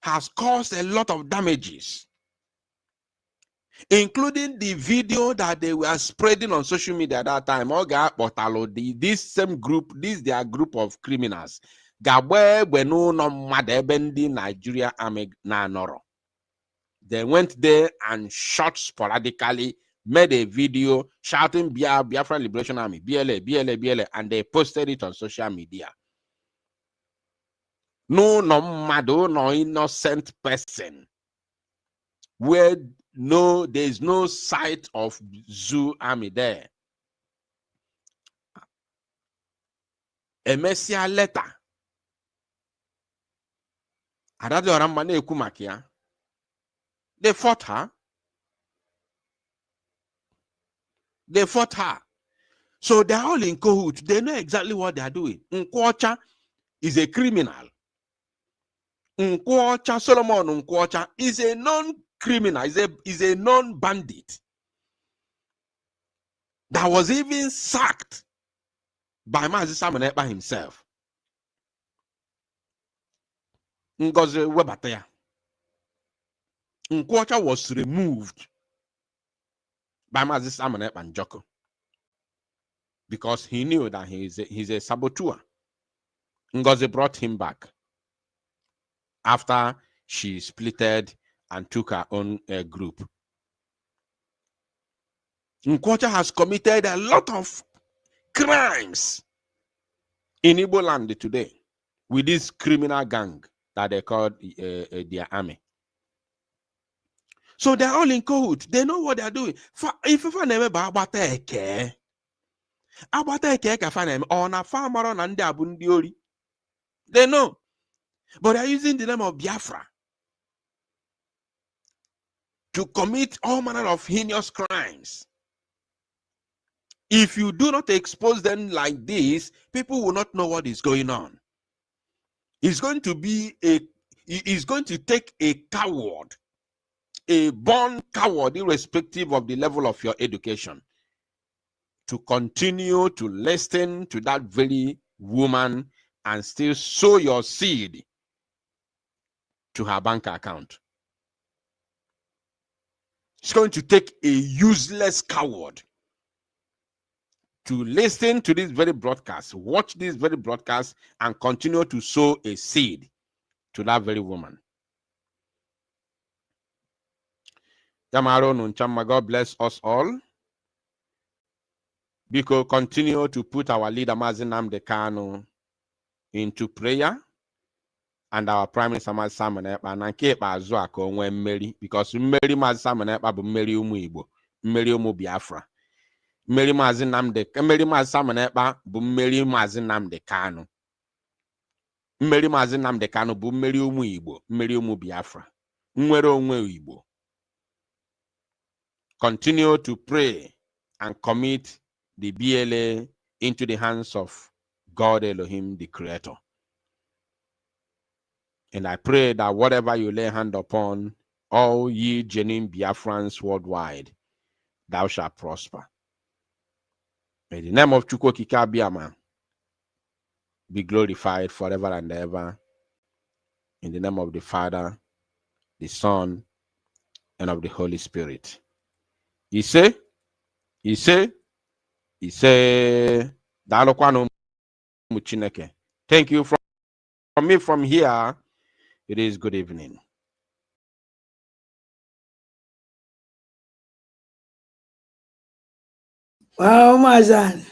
has caused a lot of damages, including the video that they were spreading on social media at that time. This same group, their group of criminals, Gabwe no mad ebendi Nigeria army na noro. They went there and shot sporadically, made a video shouting Biafra Liberation Army, BLA, BLA, BLA, and they posted it on social media. No innocent person where there is no sight of Zoo army there. A Messia letter. They fought her. They fought her. So they're all in cahoots. They know exactly what they're doing. Nkwocha is a criminal. Nkwocha, Solomon Nkwocha, is a non-criminal, is a non-bandit that was even sacked by Mazi Simon Ekpa himself. Ngozi Webataya. Nkwocha was removed by Mazi Simon Ekpa Njoko because he knew that he's a saboteur. Ngozi brought him back after she splitted and took her own group. Nkwocha has committed a lot of crimes in Igbo land today with this criminal gang that they called their army. So they're all in cahoots. They know what they're doing. If you find them about eke on a farmer on and abundiori, they know. But they're using the name of Biafra to commit all manner of heinous crimes. If you do not expose them like this, people will not know what is going on. It's going to take a coward, a born coward, irrespective of the level of your education, to continue to listen to that very woman and still sow your seed to her bank account. It's going to take a useless coward to listen to this very broadcast, watch this very broadcast, and continue to sow a seed to that very woman. God bless us all. Because continue to put our leader Mazi Nnamdi Kanu into prayer, and our Prime Minister Mazi Simon Ekpa na nke ikpeazụ a ka o nwee mmeri, because mmeri Mazi Simon Ekpa bụ mmeri ụmụ Igbo, mmeri ụmụ Biafra. Mmeri Mazi Simon Ekpa bụ mmeri Mazi Nnamdi Kanu. Mmeri Mazi Nnamdi Kanu bụ mmeri ụmụ Igbo, mmeri ụmụ Biafra. Nwere onwe Igbo. Continue to pray and commit the BLA into the hands of God Elohim, the Creator. And I pray that whatever you lay hand upon, all ye genuine Biafrans worldwide, thou shalt prosper. May the name of Chukwu Di Ya be glorified forever and ever. In the name of the Father, the Son, and of the Holy Spirit. He say, thank you from me from here. It is good evening. Wow, Mazan.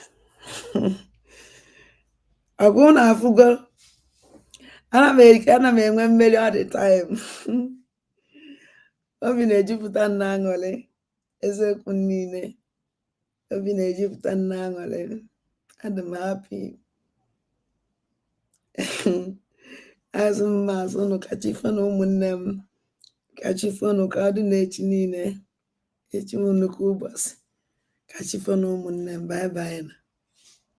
I go na fugo. Ana m enwe mmeri all the time. Obi na-ejupụta nna aṅụrị. Eziokwu niile. Obi na-ejupụta nna aṅụrị. Adị m happy. Azụ mmasị unu kacha ife na ụmụnne m. Kacha ife unu ka ọ dị n'echi niile. Echi unu ka ụbọchị. Kacha ife na ụmụnne m. Bye bye na.